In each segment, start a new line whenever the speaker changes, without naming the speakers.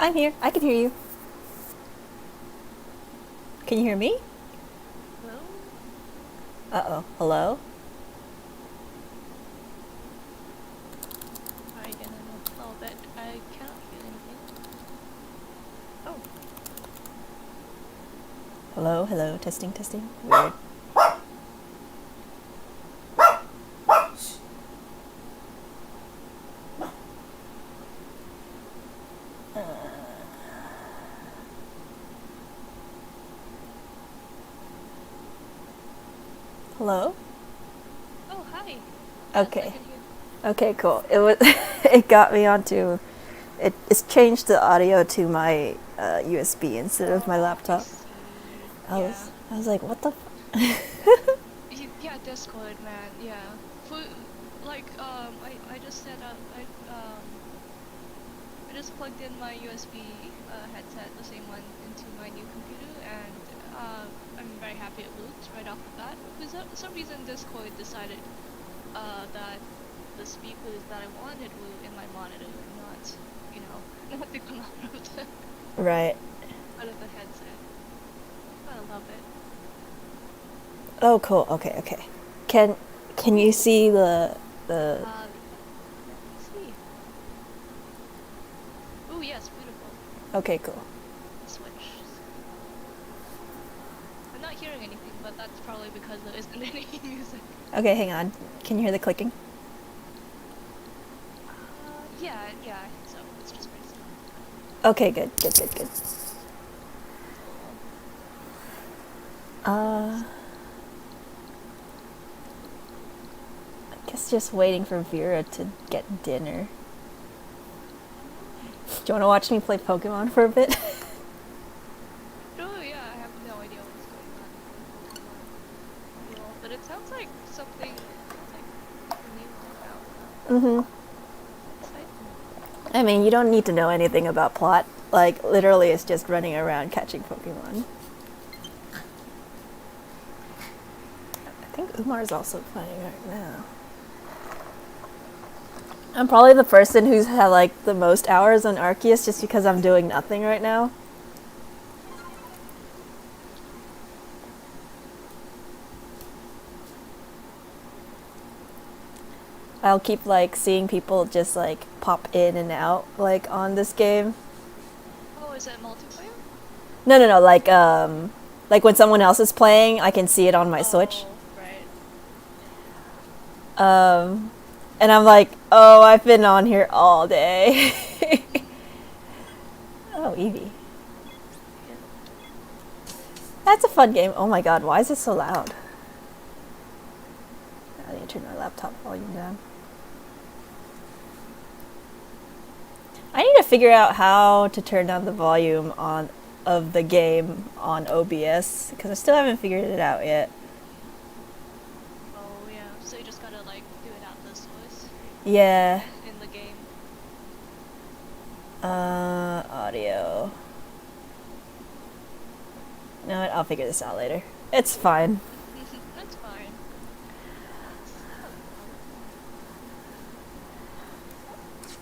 I'm here. I can hear you. Can you hear me?
Hello?
Uh-oh. Hello?
Try again in a little bit. I cannot hear anything. Oh,
Hello? Hello? Testing, testing. Weird. Hello?
oh, hi. Yes, I
Okay.
can hear.
Okay, cool. It was it got me onto it's changed the audio to my USB instead of my
I
laptop.
see.
I
Yeah.
was I was like, what the
Yeah, Discord, man. Yeah. For I just set up. I just plugged in my USB headset, the same one, into my new computer, and I'm very happy it worked right off the bat. For some reason, Discord decided that the speakers that I wanted were in my monitor and not, not to come
Right.
out of the headset. But I love it.
Oh, cool. Okay, okay. Can you see the
Let me see. Oh yes, beautiful.
Okay, cool.
Switch. I'm not hearing anything, but that's probably because there isn't any music.
Okay, hang on. Can you hear the clicking?
Yeah, I think so. It's just very slow.
Okay, good. Good, good, good.
Cool.
Uh I guess just waiting for Vera to get dinner. Do you want to watch me play Pokemon for a bit?
Oh yeah, I have no idea what's going on in Pokemon world, but it sounds like something like new came out.
Mm-hmm.
Exciting.
I mean, you don't need to know anything about plot. Like, literally, it's just running around catching Pokemon. I think Umar's also playing right now. I'm probably the person who's had, like, the most hours on Arceus just because I'm doing nothing right now. I'll keep, like, seeing people just, like, pop in and out, like, on this game.
Oh, is it multiplayer?
No, no, no, like when someone else is playing, I can see it on my Switch.
Oh, right.
And I'm like, oh, I've been on here all day. Oh, Eevee.
Yeah.
That's a fun game. Oh my god, why is it so loud? I need to turn my laptop volume down. I need to figure out how to turn down the volume on of the game on OBS because I still haven't figured it out yet.
Oh yeah. So you just gotta like do it at the source
Yeah.
in the game.
Audio. No, I'll figure this out later. It's fine.
That's fine. It's not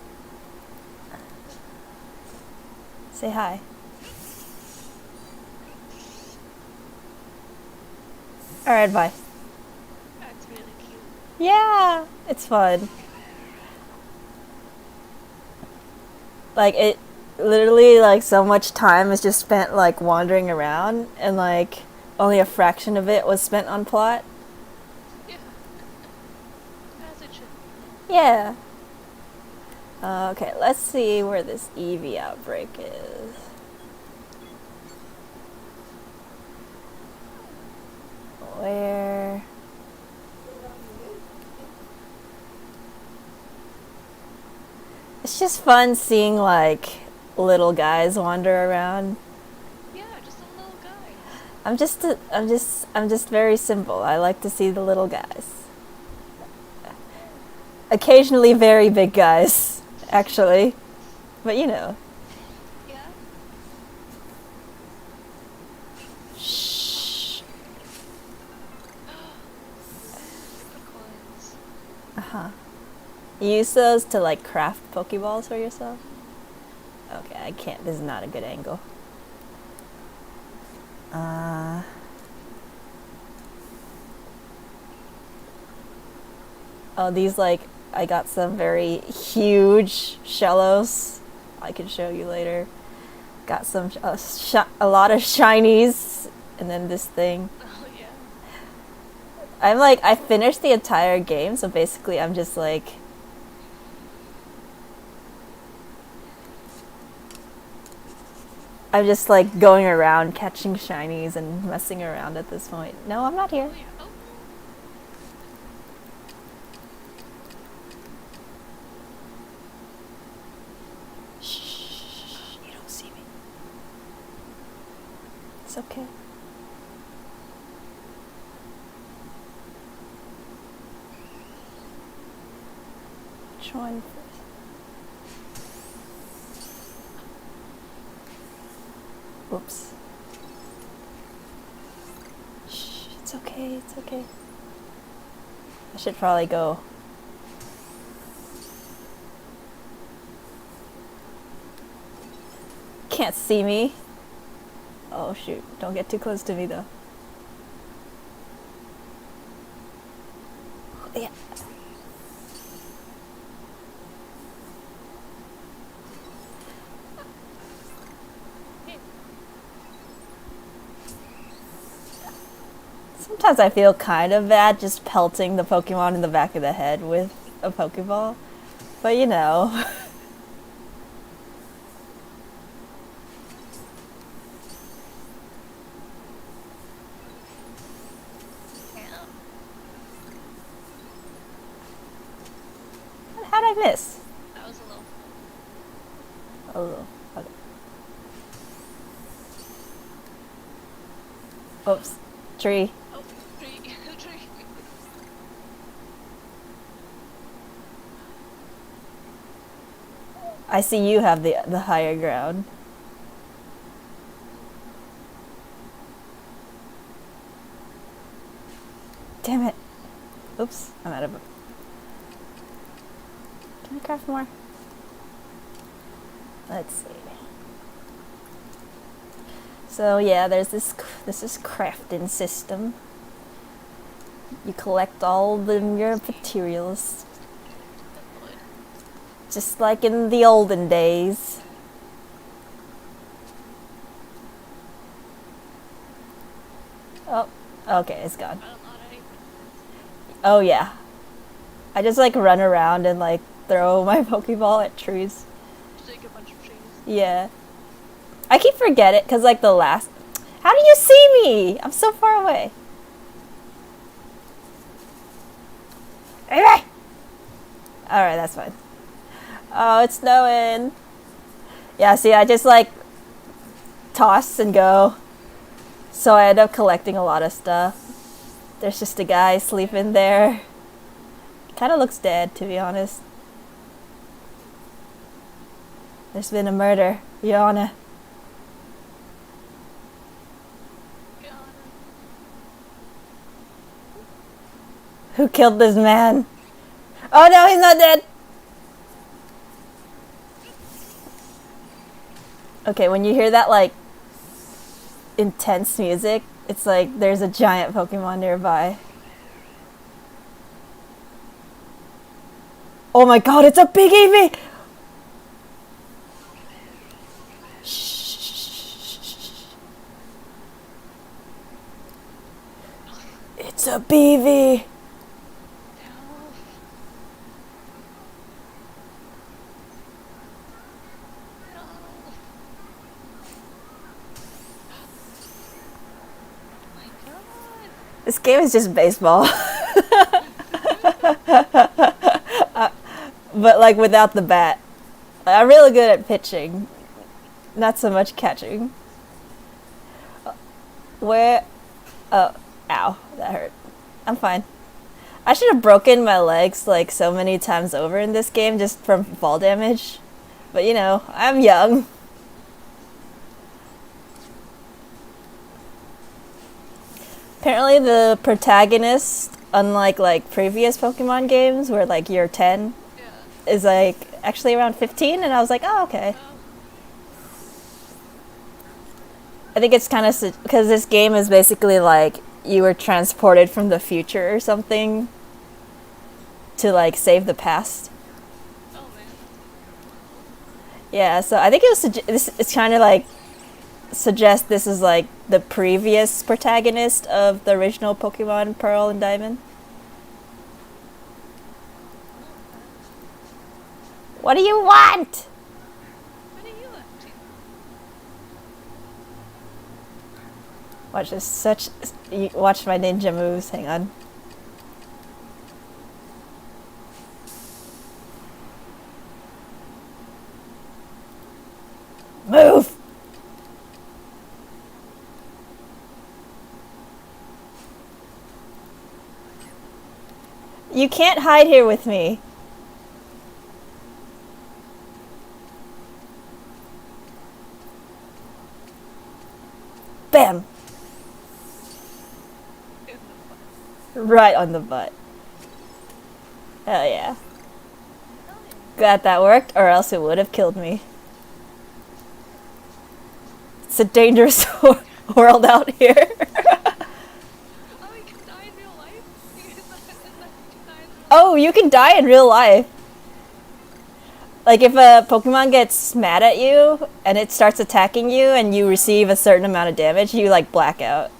a problem.
Say hi. Alright, bye.
That's really cute.
Yeah, it's fun. Like, it literally, like, so much time is just spent, like, wandering around, and, like, only a fraction of it was spent on plot.
Yeah. As it should be.
Yeah. Okay, let's see where this Eevee outbreak is. Where? It's just fun seeing, like, little guys wander around.
Yeah, just some little guys.
I'm just very simple. I like to see the little guys. Occasionally very big guys, actually. But you know.
Yeah.
Shh.
Unicorns.
You use those to like craft Pokeballs for yourself? Okay, I can't. This is not a good angle. Oh, these like I got some very huge shellos. I can show you later. Got some a lot of shinies, and then this thing.
Oh yeah.
I'm like I finished the entire game, so basically I'm just like going around catching shinies and messing around at this point. No, I'm not here.
Oh yeah. Oh.
Shh, you don't see me. It's okay. Which one first? Whoops. Shh, it's okay, it's okay. I should probably go. Can't see me. Oh shoot, don't get too close to me though. Yeah. Sometimes I feel kind of bad just pelting the Pokemon in the back of the head with a Pokeball. But you know.
Yeah.
How'd I miss?
That was a little.
Oh, okay. Oops. Tree.
Oh, tree. Tree.
I see you have the higher ground. Damn it. Oops, I'm out of it. Can I craft more? Let's see. So yeah, there's this is crafting system. You collect all your materials, just like in the olden days. Oh, okay, it's gone.
I don't know how to
Oh yeah, I just like run around and like throw my Pokeball at trees.
take a bunch of trees.
Yeah, I keep forgetting because like the last. How do you see me? I'm so far away. Alright, that's fine. Oh, it's snowing. Yeah, see, I just like toss and go. So I end up collecting a lot of stuff. There's just a guy sleeping there. Kind of looks dead, to be honest. There's been a murder, Your Honor. Who killed this man? Oh no, he's not dead! Okay, when you hear that like intense music, it's like there's a giant Pokemon nearby. Oh my god, it's a big Eevee! Shh. It's a BV! This game is just baseball. But like without the bat. I'm really good at pitching. Not so much catching. Where? Oh, ow. That hurt. I'm fine. I should have broken my legs like so many times over in this game just from fall damage. But you know, I'm young. Apparently the protagonist, unlike like previous Pokemon games where like you're 10,
Yeah.
is like actually around 15, and I was like, oh, okay. I think it's kind of because this game is basically like you were transported from the future or something to like save the past.
Oh man.
Yeah, so I think it was this. It's kind of like suggest this is like the previous protagonist of the original Pokemon Pearl and Diamond. What do you want?
What are you up to?
Watch this. Watch my ninja moves. Hang on. Move. You can't hide here with me. Bam. Right on the butt. Hell yeah. Glad that worked, or else it would have killed me. It's a dangerous world out here.
Oh, you can die in real life? Is that you can die in real life?
Oh, you can die in real life. Like if a Pokemon gets mad at you and it starts attacking you and you receive a certain amount of damage, you like black out.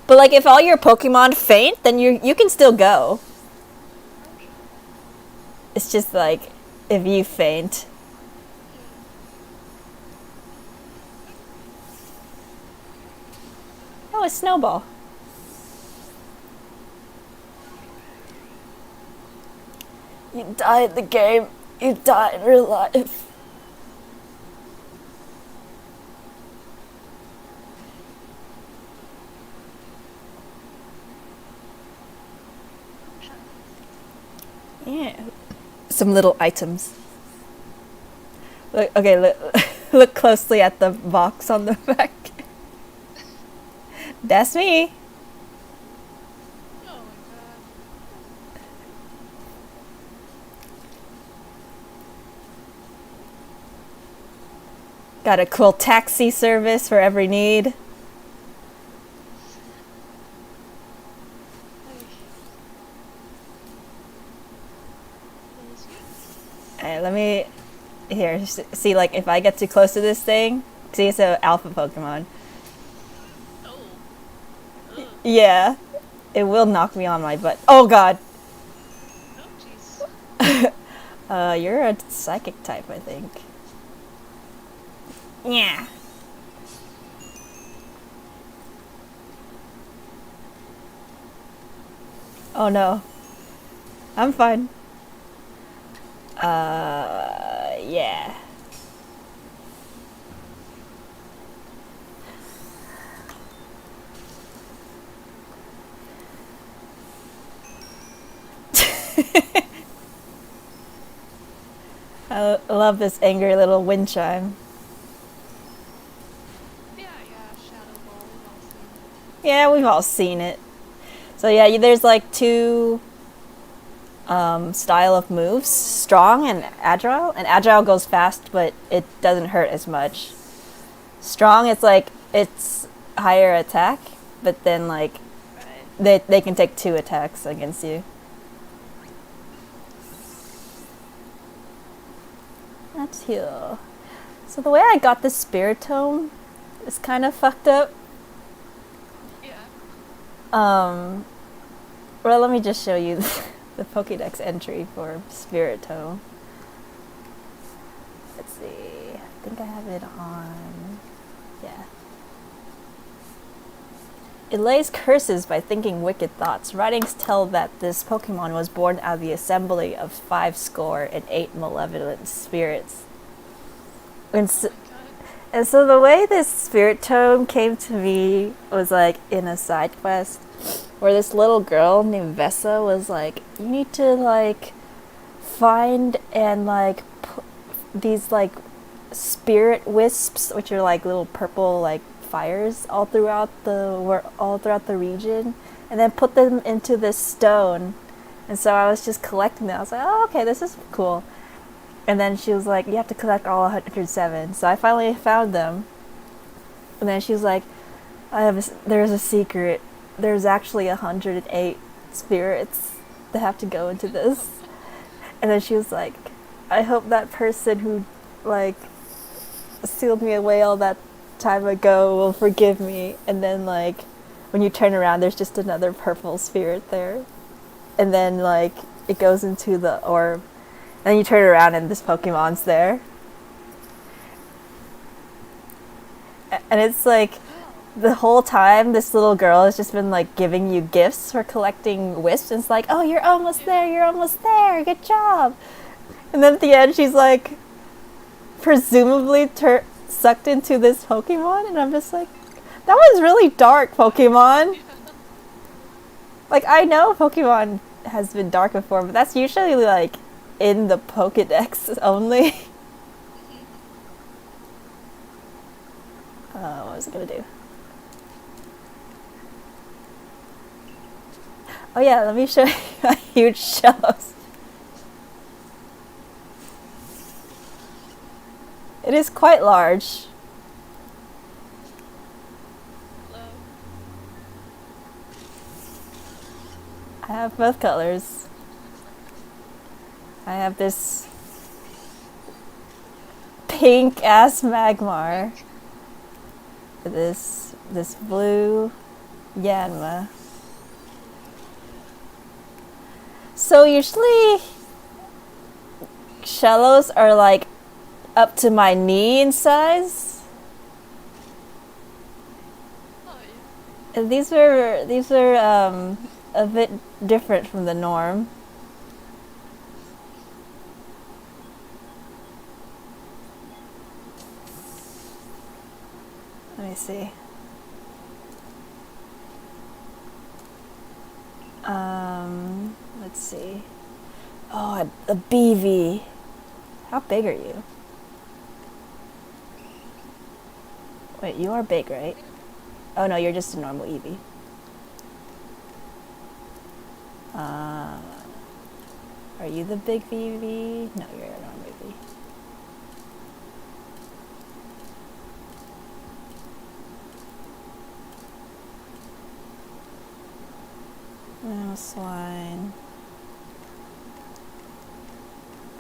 But like if all your Pokemon faint, then you can still go. It's just like if you faint. Oh, a snowball. You die in the game, you die in real life. Yeah. Some little items. Look, okay, look closely at the box on the back. That's me.
Oh my god.
Got a cool taxi service for every need. Alright, let me... Here, see, like, if I get too close to this thing... See, it's an alpha Pokemon.
Oh. Ugh.
Yeah. It will knock me on my butt. Oh, God!
Oh jeez.
You're a psychic type, I think. Yeah. Oh, no. I'm fine. Yeah. I love this angry little wind chime.
Yeah, Shadow Ball, we've all seen it.
Yeah, we've all seen it. So yeah, there's like two style of moves, strong and agile. And agile goes fast, but it doesn't hurt as much. Strong, it's like it's higher attack, but then like
Right.
they can take 2 attacks against you. That's here. So the way I got the Spiritomb is kind of fucked up.
Yeah.
Well, let me just show you the Pokédex entry for Spiritomb. Let's see. I think I have it on. Yeah. It lays curses by thinking wicked thoughts. Writings tell that this Pokemon was born out of the assembly of 58 malevolent spirits. And so,
Oh my god.
and so the way this Spiritomb came to me was like in a side quest where this little girl named Vessa was like, you need to like find and like these like spirit wisps, which are like little purple like fires all throughout the region, and then put them into this stone. And so I was just collecting them. I was like, oh, okay, this is cool. And then she was like, you have to collect all 107. So I finally found them. And then she was like, there's a secret. There's actually 108 spirits that have to go into this. And then she was like, I hope that person who, like, sealed me away all that time ago will forgive me. And then, like, when you turn around, there's just another purple spirit there. And then, like, it goes into the orb. And then you turn around and this Pokemon's there. And it's like, the whole time this little girl has just been like giving you gifts for collecting wisps. And it's like, oh, you're almost there, good job. And then at the end she's like presumably sucked into this Pokemon, and I'm just like, that was really dark, Pokemon. Like, I know Pokemon has been dark before, but that's usually like in the Pokedex only. What was I gonna do? Oh yeah, let me show you a huge Shellos. It is quite large.
Hello.
I have both colors. I have this pink ass Magmar. This blue Yanma. So usually Shellos are like up to my knee in size.
Oh, yeah.
And these were a bit different from the norm. Let me see. Let's see. Oh, a BV. How big are you? Wait, you are big, right? Oh no, you're just a normal Eevee. Are you the big VV? No, you're a normal Eevee. Oh, swine.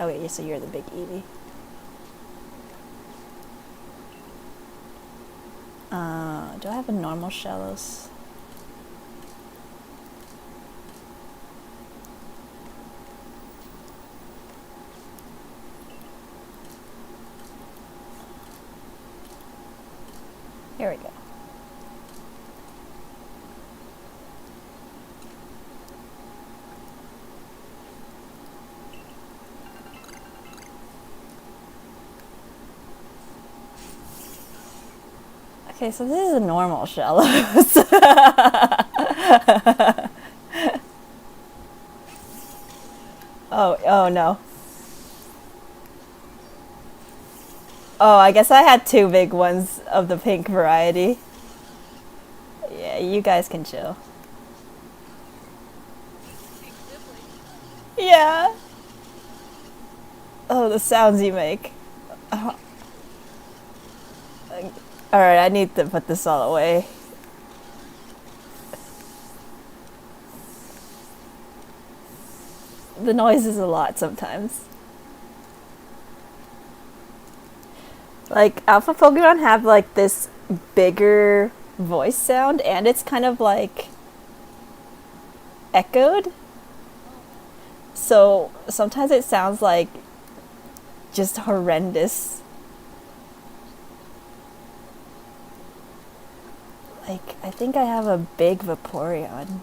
Oh wait, so you're the big Eevee. Do I have a normal Shellos? Here we go. Okay, so this is a normal Shellos. Oh no. Oh, I guess I had two big ones of the pink variety. Yeah, you guys can chill.
Big sibling.
Yeah. Oh, the sounds you make. Alright, I need to put this all away. The noise is a lot sometimes. Like, alpha Pokemon have like this bigger voice sound, and it's kind of like echoed. So sometimes it sounds like just horrendous. Like, I think I have a big Vaporeon.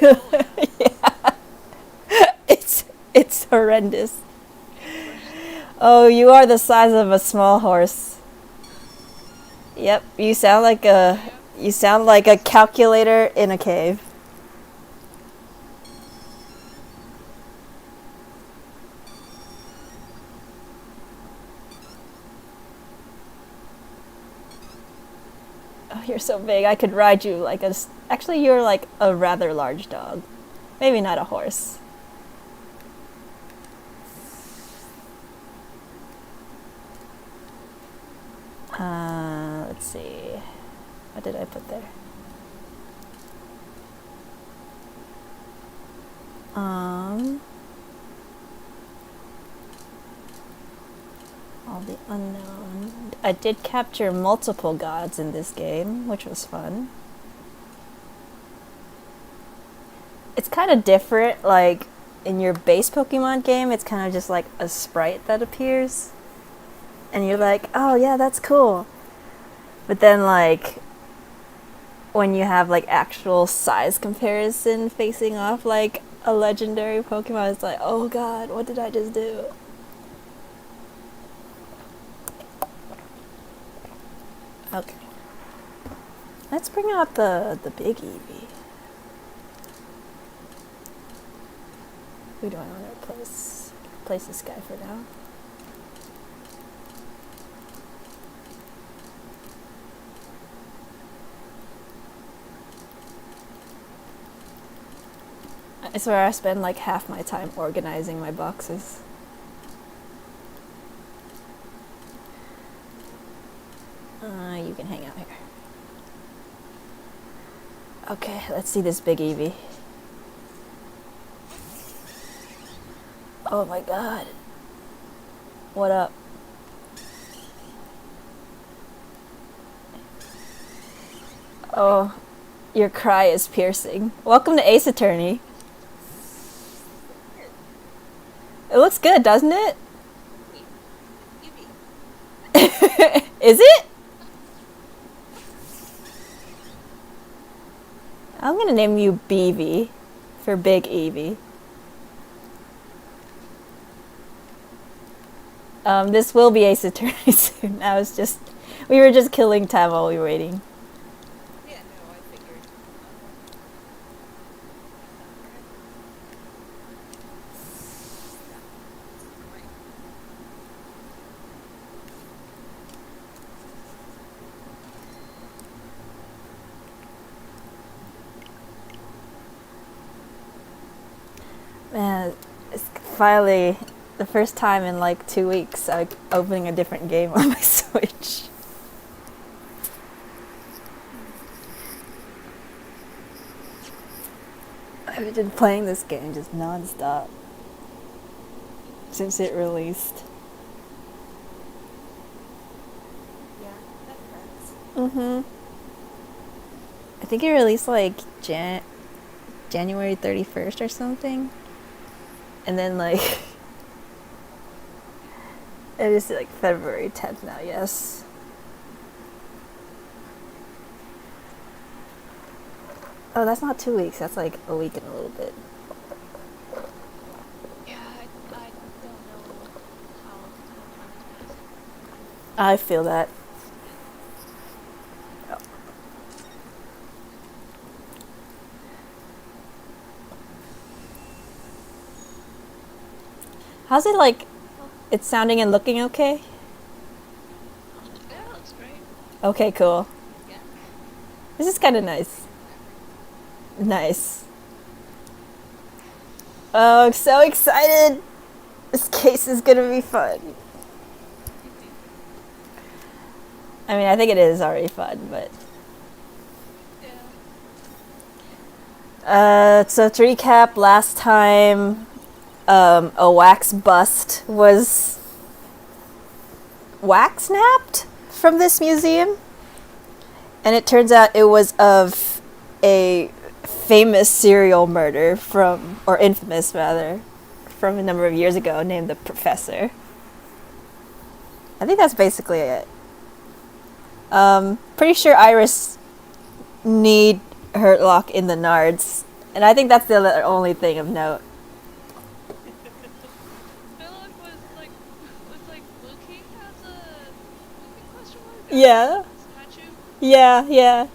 Yeah. It's horrendous. Oh, you are the size of a small horse. Yep, you sound like a calculator in a cave. Oh you're so big. I could ride you like actually, you're like a rather large dog. Maybe not a horse. Let's see. What did I put there? All the unknown. I did capture multiple gods in this game, which was fun. It's kind of different, like in your base Pokemon game, it's kind of just like a sprite that appears. And you're like, oh yeah, that's cool. But then like when you have like actual size comparison facing off like a legendary Pokemon, it's like, oh god, what did I just do? Okay. Let's bring out the big Eevee. Who do I want to replace? Replace this guy for now. I swear I spend like half my time organizing my boxes. You can hang out here. Okay, let's see this big Eevee. Oh my god. What up? Oh, your cry is piercing. Welcome to Ace Attorney. It looks good, doesn't it? Is it? I'm gonna name you BV for Big Eevee. This will be Ace Attorney soon. We were just killing time while we were waiting.
Yeah, no, I figured.
Man, it's finally the first time in like 2 weeks I'm opening a different game on my Switch. I've been playing this game just non-stop since it released.
Yeah, that hurts.
Mm-hmm. I think it released like January 31st or something. And then like it is like February 10th now, yes. Oh, that's not 2 weeks, that's like a week and a little bit.
Yeah, I don't know how time is passing.
I feel that. How's it like? It's sounding and looking okay?
Yeah, that looks great.
Okay, cool.
Yeah.
This is kind of nice. Nice. Oh, I'm so excited! This case is gonna be fun. I mean, I think it is already fun, but...
Yeah.
So to recap, last time, a wax bust was wax napped from this museum. And it turns out it was of a famous serial murder or infamous rather, from a number of years ago named the Professor. I think that's basically it. Pretty sure Iris need Hurtlock in the Nards, and I think that's the only thing of note.
Philip was looking as a looking question mark.
Yeah.
Statue.
Yeah.
Yeah.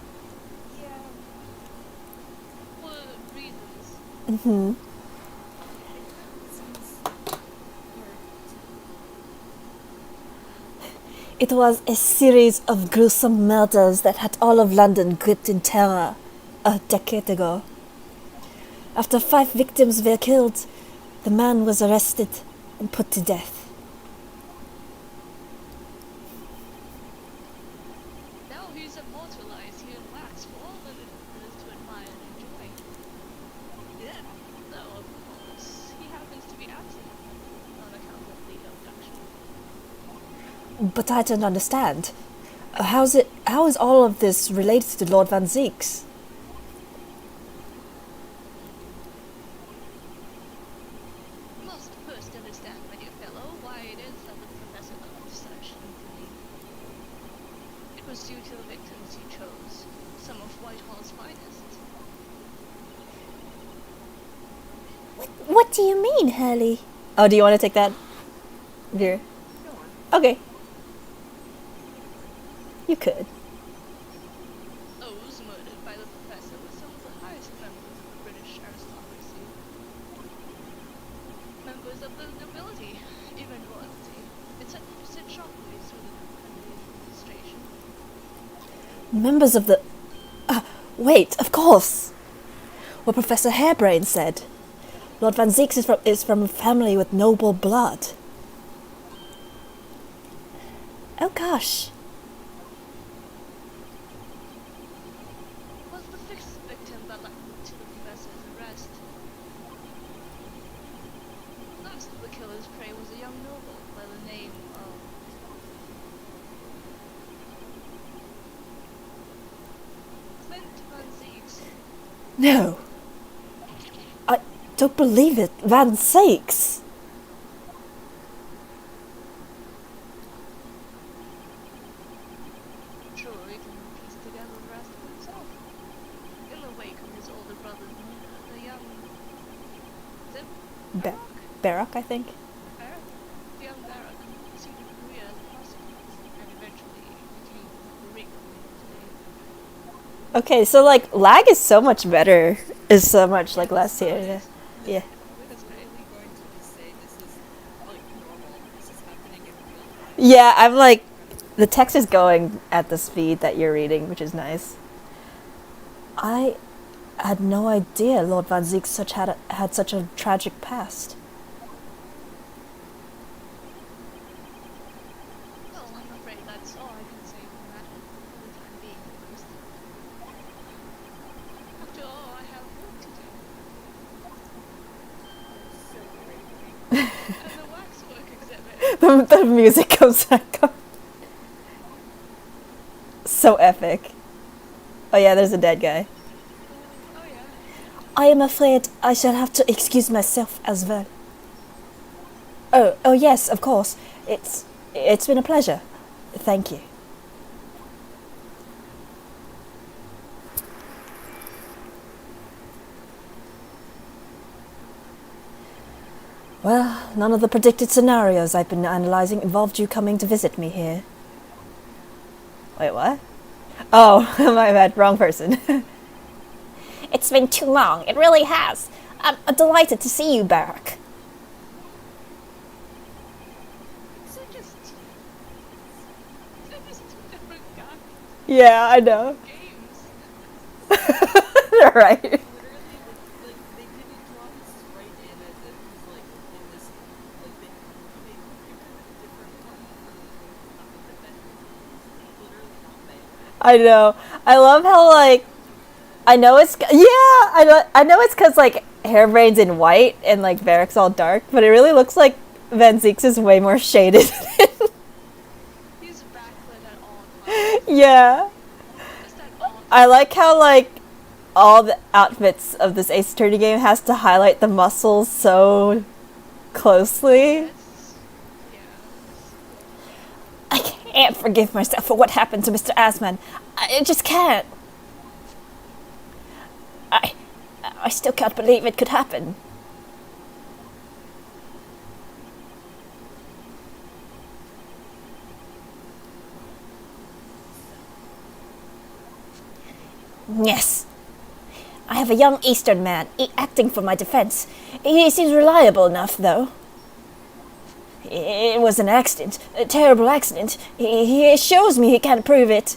For reasons.
Mm-hmm.
Seems weird.
It was a series of gruesome murders that had all of London gripped in terror a decade ago. After 5 victims were killed, the man was arrested and put to death.
Now he's immortalized here in wax for all that it is to admire and enjoy.
Yeah.
Though, of course, he happens to be absent on account of the abduction.
But I don't understand. How is all of this related to Lord Van Zeeks?
You must first understand, my dear fellow, why it is that the professor loved such infamy. It was due to the victims he chose, some of Whitehall's finest.
What do you mean, Hurley? Oh, do you want to take that? Vera?
Go on.
Okay. You could.
Those murdered by the professor were some of the highest members of the British aristocracy. Members of the nobility, even royalty. It sent shockwaves through the administration.
Members of the... wait, of course! What Professor Harebrain said. Lord Van Zeeks is from a family with noble blood. Oh gosh.
Was the fifth victim that led to the professor's arrest. Last of the killer's prey was a young noble by the name of Clint Van Zeeks.
No. I don't believe it. Van Zeeks.
Sure, he can piece together the rest of himself. In the wake of his older brother's murder, the young... Is it
Ba-
Barak?
Barak, I think.
Barak? The young Barak pursued a career as a prosecutor and eventually became the Rick today.
Okay, so like lag is so much better. Is so much like less here. Yeah. Yeah.
That's great.
Are we going to just say this is like normal? This is happening in real time?
Yeah, I'm like the text is going at the speed that you're reading, which is nice. I had no idea Lord Van Zeeks had such a tragic past.
Well, I'm afraid that's all I can say on the matter for the time being, at least. After all, I have work to do.
So great.
And the waxwork exhibit.
The music comes back up. So epic. Oh yeah, there's a dead guy.
Oh yeah.
I am afraid I shall have to excuse myself as well. Oh yes, of course. It's been a pleasure. Thank you. Well, none of the predicted scenarios I've been analyzing involved you coming to visit me here. Wait, what? Oh, my bad, wrong person. It's been too long, it really has. I'm delighted to see you, Barak.
So just... They're just two different guys.
Yeah, I know.
Games.
Right.
Literally, like they didn't drop us right in as if he's like in this, like they picked a different one from the defendant. Literally not bad.
I know. I love how like I know it's I know it's because like Harebrain's in white and like Barak's all dark, but it really looks like Van Zeeks is way more shaded.
He's backlit at all times.
Yeah,
Just at all times.
I like how like all the outfits of this Ace Attorney game has to highlight the muscles so closely.
It's... Yeah.
I can't forgive myself for what happened to Mr. Asman. I just can't. I still can't believe it could happen. Yes. I have a young Eastern man acting for my defense. He seems reliable enough, though. It was an accident, a terrible accident. He assures me he can't prove it.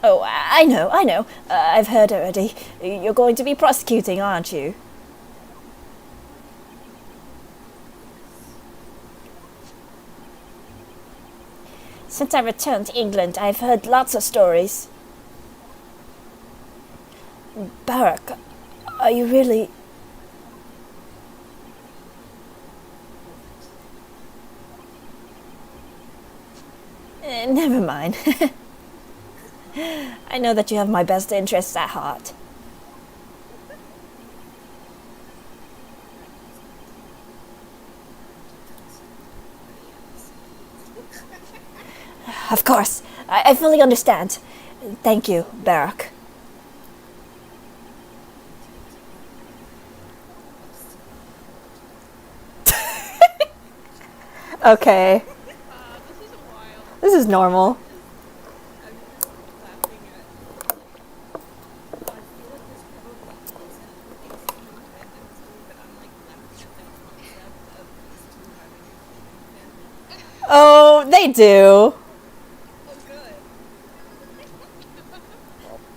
Oh, I know. I've heard already. You're going to be prosecuting, aren't you? Since I returned to England, I've heard lots of stories. Barak, are you really... Never mind. I know that you have my best interests at heart. Of course, I fully understand. Thank you, Barak. Okay,
This is wild.
this is normal.
I'm just laughing at, like, I feel like this probably isn't what AC Independence do, but I'm like laughing at the concept of these two having a human family.
Oh, they do.
Oh,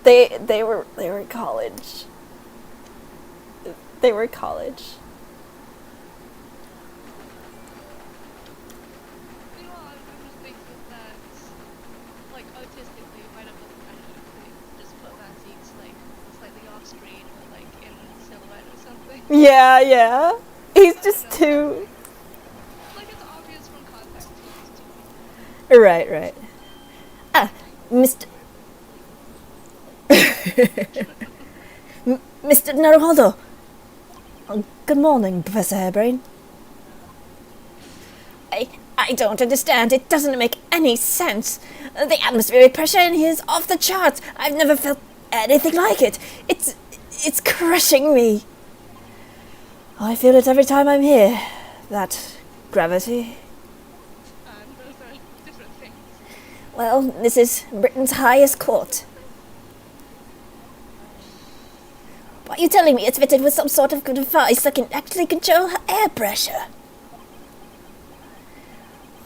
good.
They were in college. They were in college.
Meanwhile, I'm just thinking that, like, artistically, it might have looked better if they just put Mazique's, like, slightly off screen or, like, in silhouette or something.
Yeah. He's just too...
Like, it's obvious from context clues, too.
Right. Ah, Mr. Mr. Naruhodo. Good morning, Professor Harebrained. I don't understand. It doesn't make any sense. The atmospheric pressure in here is off the charts. I've never felt anything like it. It's crushing me. I feel it every time I'm here. That gravity.
And those are different things.
Well, this is Britain's highest court. What are you telling me? It's fitted with some sort of device that can actually control air pressure.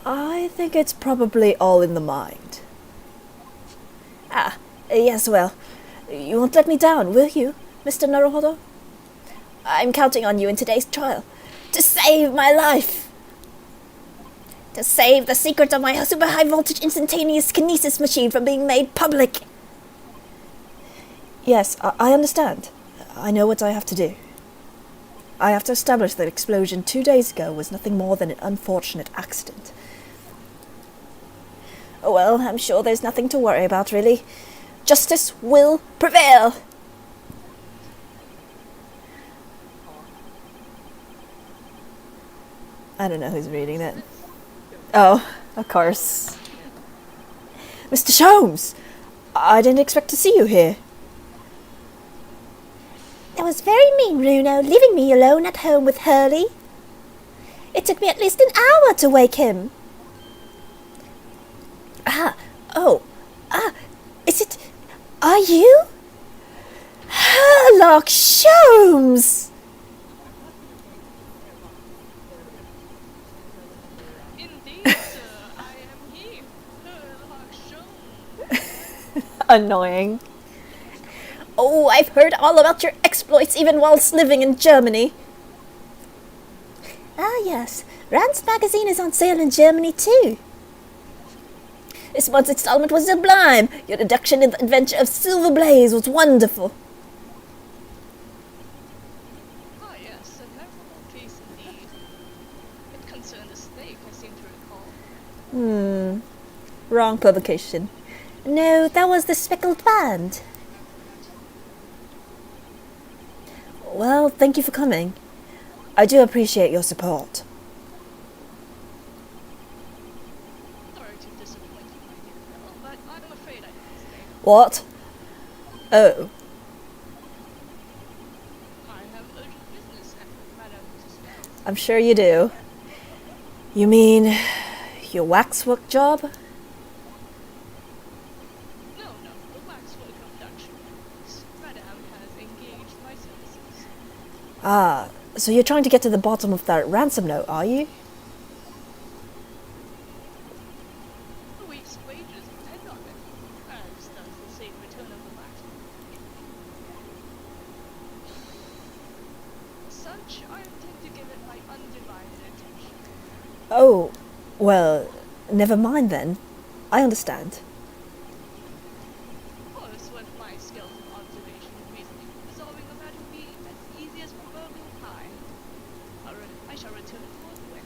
I think it's probably all in the mind. Yes, well, you won't let me down, will you, Mr. Naruhodo? I'm counting on you in today's trial to save my life. To save the secret of my super high voltage instantaneous kinesis machine from being made public. Yes, I understand. I know what I have to do. I have to establish that explosion 2 days ago was nothing more than an unfortunate accident. Oh well, I'm sure there's nothing to worry about, really. Justice will prevail. I don't know who's reading that. Oh, of course. Mr. Sholmes! I didn't expect to see you here. That was very mean, Runo, leaving me alone at home with Hurley. It took me at least an hour to wake him. Is it... Are you? Herlock Sholmes!
Indeed, sir, I am he, Sherlock Sholmes.
Annoying. Oh, I've heard all about your exploits even whilst living in Germany. Ah, yes. Rand's magazine is on sale in Germany too. This month's installment was sublime. Your deduction in the adventure of Silver Blaze was wonderful.
Ah, yes, a memorable case indeed. It concerned a snake, I seem to recall.
Wrong publication. No, that was the Speckled Band. Well, thank you for coming. I do appreciate your support.
Sorry to disappoint you, my dear fellow, but I'm afraid I can't stay.
What? Oh.
I have urgent business at Madame Tussauds.
I'm sure you do. You mean your waxwork job?
No, the waxwork of Dutch. Madame has a
Ah, so you're trying to get to the bottom of that ransom note, are you?
A week's wages depend on it, as does the safe return of the last one. As such, I intend to give it my undivided attention.
Oh, well, never mind then. I understand.
Of course, with my skills of observation and reasoning, resolving the matter will be as easy as proverbial pie. I shall return it forthwith.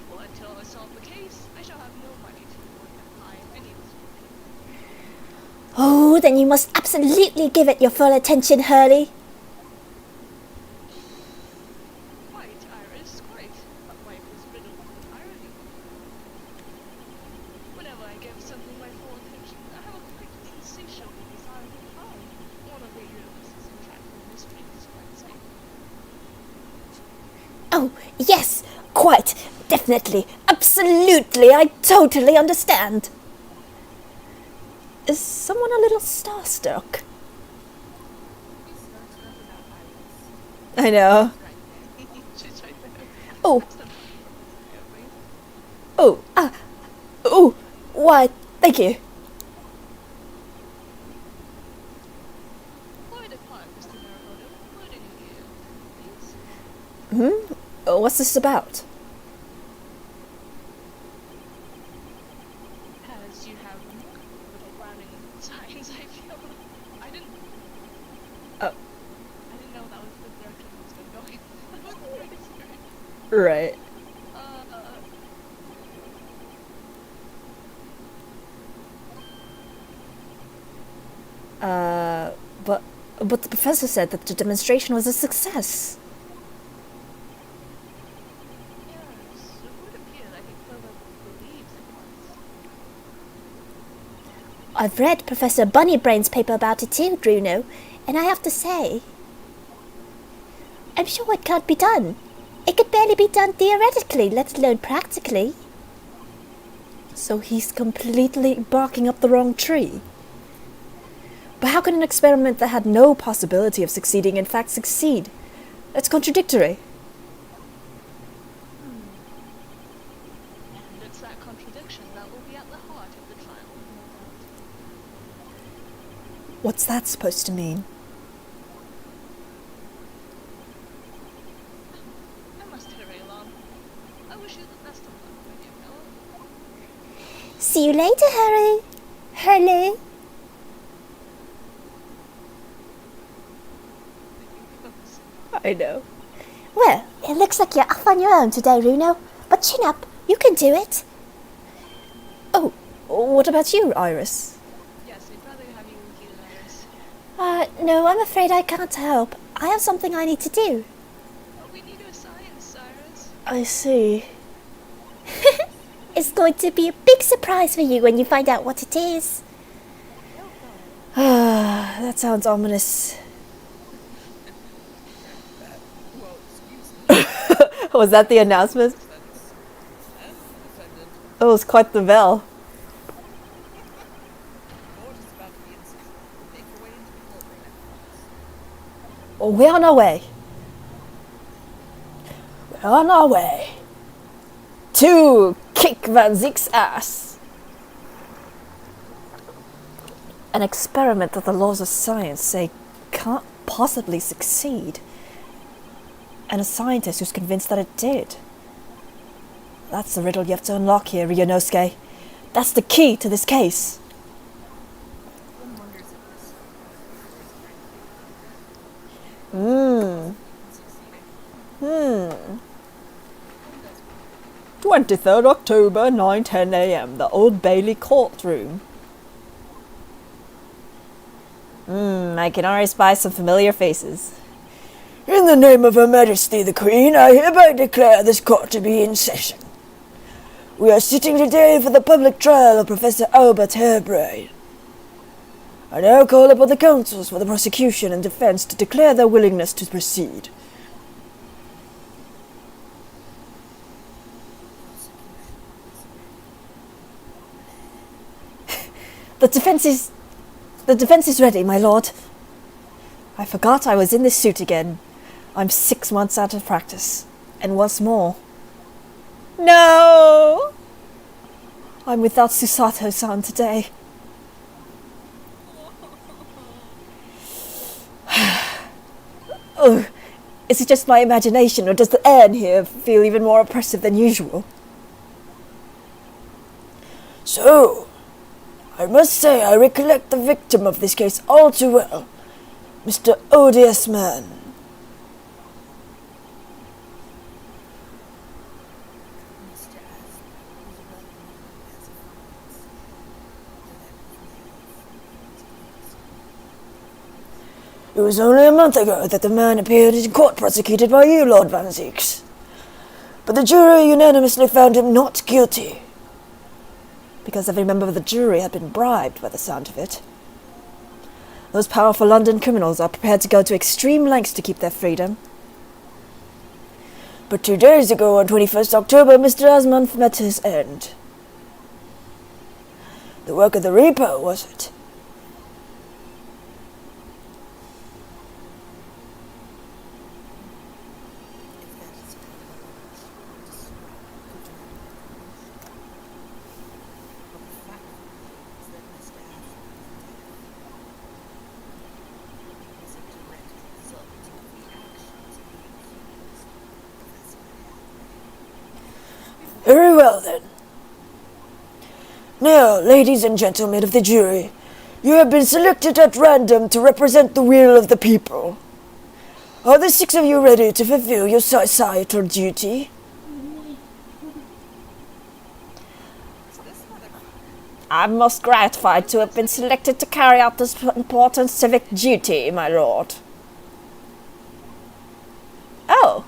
For until I solve the case, I shall have no money to reward that pie in any description.
Oh, then you must absolutely give it your full attention, Hurley.
Quite, Iris, quite. But life is riddled with irony. Whenever I give something my full attention, I have a quite insatiable desire to find one of the universe's intractable mysteries, let's say.
Oh, yes, quite, definitely, absolutely, I totally understand.
Is someone a little starstruck?
He's starstruck about Iris.
I know.
Right there.
She's right there.
Oh,
That's the everything.
oh, why, thank you.
Quite a part, Mr. Marabodo. Including you, please.
What's this about?
As you have little grounding in science, I feel. I didn't.
Oh.
I didn't know that was the direction I was going. That was very strange.
Right. But the professor said that the demonstration was a success.
Yes, it would appear that he further believes it was.
I've read Professor Bunnybrain's paper about it too, Bruno, and I have to say, I'm sure it can't be done. It could barely be done theoretically, let alone practically.
So he's completely barking up the wrong tree. But how can an experiment that had no possibility of succeeding in fact succeed? That's contradictory.
And it's that contradiction that will be at the heart of the trial, no doubt.
What's that supposed to mean?
I must hurry along. I wish you the best of luck, my dear fellow.
See you later, Harry. Hurley.
I know.
Well, it looks like you're off on your own today, Bruno. But chin up, you can do it.
Oh, what about you, Iris?
Yes, I'd rather have you here, Iris.
No, I'm afraid I can't help. I have something I need to do.
But we need your science, Iris.
I see.
It's going to be a big surprise for you when you find out what it is.
Ah, that sounds ominous.
Well, excuse me.
Was that the announcement?
Defendant.
It was quite the bell.
Court is about to be in session. Make your way into the courtroom at once.
Oh, we're on our way. We're on our way. To kick Van Ziek's ass. An experiment that the laws of science say can't possibly succeed. And a scientist who's convinced that it did. That's the riddle you have to unlock here, Ryunosuke. That's the key to this case.
One wonders if this succeeding.
23rd October, 9:10 a.m. The Old Bailey courtroom. I can already spy some familiar faces.
In the name of Her Majesty the Queen, I hereby declare this court to be in session. We are sitting today for the public trial of Professor Albert Harebrain. I now call upon the counsels for the prosecution and defense to declare their willingness to proceed. The defense is ready, my lord.
I forgot I was in this suit again. I'm 6 months out of practice. And what's more... No! I'm without Susato-san today. Oh, is it just my imagination, or does the air in here feel even more oppressive than usual?
So, I must say I recollect the victim of this case all too well, Mr. Odious Man.
Mr. Aslan was well known as a violence,
It was only a month ago that the man appeared in court prosecuted by you, Lord Van Zieks. But the jury unanimously found him not guilty.
Because every member of the jury had been bribed by the sound of it. Those powerful London criminals are prepared to go to extreme lengths to keep their freedom.
But 2 days ago, on 21st October, Mr. Asman met his end. The work of the Reaper, was it?
if that is how you but the fact is that Mr. Aslan's death was a direct result of the actions of the accused, Professor Hadley.
Very well, then. Now, ladies and gentlemen of the jury, you have been selected at random to represent the will of the people. Are the 6 of you ready to fulfill your societal duty?
I'm most gratified to have been selected to carry out this important civic duty, my lord. Oh.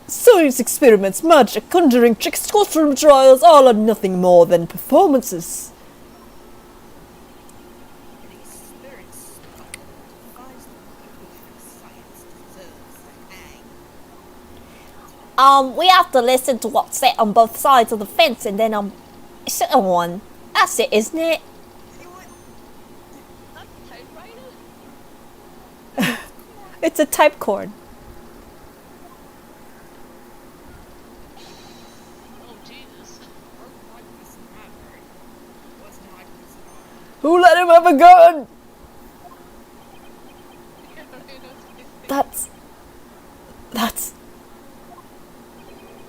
Science experiments, magic, conjuring tricks, courtroom trials, all are nothing more than performances.
The spirit spoken defies the reputation of science deserves to hang.
We have to listen to what's said on both sides of the fence and then, sit on one. That's it, isn't it?
Not typewriter?
It's a type chord.
Oh, Jesus.
Who let him have a gun?
That's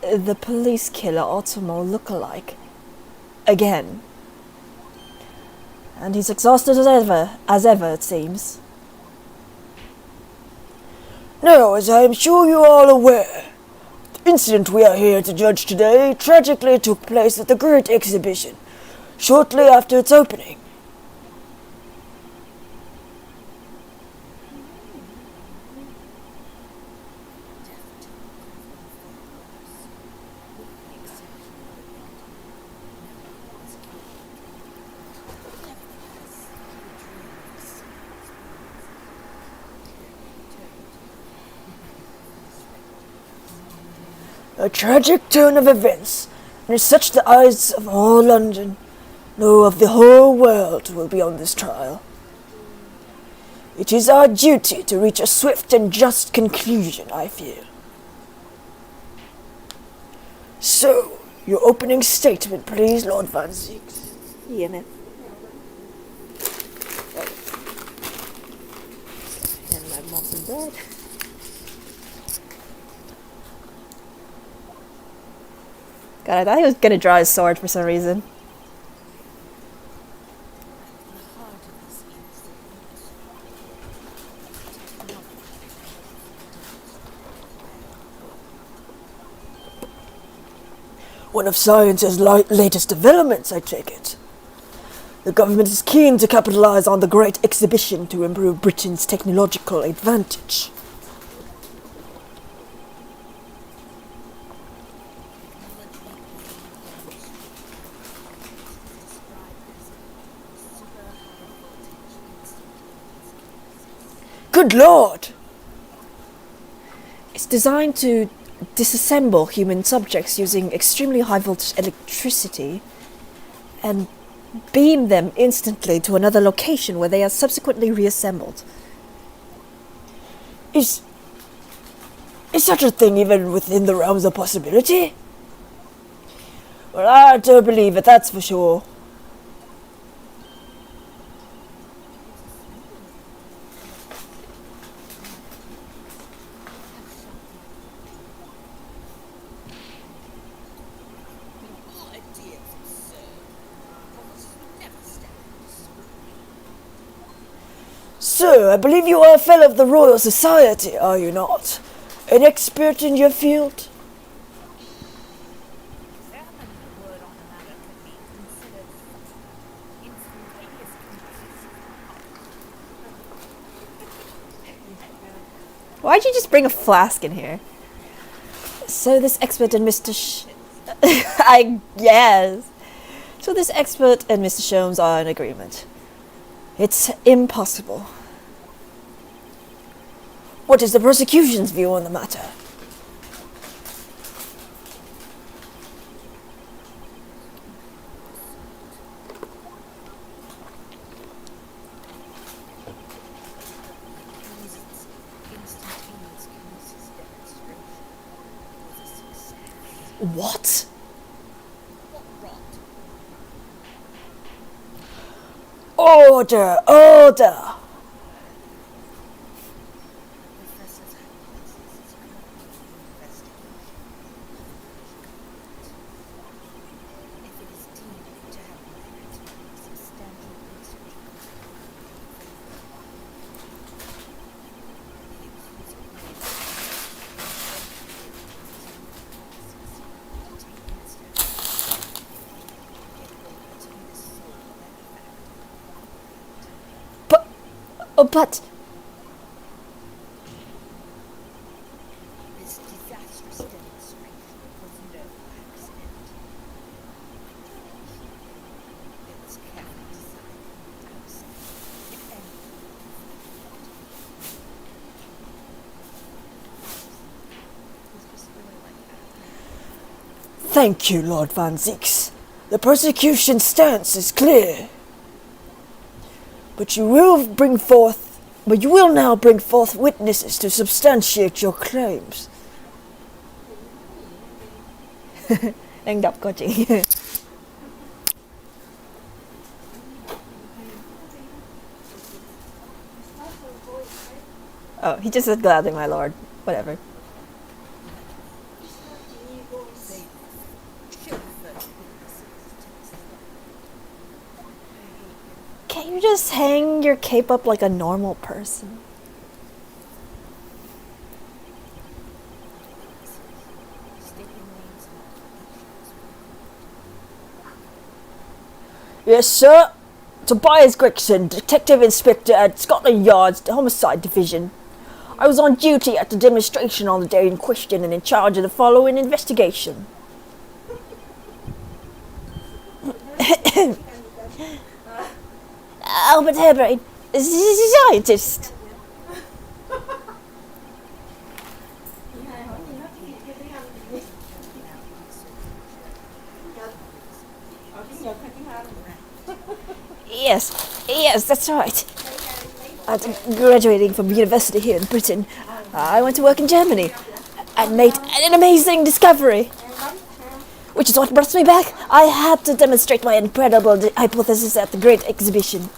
the police killer Otomo lookalike. Again. And he's exhausted as ever it seems.
Now, as I am sure you are all aware, the incident we are here to judge today tragically took place at the Great Exhibition, shortly after its opening. A tragic turn of events, and as such the eyes of all London, no, of the whole world, will be on this trial. It is our duty to reach a swift and just conclusion, I feel. So, your opening statement, please, Lord Van Zieks.
Yeah, man. And my mom's in bed. God, I thought he was gonna draw his sword for some reason.
The heart of this
One of science's latest developments, I take it. The government is keen to capitalize on the Great Exhibition to improve Britain's technological advantage. Good Lord! It's designed to disassemble human subjects using extremely high voltage electricity and beam them instantly to another location where they are subsequently reassembled. Is such a thing even within the realms of possibility? Well, I don't believe it, that's for sure.
Your idea is absurd. Professors would never stand for scrutiny.
Sir, I believe you are a fellow of the Royal Society, are you not? An expert in your field?
Examining the word on the matter could be considered instantaneous
Why'd you just bring a flask in here?
So this expert and Mr.
I guess. So this expert and Mr. Sholmes are in agreement.
It's impossible. What is the prosecution's view on the matter?
Reasons instantaneous kinesis demonstration was a success.
What?
What rot?
Order! Order!
Professor's hypothesis is currently under investigation. If it is deemed to have merit, substantial research
But
this disastrous demonstration was no accident. It was carefully designed from the outset. If anything, was just really like that.
thank you, Lord Van Zieks. The prosecution's stance is clear. But you will now bring forth witnesses to substantiate your claims.
Đang đọc câu chị. Oh, he just said gladly, my lord. Whatever. Can't you just hang your cape up like a normal person?
Yes, sir. Tobias Gregson, Detective Inspector at Scotland Yard's Homicide Division. I was on duty at the demonstration on the day in question and in charge of the following investigation.
Albert Harebrain, scientist. Yes, that's right. After graduating from university here in Britain, I went to work in Germany and made an amazing discovery. Which is what brought me back. I had to demonstrate my incredible hypothesis at the Great Exhibition.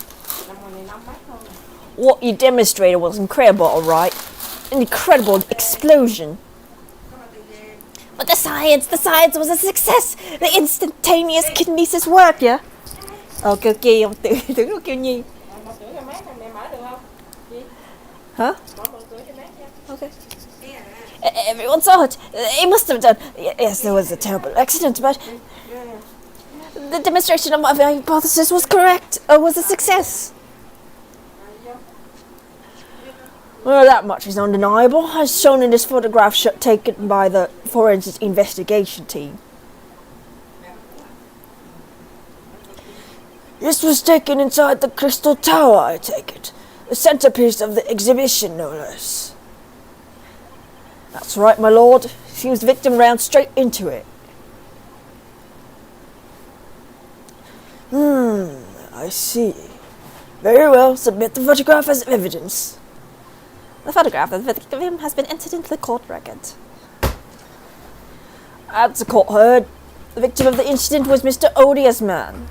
What you demonstrated was incredible, alright. An incredible explosion. But the science was a success. The instantaneous kinesis worked, yeah? Okay, okay, ông tưởng nó kêu Nhi. Huh? Okay. Everyone saw it. It must have done. Yes, there was a terrible accident, but the demonstration of my hypothesis was correct. Was a success. Well, that much is undeniable, as shown in this photograph taken by the forensic investigation team.
This was taken inside the Crystal Tower, I take it. The centerpiece of the exhibition, no less. That's right, my lord. She was the victim ran straight into it. I see. Very well, submit the photograph as evidence.
The photograph of the victim has been entered into the court record.
As the court heard, the victim of the incident was Mr. Odious Man.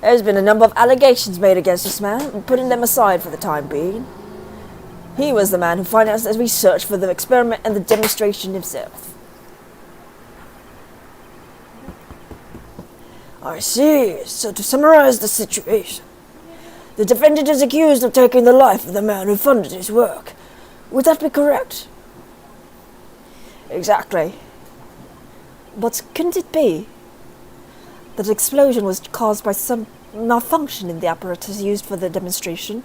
There's been a number of allegations made against this man, and putting them aside for the time being. He was the man who financed the research for the experiment and the demonstration himself. I see. So to summarize the situation, the defendant is accused of taking the life of the man who funded his work. Would that be correct? Exactly.
But couldn't it be that the explosion was caused by some malfunction in the apparatus used for the demonstration?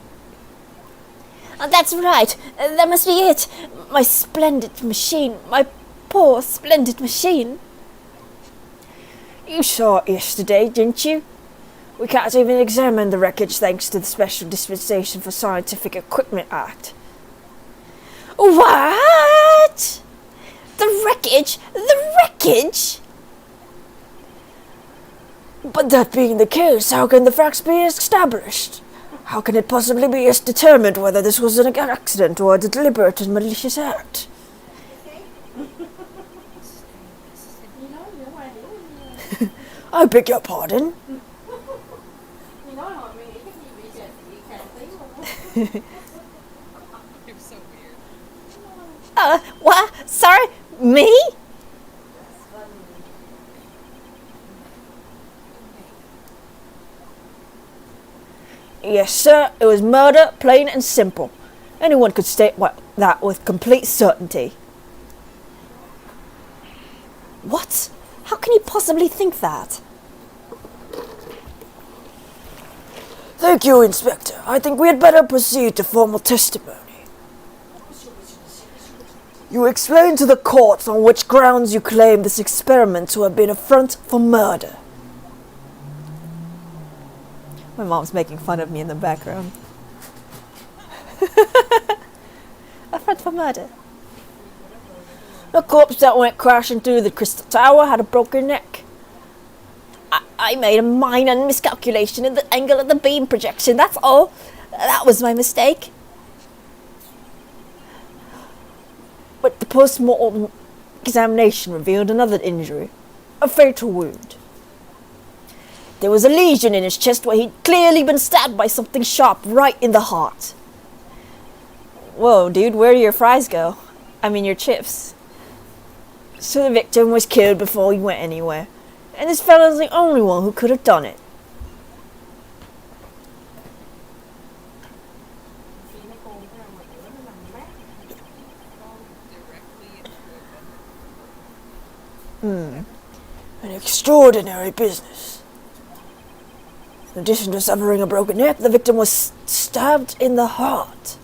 That's right. That must be it. My splendid machine. My poor, splendid machine.
You saw it yesterday, didn't you? We can't even examine the wreckage thanks to the Special Dispensation for Scientific Equipment Act.
What? The wreckage? The wreckage?
But that being the case, how can the facts be established? How can it possibly be determined whether this was an accident or a deliberate and malicious act? I beg your pardon?
You're so weird.
What? Sorry? Me?
Yes, sir, it was murder, plain and simple. Anyone could state that with complete certainty.
What? How can you possibly think that?
Thank you, Inspector. I think we had better proceed to formal testimony. You explain to the court on which grounds you claim this experiment to have been a front for murder.
My mom's making fun of me in the background. A front for murder.
The corpse that went crashing through the Crystal Tower had a broken neck.
I made a minor miscalculation in the angle of the beam projection, that's all. That was my mistake.
But the post-mortem examination revealed another injury, a fatal wound. There was a lesion in his chest where he'd clearly been stabbed by something sharp right in the heart.
Whoa, dude, where do your fries go? I mean, your chips.
So the victim was killed before he went anywhere, and this fellow's the only one who could have done it.
Directly into
An extraordinary business. In addition to suffering a broken neck, the victim was stabbed in the heart.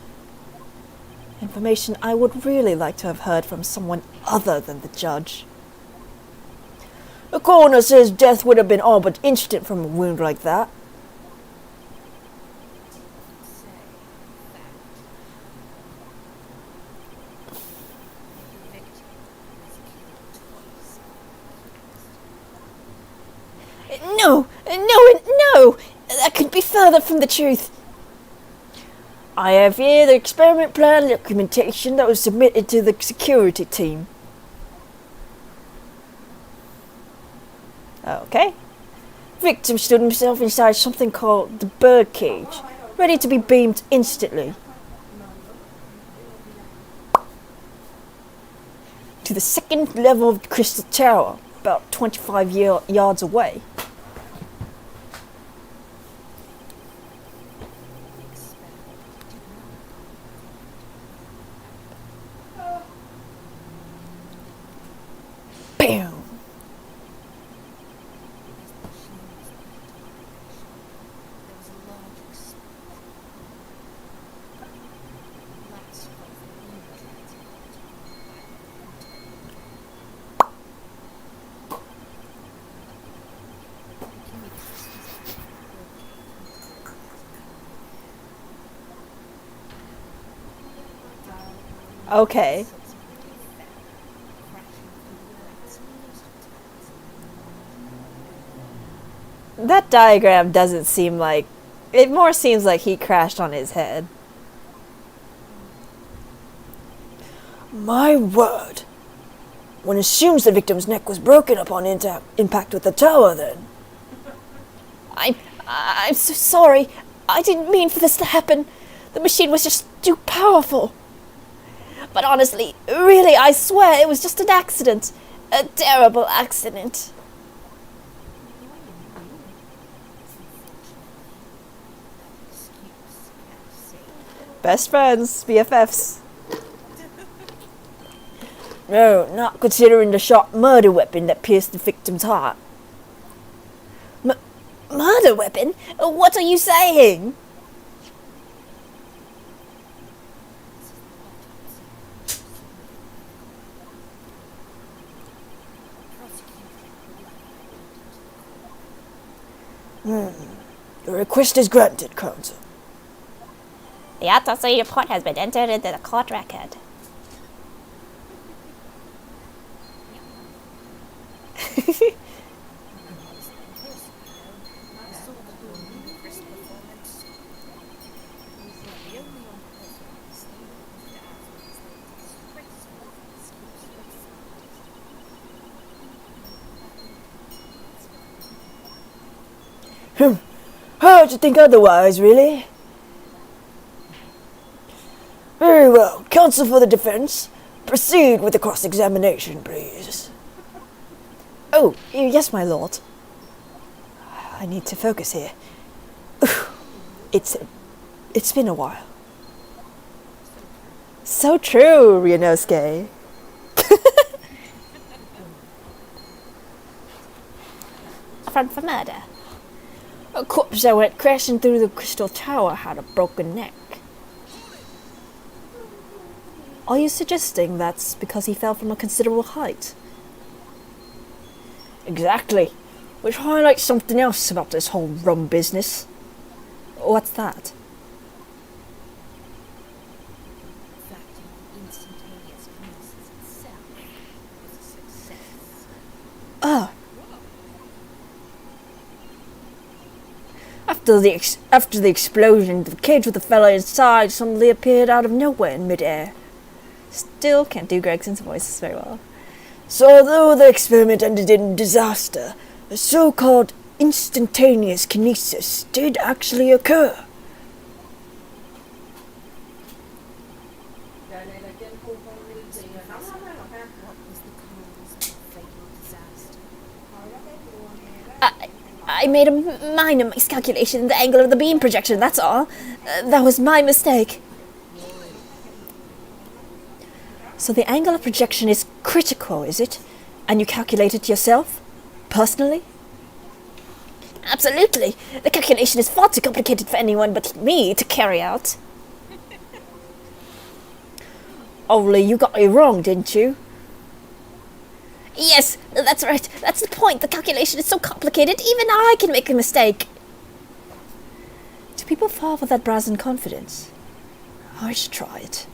Information I would really like to have heard from someone other than the judge.
The coroner says death would have been all but instant from a wound like that.
No! No! That couldn't be further from the truth.
I have here the experiment plan documentation that was submitted to the security team.
Okay.
Victim stood himself inside something called the bird cage, ready to be beamed instantly. To the second level of the Crystal Tower, about 25 yards away. Bam!
Okay.
subsequently fell, crashing through the lights most of
That diagram doesn't seem like. It more seems like he crashed on his head.
My word. One assumes the victim's neck was broken upon impact with the tower, then.
I'm so sorry. I didn't mean for this to happen. The machine was just too powerful. But honestly, really, I swear it was just an accident. A terrible accident.
excuse, can't say.
Best friends, BFFs.
No, not considering the sharp murder weapon that pierced the victim's heart.
Murder weapon? What are you saying?
The request is granted, Counsel.
The autopsy report has been entered into the court record.
Hard to think otherwise, really. Very well. Counsel for the defense, proceed with the cross-examination, please.
Oh, yes, my lord. I need to focus here. It's been a while. So true, Ryunosuke.
Front for murder.
A corpse that went crashing through the crystal tower had a broken neck. Are you suggesting that's because he fell from a considerable height?
Exactly. Which highlights something else about this whole rum business.
What's that?
The fact of the instantaneous kinesis itself was a success.
Ah,
After the explosion, the cage with the fella inside suddenly appeared out of nowhere in midair.
still can't do Gregson's voice very well.
So although the experiment ended in disaster, the so-called instantaneous kinesis did actually occur.
What was the cause of the fatal disaster?
I made a minor miscalculation in the angle of the beam projection, that's all. That was my mistake.
So the angle of projection is critical, is it? And you calculate it yourself? Personally?
Absolutely. The calculation is far too complicated for anyone but me to carry out.
Only you got it wrong, didn't you?
Yes, that's right. That's the point. The calculation is so complicated, even I can make a mistake.
Do people fall for that brazen confidence? I should try it.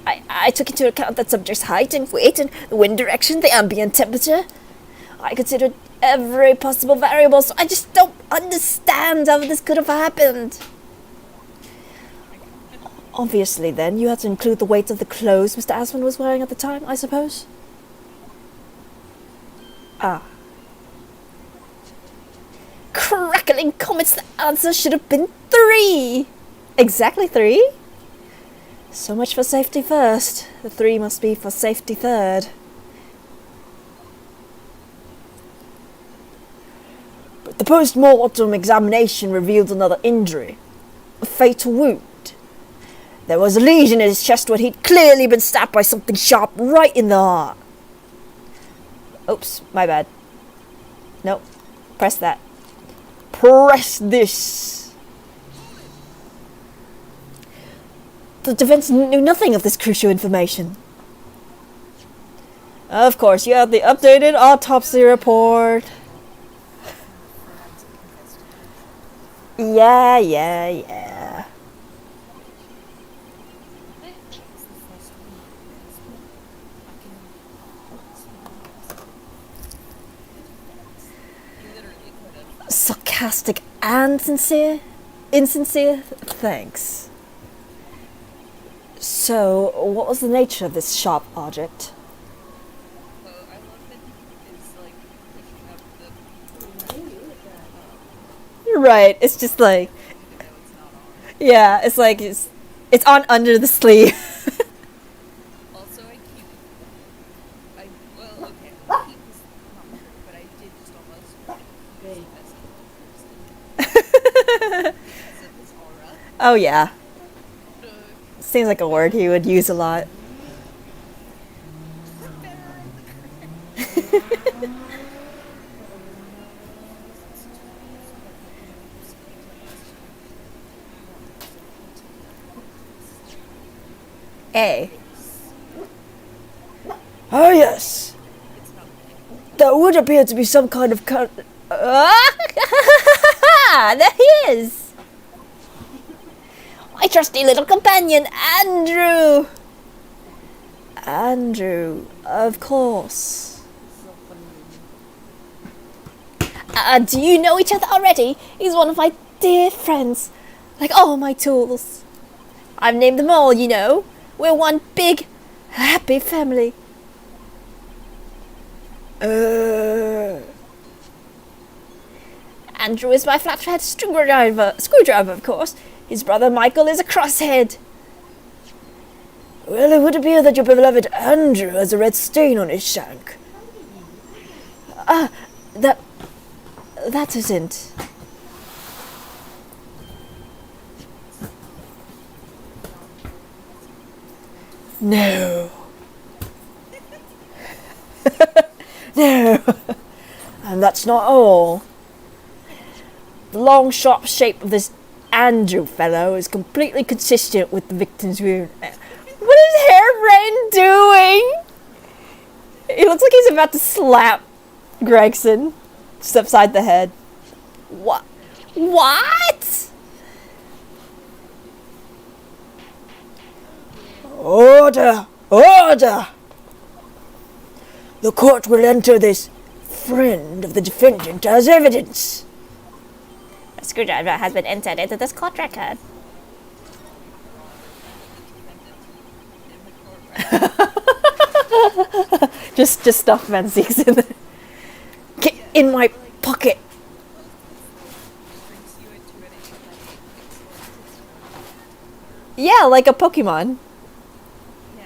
I took into account that subject's height and weight and the wind direction, the ambient temperature. I considered every possible variable, so I just don't understand how this could have happened.
Obviously, then, you had to include the weight of the clothes Mr. Asman was wearing at the time, I suppose? Ah.
Crackling comets, the answer should have been 3!
Exactly 3? So much for safety first. The 3 must be for safety third.
But the post-mortem examination revealed another injury. A fatal wound. There was a lesion in his chest where he'd clearly been stabbed by something sharp right in the heart.
Oops, my bad. Nope. Press that.
Press this.
The defense knew nothing of this crucial information. Of course, you have the updated autopsy report. Yeah. Sarcastic and sincere? Insincere? Thanks. So, what was the nature of this sharp object?
I love that he is like pushing up the
You're right, it's just like,
even though it's not on.
yeah, it's like, it's on under the sleeve.
Also, I well, okay, keep is not true, but I did just almost use because of his aura.
Oh yeah,
Uh,
seems like a word he would use a lot. A.
Ah, yes. There would appear to be some kind of
There he is!
My trusty little companion,
Andrew! Andrew, of course.
do you know each other already? He's one of my dear friends, like all my tools. I've named them all, you know. We're one big, happy family. Andrew is my flathead screwdriver, of course. His brother Michael is a crosshead.
Well, it would appear that your beloved Andrew has a red stain on his shank.
That isn't.
No. No. And that's not all.
The long, sharp shape of this Andrew fellow is completely consistent with the victim's wound. What is Hairbrain doing? He looks like he's about to slap Gregson just upside the head. What? What?
Order! Order! The court will enter this friend of the defendant as evidence.
A screwdriver has been entered into this court record.
Just stuff Van Zeke's in there. Get in my pocket.
Brings you into an
Yeah, like a Pokemon.
yeah.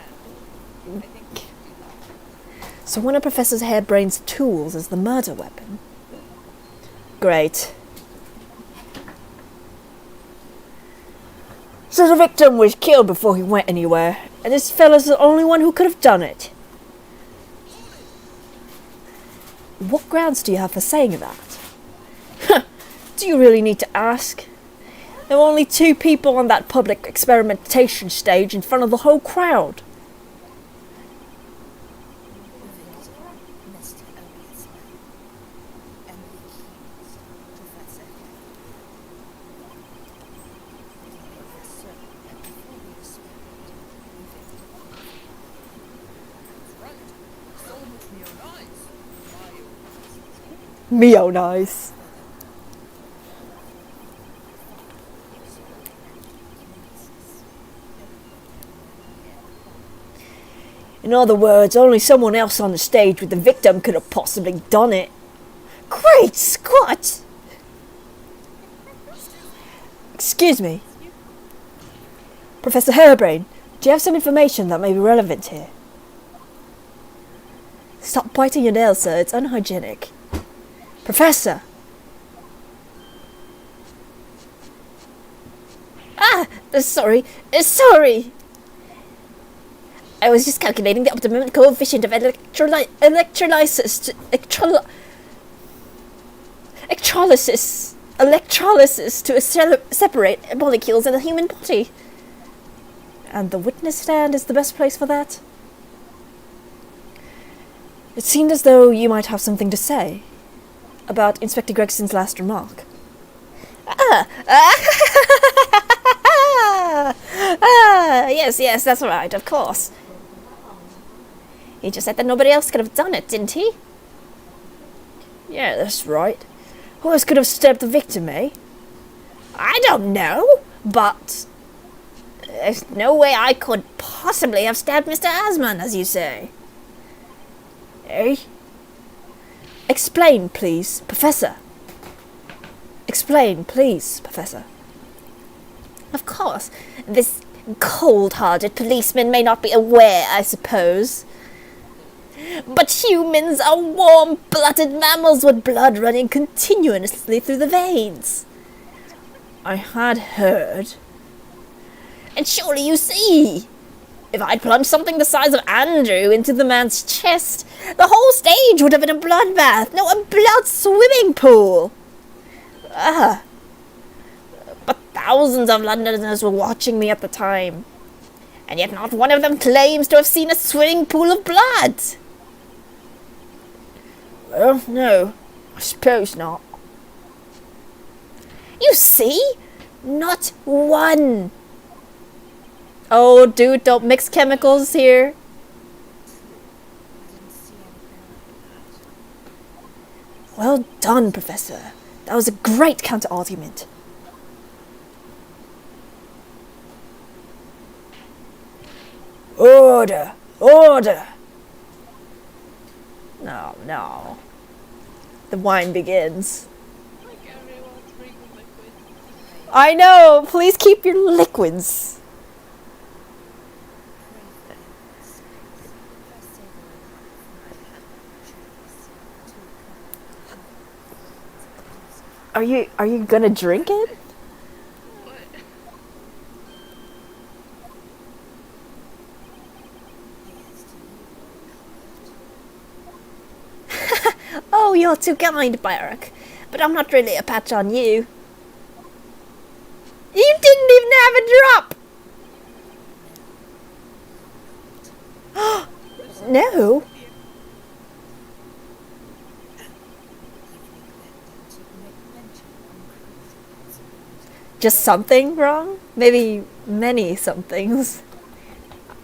I think we should do that.
So one of Professor Hairbrain's tools is the murder weapon. Great. So the victim was killed before he went anywhere, and this fella's the only one who could have done it. What grounds do you have for saying that? Do you really need to ask? There were only 2 people on that public experimentation stage in front of the whole crowd.
Mr. Elliot's man, and the accused, Professor Hay. It may be certain that before the experiment, the victim
That's right. So much neonize.
Mio nice. In other words, only someone else on the stage with the victim could have possibly done it. Great Scott! Excuse me. Professor Hairbrain, do you have some information that may be relevant here? Stop biting your nails, sir. It's unhygienic. Professor!
Sorry. I was just calculating the optimum coefficient of electrolysis to separate molecules in the human body.
And the witness stand is the best place for that? It seemed as though you might have something to say about Inspector Gregson's last remark.
Yes, that's right, of course. He just said that nobody else could have done it, didn't he?
Yeah, that's right.
Who else could have stabbed the victim, eh? I don't know, but there's no way I could possibly have stabbed Mr. Asman, as you say. Eh? Explain, please, Professor. Explain, please, Professor. Of course, this cold-hearted policeman may not be aware, I suppose. But humans are warm-blooded mammals with blood running continuously through the veins. I had heard. And surely you see, if I'd plunged something the size of Andrew into the man's chest, the whole stage would have been a bloodbath, no, a blood swimming pool. But thousands of Londoners were watching me at the time, and yet not one of them claims to have seen a swimming pool of blood. Well, no, I suppose not. You see? Not one. Oh, dude, don't mix chemicals here. Well done, Professor. That was a great counter-argument.
Order! Order!
No. The wine begins.
Like everyone's bringing liquid.
I know! Please keep your liquids. Are you gonna drink it?
What?
Oh, you're too kind, Barak. But I'm not really a patch on you. You didn't even have a drop! No. Just something wrong? Maybe many somethings.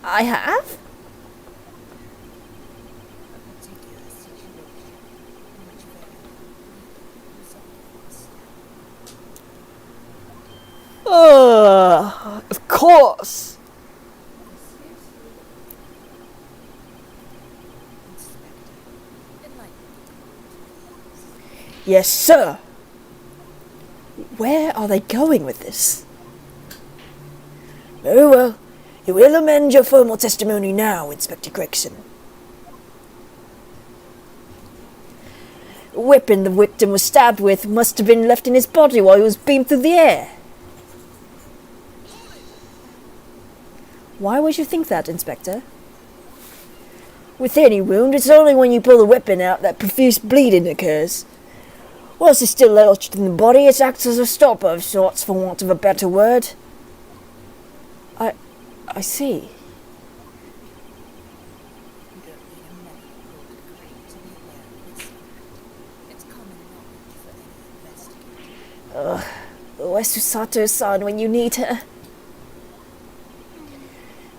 I have?
Of course.
Yes, sir.
Where are they going with this?
Very well. You will amend your formal testimony now, Inspector Gregson.
The weapon the victim was stabbed with must have been left in his body while he was beamed through the air. Why would you think that, Inspector?
With any wound, it's only when you pull the weapon out that profuse bleeding occurs. Whilst it's still lodged in the body, it acts as a stopper of sorts, for want of a better word.
I see.
Where's Susato-san when you need her?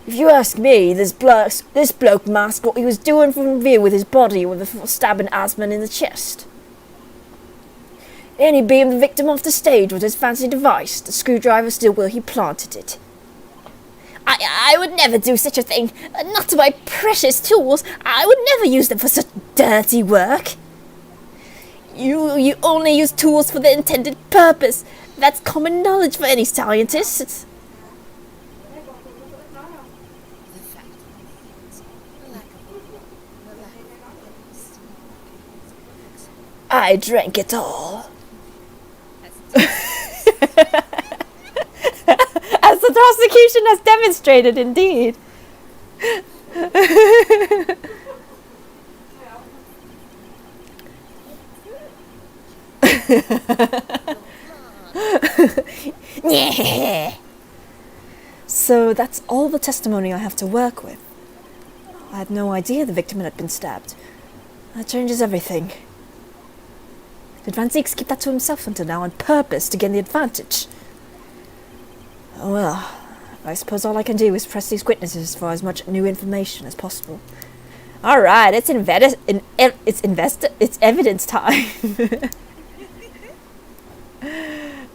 If you ask me, this bloke masked what he was doing from view with his body with stabbing Asman in the chest. Then he beamed the victim off the stage with his fancy device, the screwdriver still where he planted it.
I would never do such a thing. Not to my precious tools. I would never use them for such dirty work. You only use tools for the intended purpose. That's common knowledge for any scientist.
I drank it all.
As the prosecution has demonstrated, indeed. So that's all the testimony I have to work with. I had no idea the victim had been stabbed. That changes everything. Did Van Zieks keep that to himself until now on purpose to gain the advantage? Oh well, I suppose all I can do is press these witnesses for as much new information as possible. Alright, it's evidence time.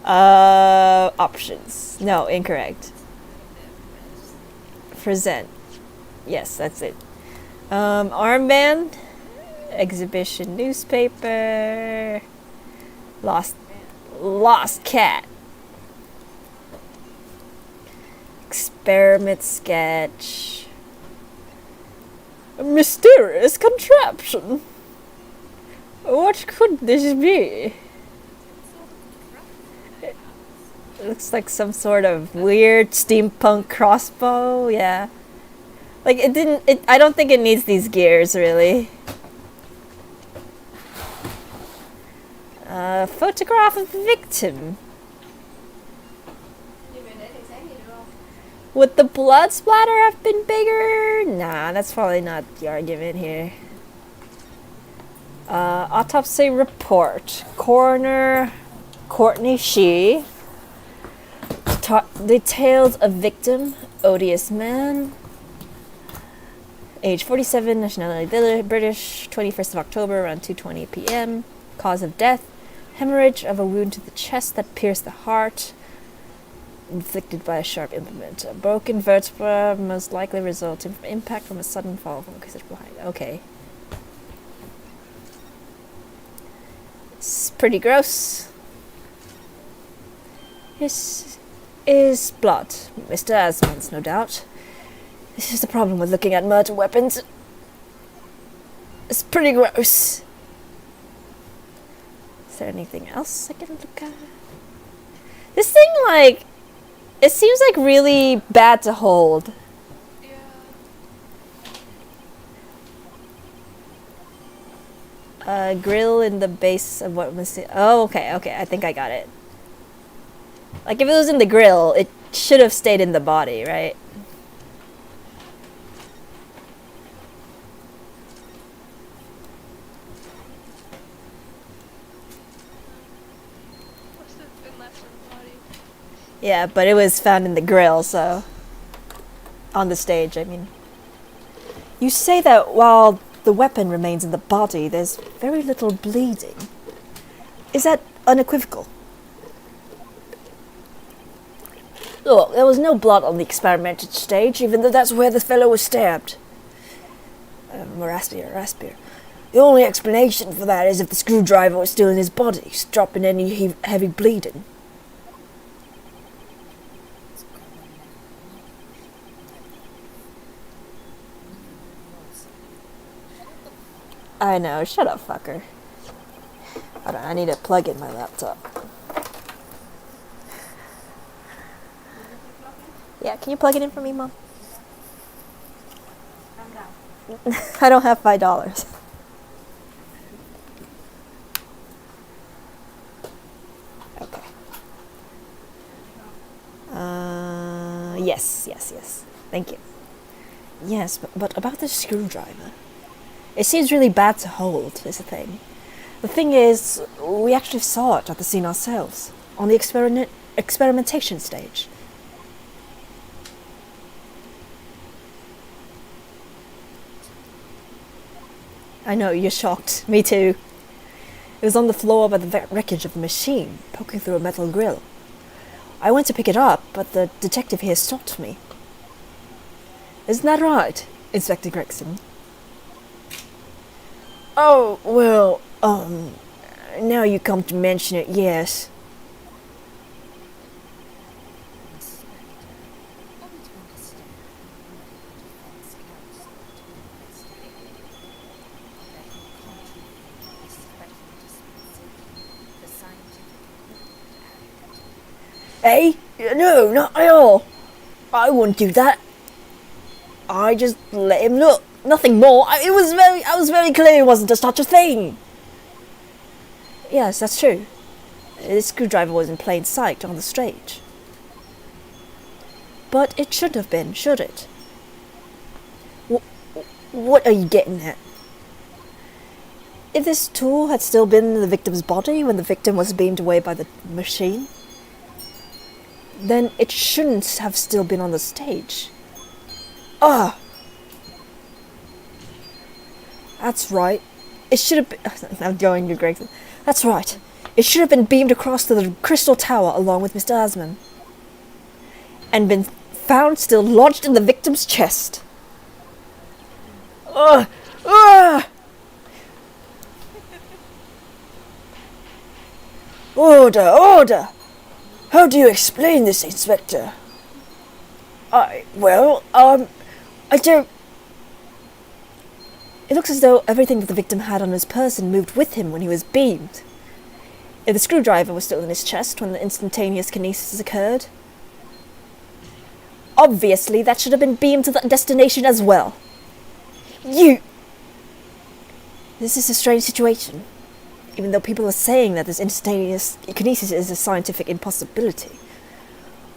Options. No, incorrect. Present. Yes, that's it. Armband. Exhibition newspaper. Lost cat. Experiment sketch. A mysterious contraption. What could this be? It looks like some sort of weird steampunk crossbow. Yeah. Like I don't think it needs these gears really. Photograph of the victim. Would the blood splatter have been bigger? Nah, that's probably not the argument here. Autopsy report. Coroner Courtney Shee details a victim, odious man, age 47, nationality British, 21st of October around 2:20 p.m. Cause of death, hemorrhage of a wound to the chest that pierced the heart, inflicted by a sharp implement. A broken vertebra, most likely resulting from impact from a sudden fall from a case behind. Okay. It's pretty gross. This is blood. Mr. Asman's, no doubt. This is the problem with looking at murder weapons. It's pretty gross. Is there anything else I can look at? This thing, like, it seems like really bad to hold.
Yeah.
Grill in the base of what was it? Oh, okay, I think I got it. Like, if it was in the grill, it should have stayed in the body, right?
Must have been left in the body.
Yeah, but it was found in the grill, so... On the stage, I mean. You say that while the weapon remains in the body, there's very little bleeding. Is that unequivocal? Look, there was no blood on the experimented stage, even though that's where the fellow was stabbed. Raspier. The only explanation for that is if the screwdriver was still in his body, stopping any heavy bleeding. I know, shut up, fucker. Hold on, I need to plug in my laptop. Yeah, can you plug it in for me, Mom? I don't have $5. Okay. Yes. Thank you. Yes, but about the screwdriver. It seems really bad to hold, is the thing. The thing is, we actually saw it at the scene ourselves, on the experimentation stage. I know, you're shocked. Me too. It was on the floor by the wreckage of the machine, poking through a metal grill. I went to pick it up, but the detective here stopped me. Isn't that right, Inspector Gregson? Oh, well, now you come to mention it, yes. Eh? No, not at all. I wouldn't do that. I just let him look. Nothing more. I was very clear it wasn't such a thing. Yes, that's true. The screwdriver was in plain sight on the stage. But it should have been, should it? What are you getting at? If this tool had still been in the victim's body when the victim was beamed away by the machine, then it shouldn't have still been on the stage. Ah! That's right. It should have been... I'm going to Gregson. That's right.
It should have been beamed across to the Crystal Tower along with Mr. Asman, and been found still lodged in the victim's chest.
Ugh! Ugh! Order! Order! How do you explain this, Inspector? I don't...
It looks as though everything that the victim had on his person moved with him when he was beamed. If the screwdriver was still in his chest when the instantaneous kinesis occurred, obviously that should have been beamed to the destination as well. This is a strange situation. Even though people are saying that this instantaneous kinesis is a scientific impossibility,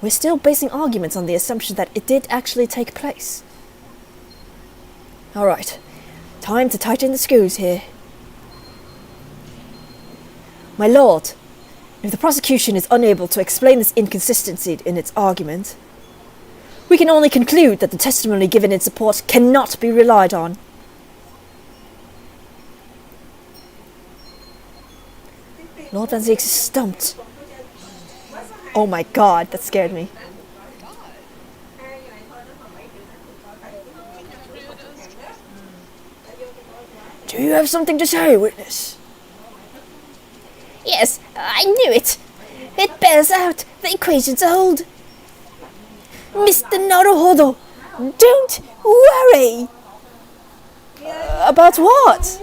we're still basing arguments on the assumption that it did actually take place. Alright, time to tighten the screws here. My lord, if the prosecution is unable to explain this inconsistency in its argument, we can only conclude that the testimony given in support cannot be relied on. Lord Van Zieks is stumped. Oh my god, that scared me.
Do you have something to say, witness?
Yes, I knew it. It bears out. The equations hold. Mr. Naruhodo, don't worry. About what?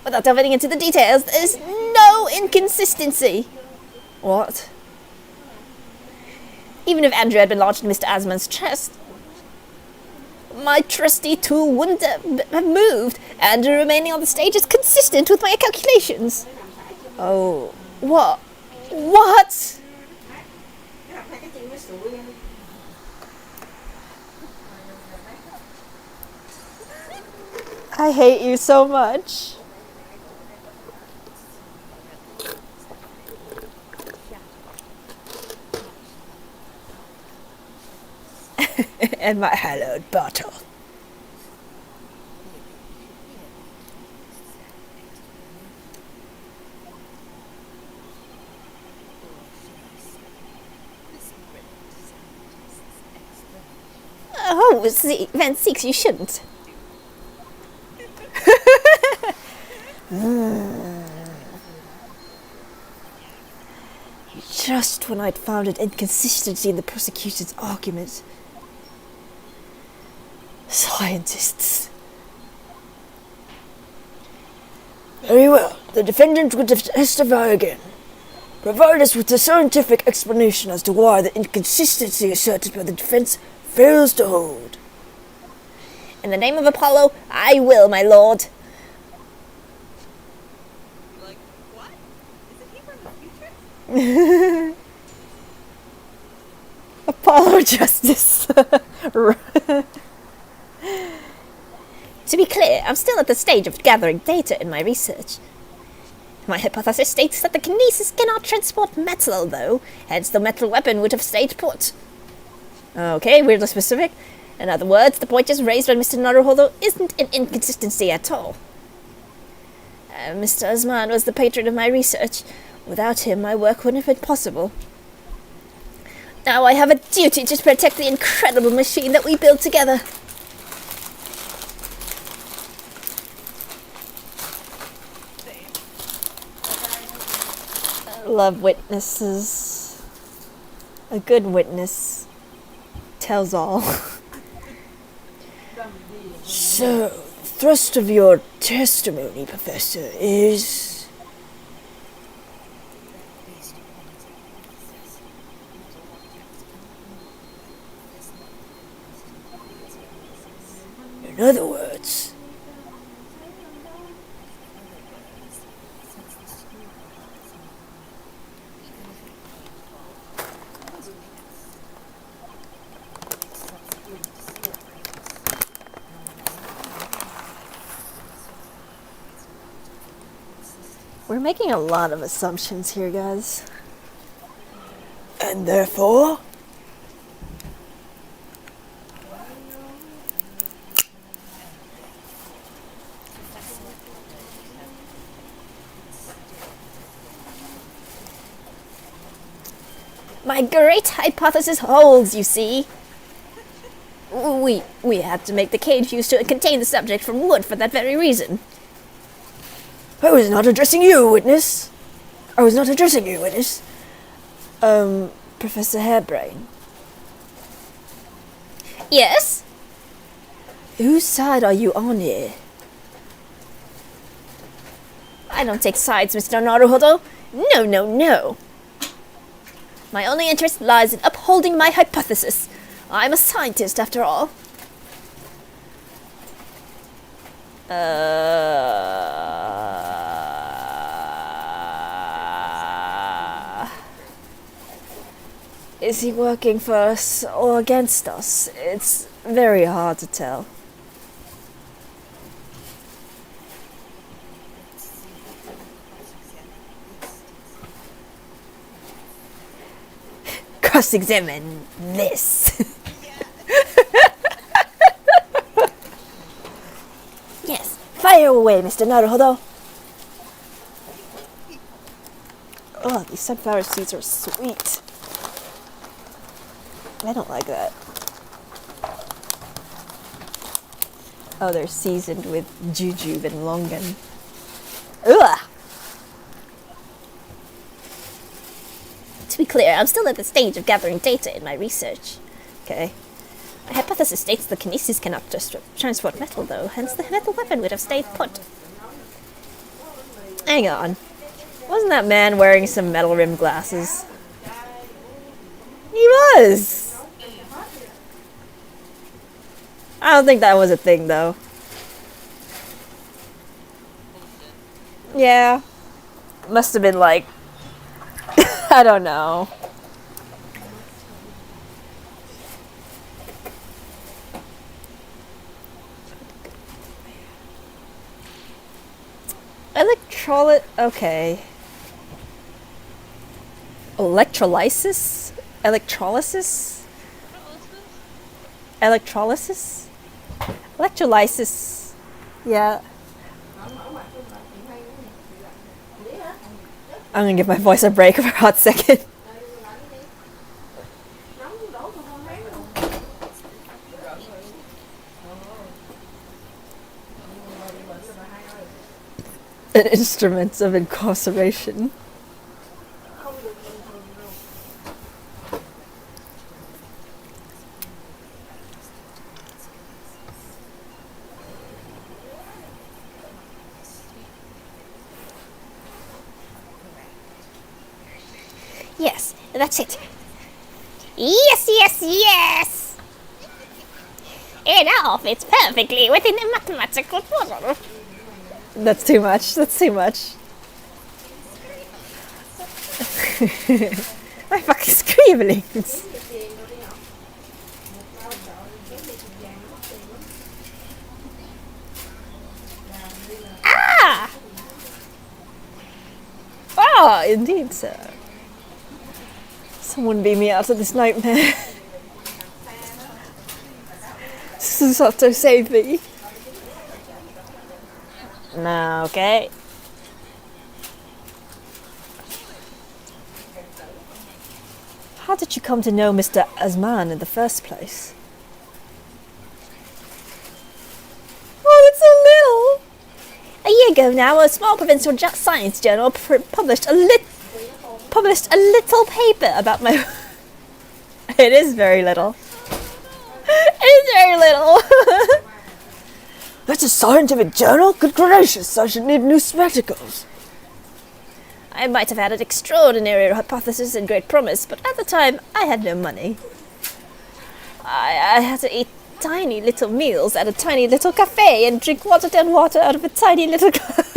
Without delving into the details, there's no inconsistency. What? Even if Andrew had been lodged in Mr. Asman's chest, my trusty tool wouldn't have moved, and remaining on the stage is consistent with my calculations. Oh, what? What?
I hate you so much.
And my hallowed bottle.
Oh, see, Van Zieks, you shouldn't. Just when I'd found an inconsistency in the prosecution's argument. Scientists.
Very well. The defendant would testify again. Provide us with a scientific explanation as to why the inconsistency asserted by the defense fails to hold.
In the name of Apollo, I will, my lord.
Like, what? Isn't he from the future?
Apollo Justice.
To be clear, I'm still at the stage of gathering data in my research. My hypothesis states that the kinesis cannot transport metal, though, hence the metal weapon would have stayed put. Okay, weirdly specific. In other words, the point just raised by Mr. Naruhodo isn't an inconsistency at all. Mr. Asman was the patron of my research. Without him, my work wouldn't have been possible. Now I have a duty to protect the incredible machine that we built together.
Love witnesses. A good witness tells all.
So, the thrust of your testimony, Professor, is... In other words...
We're making a lot of assumptions here, guys.
And therefore...
My great hypothesis holds, you see. We had to make the cage used to contain the subject from wood for that very reason.
I was not addressing you, witness.
Professor Hairbrain. Yes?
Whose side are you on here?
I don't take sides, Mr. Naruhodo. No. My only interest lies in upholding my hypothesis. I'm a scientist, after all.
Is he working for us or against us? It's very hard to tell.
Cross-examine this.
Yes, fire away, Mr. Naruhodo. Oh, these sunflower seeds are sweet. I don't like that. Oh, they're seasoned with jujube and longan. Ugh!
To be clear, I'm still at the stage of gathering data in my research.
Okay.
My hypothesis states the kinesis cannot just transport metal, though, hence the metal weapon would have stayed put.
Hang on. Wasn't that man wearing some metal rimmed glasses? He was! I don't think that was a thing, though. Yeah. Must have been like... I don't know. Okay. Electrolysis? Electrolysis? Electrolysis? Electrolysis. Yeah. I'm gonna give my voice a break for a hot second. An instrument of incarceration.
Yes, that's it. Yes! It all fits perfectly within the mathematical model.
That's too much. That's too much. My fucking scribblings. Ah, indeed, sir. Someone beam me out of this nightmare. Susato, save me. No, okay. How did you come to know Mr. Asman in the first place? Oh, it's so little!
A year ago now, a small provincial science journal published a little paper about my...
It is very little. It is very little.
That's a scientific journal? Good gracious, I should need new spectacles.
I might have had an extraordinary hypothesis and great promise, but at the time, I had no money. I had to eat tiny little meals at a tiny little cafe and drink watered down water out of a tiny little glass.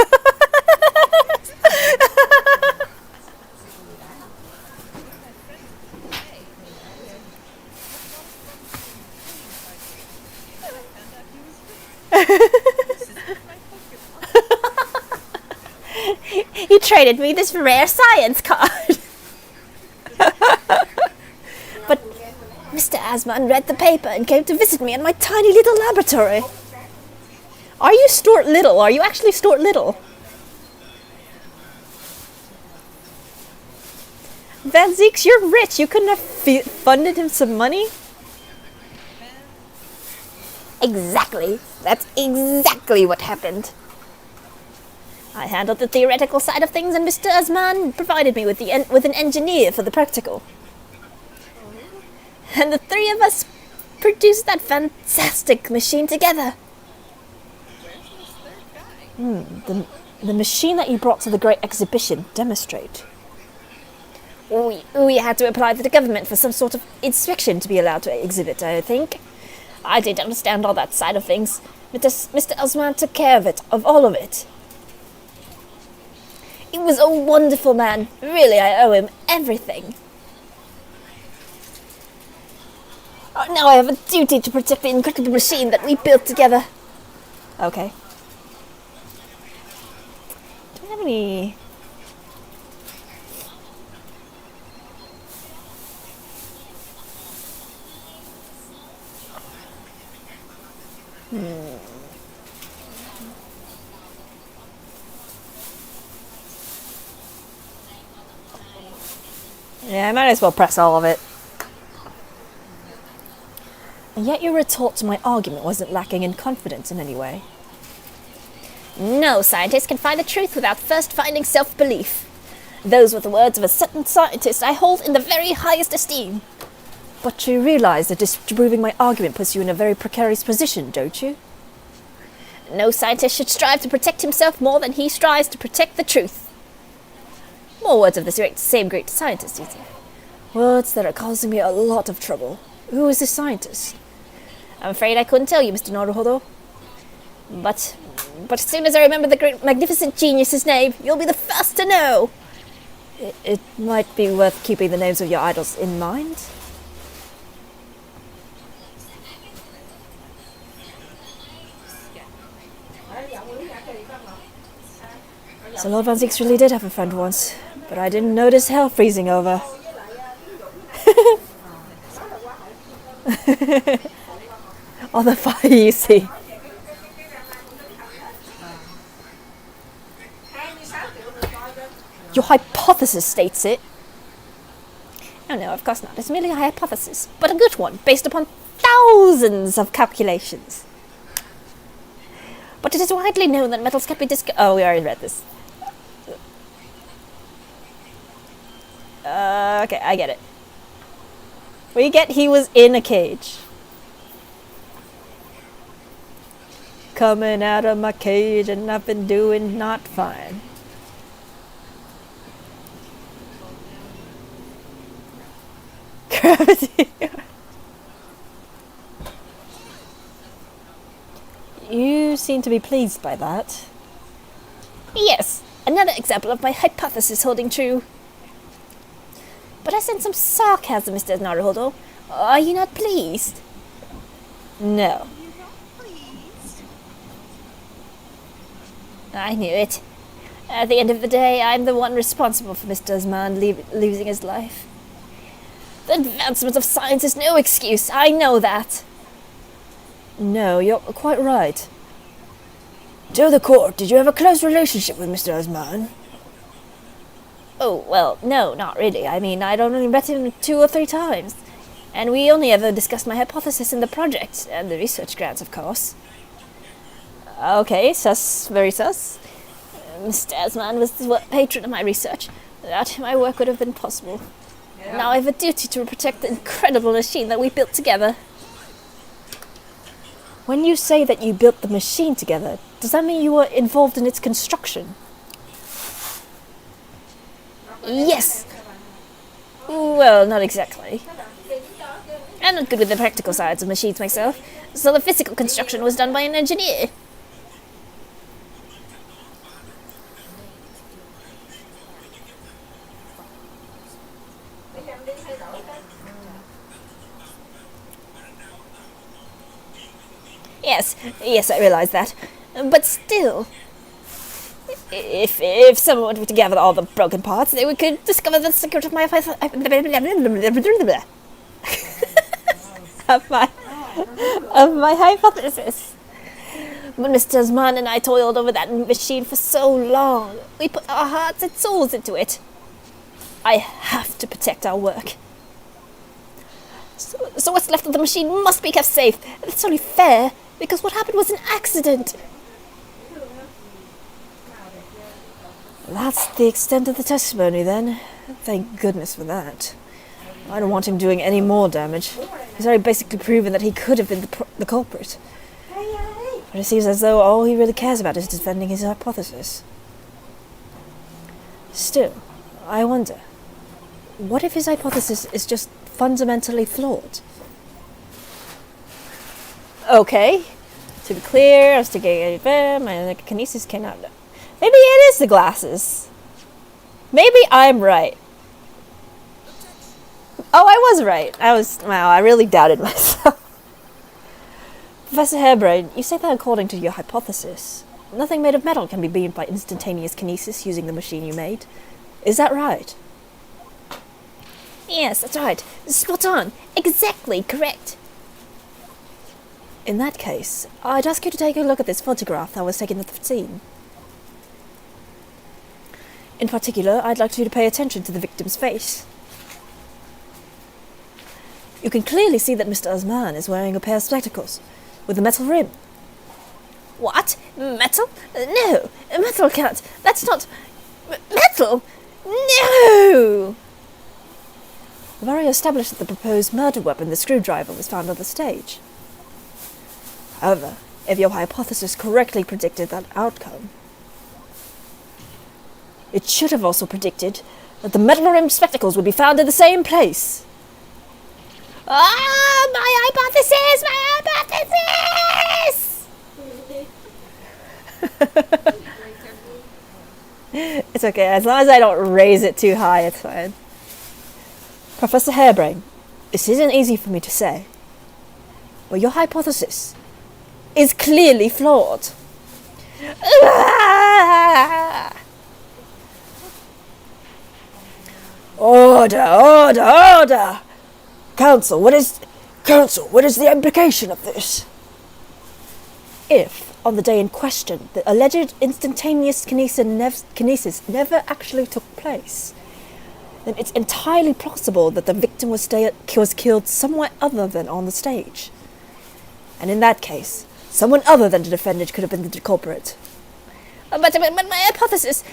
You traded me this rare science card. But Mr. Asman read the paper and came to visit me in my tiny little laboratory.
Are you Stuart Little? Are you actually Stuart Little? Van Zeeks, you're rich. You couldn't have funded him some money?
Exactly. That's exactly what happened. I handled the theoretical side of things, and Mr. Osman provided me with an engineer for the practical. And the three of us produced that fantastic machine together.
The machine that you brought to the Great Exhibition. Demonstrate.
We had to apply to the government for some sort of inspection to be allowed to exhibit, I think. I didn't understand all that side of things. Mr. Osman took care of all of it. He was a wonderful man. Really, I owe him everything. Now I have a duty to protect the incredible machine that we built together.
Okay. Do we have any... Yeah, I might as well press all of it. And yet your retort to my argument wasn't lacking in confidence in any way.
No scientist can find the truth without first finding self-belief. Those were the words of a certain scientist I hold in the very highest esteem.
But you realize that disproving my argument puts you in a very precarious position, don't you?
No scientist should strive to protect himself more than he strives to protect the truth. More words of the same great scientist, you see.
Words that are causing me a lot of trouble. Who is this scientist?
I'm afraid I couldn't tell you, Mr. Naruhodo. But as soon as I remember the great magnificent genius's name, you'll be the first to know.
It might be worth keeping the names of your idols in mind. So Lord Van Zeeks really did have a friend once, but I didn't notice hell freezing over. All the fire you see. Your hypothesis states it.
Oh no, of course not. It's merely a hypothesis, but a good one, based upon thousands of calculations. But it is widely known that metals can be
Oh, we already read this. Okay, I get it. We get he was in a cage. Coming out of my cage and I've been doing not fine. Gravity. You seem to be pleased by that.
Yes, another example of my hypothesis holding true. But I sense some sarcasm, Mr. Naruhodo. Are you not pleased?
No.
I knew it. At the end of the day, I'm the one responsible for Mr. Osman losing his life. The advancement of science is no excuse, I know that.
No, you're quite right.
Tell the court, did you have a close relationship with Mr. Osman?
Oh, well, no, not really. I mean, I'd only met him 2 or 3 times. And we only ever discussed my hypothesis in the project, and the research grants, of course.
Okay, sus, very sus.
Mr. Osman was the patron of my research. Without him, my work would have been impossible. Now I have a duty to protect the incredible machine that we built together.
When you say that you built the machine together, does that mean you were involved in its construction?
Yes. Well, not exactly. I'm not good with the practical sides of machines myself, so the physical construction was done by an engineer. Yes, I realize that. But still, if someone were to gather all the broken parts, they could discover the secret of my of my hypothesis. When Mr. Osman and I toiled over that machine for so long, we put our hearts and souls into it. I have to protect our work. So what's left of the machine must be kept safe. It's only fair, because what happened was an accident.
That's the extent of the testimony, then. Thank goodness for that. I don't want him doing any more damage. He's already basically proven that he could have been the culprit. But it seems as though all he really cares about is defending his hypothesis. Still, I wonder, what if his hypothesis is just fundamentally flawed? Okay, to be clear, I was taking my kinesis cannot. Maybe it is the glasses. Maybe I'm right. Oh, I was right. Wow, I really doubted myself. Professor Harebrained, you say that according to your hypothesis, nothing made of metal can be beamed by instantaneous kinesis using the machine you made. Is that right?
Yes, that's right. Spot on. Exactly correct.
In that case, I'd ask you to take a look at this photograph that was taken at the scene. In particular, I'd like you to pay attention to the victim's face. You can clearly see that Mr. Osman is wearing a pair of spectacles with a metal rim.
What? Metal? No, metal can't. That's not... metal? No!
We've already established that the proposed murder weapon, the screwdriver, was found on the stage. However, if your hypothesis correctly predicted that outcome, it should have also predicted that the metal-rimmed spectacles would be found in the same place.
Ah, my hypothesis! My hypothesis!
It's okay, as long as I don't raise it too high, it's fine. Professor Harebrained, this isn't easy for me to say, but your hypothesis is clearly flawed.
Order! Counsel, what is the implication of this?
If, on the day in question, the alleged instantaneous kinesis never actually took place, then it's entirely possible that the victim was killed somewhere other than on the stage. And in that case, someone other than the defendant could have been the culprit.
But my hypothesis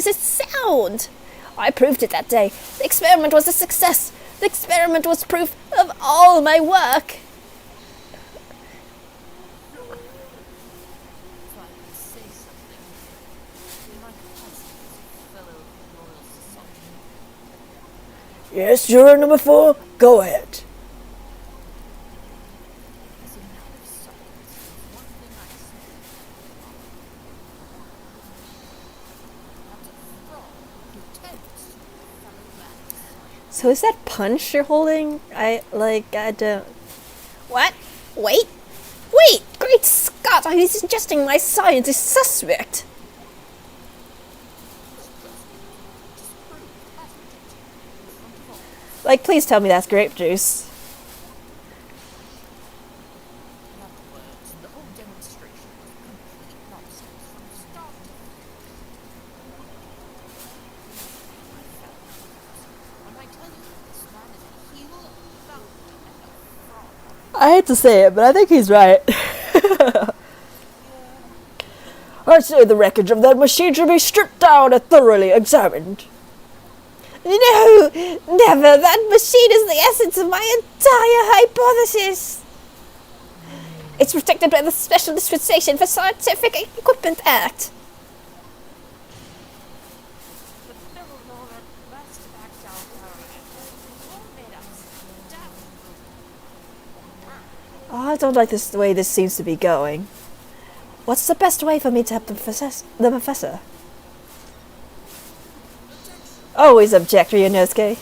is sound. I proved it that day. The experiment was a success. The experiment was proof of all my work.
If I could say something, my capacity as a fellow Royal Society.
Yes, juror number 4, go ahead.
As a matter of science, there's one thing I say. That's a fraud who tempts fellow man.
So is that punch you're holding? I don't...
What? Wait! Great Scott! Are you suggesting my science is suspect?
Like, please tell me that's grape juice.
In other words, the whole demonstration was complete nonsense from start to finish. I felt when I tell you this man is a heel, a bounder, and a fraud.
I hate to say it, but I think he's right.
I say the wreckage of that machine should be stripped down and thoroughly examined.
No! Never! That machine is the essence of my entire hypothesis! It's protected by the Special Dispensation for Scientific Equipment Act.
The Bill Laura must act out our made us dumb.
I don't like the way this seems to be going. What's the best way for me to help the professor? Always object, Ryunosuke.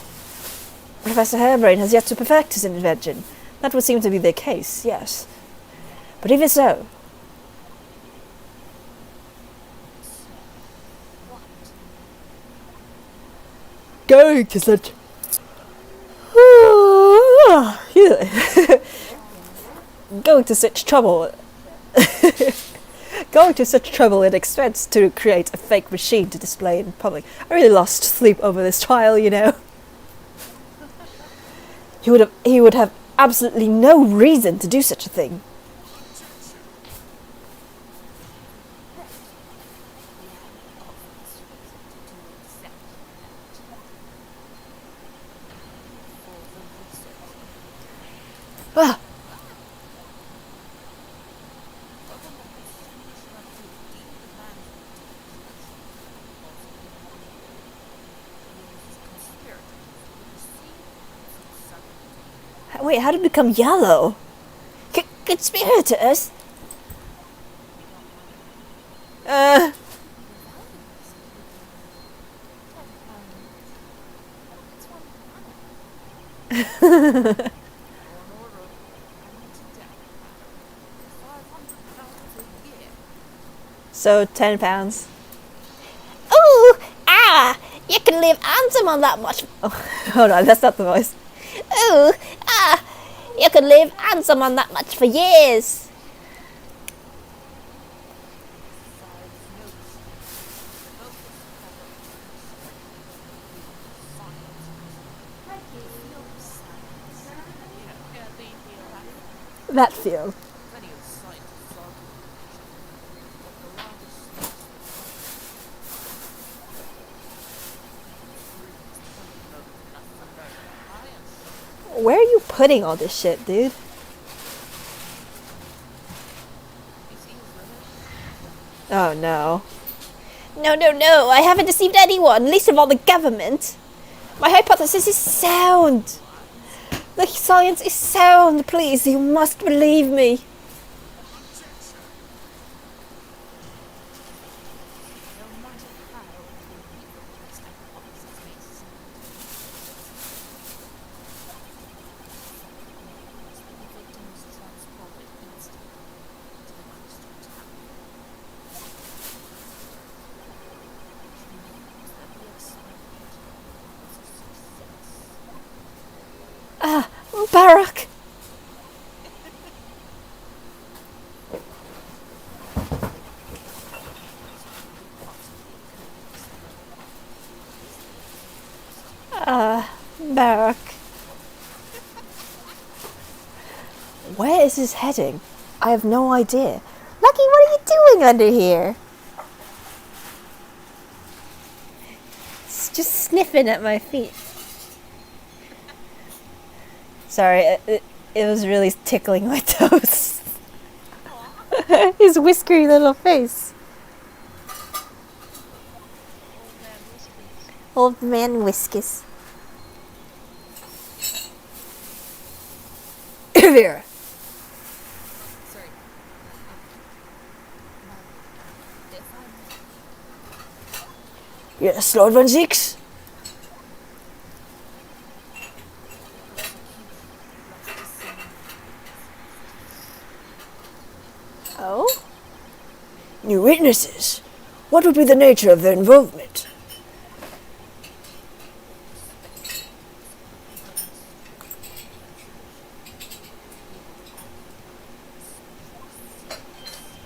Professor Harebrained has yet to perfect his invention. That would seem to be the case, yes. But even so... Going to such... Going to such trouble... going to such trouble and expense to create a fake machine to display in public. I really lost sleep over this trial, you know. He would have absolutely no reason to do such a thing. Ah! Wait, how did it become yellow?
Conspirators?
So, £10.
Ooh! Ah! You can live handsome on that much.
Oh, hold on, that's not the voice.
Ooh! Ah! You could live handsome on that much for years.
Yeah, they feel that.
That feel.
Plenty of scientists argue but the largest
Where are you putting all this shit, dude? Oh no.
No, I haven't deceived anyone, least of all the government. My hypothesis is sound. The science is sound, please, you must believe me. Ah, Barack.
Barack. Where is this heading? I have no idea.
Lucky, what are you doing under here?
It's just sniffing at my feet. Sorry, it was really tickling my toes. His whiskery little face.
Old man whispers.
Old man Whiskus.
Vera.
Sorry.
Yes, Lord Van Zieks?
Oh?
New witnesses? What would be the nature of their involvement?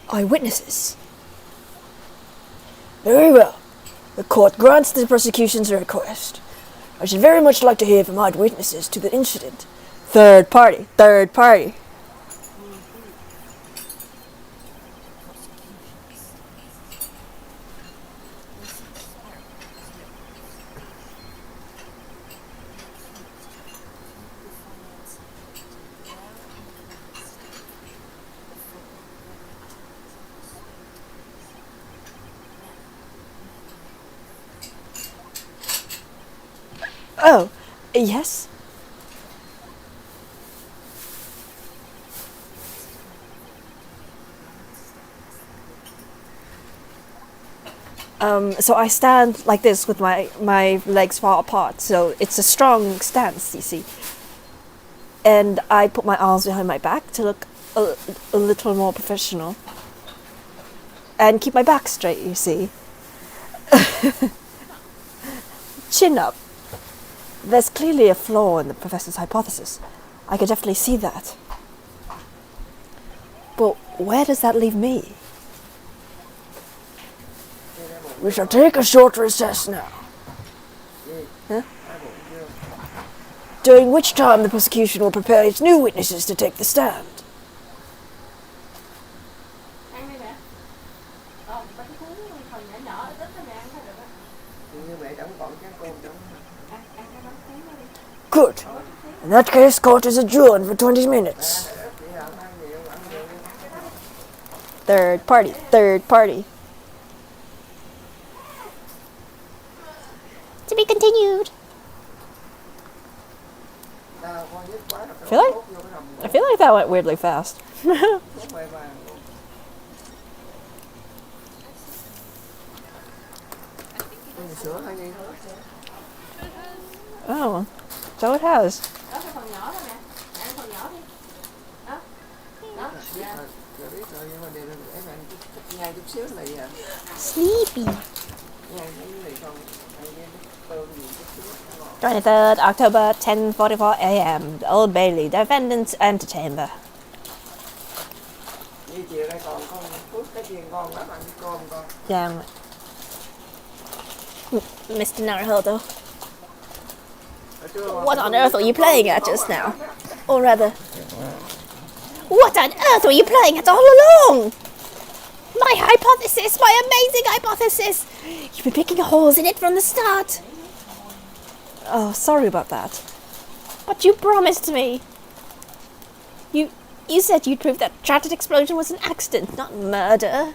Eyewitnesses? Very well. The court grants the prosecution's request. I should very much like to hear from eyewitnesses to the incident.
Third party. Third party. Oh, yes? So I stand like this with my legs far apart, so it's a strong stance, you see. And I put my arms behind my back to look a little more professional. And keep my back straight, you see. Chin up. There's clearly a flaw in the professor's hypothesis. I could definitely see that. But where does that leave me?
We shall take a short recess now. During which time the prosecution will prepare its new witnesses to take the stand. Good. In that case, court is adjourned for 20 minutes.
Third party.
To be continued.
I feel like that went weirdly fast. Oh, so it has.
Sleepy.
23rd October, 10:44 a.m. The Old Bailey, defendant's antechamber.
Như chiều đây còn con phút cái chuyện ngon lắm, ăn cơm con.
Damn.
Mr. Naruhodo, what on earth were you playing at just now? Or rather, what on earth were you playing at all along? My hypothesis, my amazing hypothesis! You've been picking holes in it from the start.
Oh, sorry about that.
But you promised me. You said you'd prove that tragic explosion was an accident, not murder.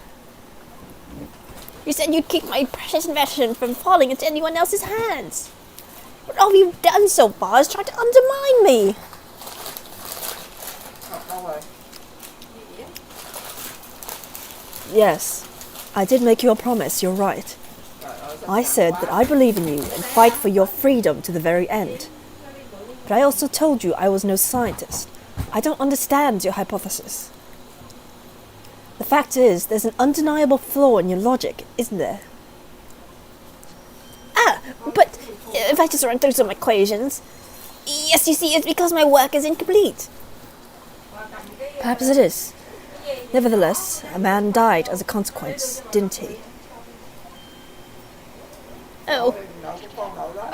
You said you'd keep my precious invention from falling into anyone else's hands. But all you've done so far is try to undermine me.
Yes, I did make you a promise, you're right. I said that I believe in you and fight for your freedom to the very end. But I also told you I was no scientist. I don't understand your hypothesis. The fact is, there's an undeniable flaw in your logic, isn't there?
But if I just run through some equations, yes, you see, it's because my work is incomplete.
Perhaps it is. Nevertheless, a man died as a consequence, didn't he?
Oh.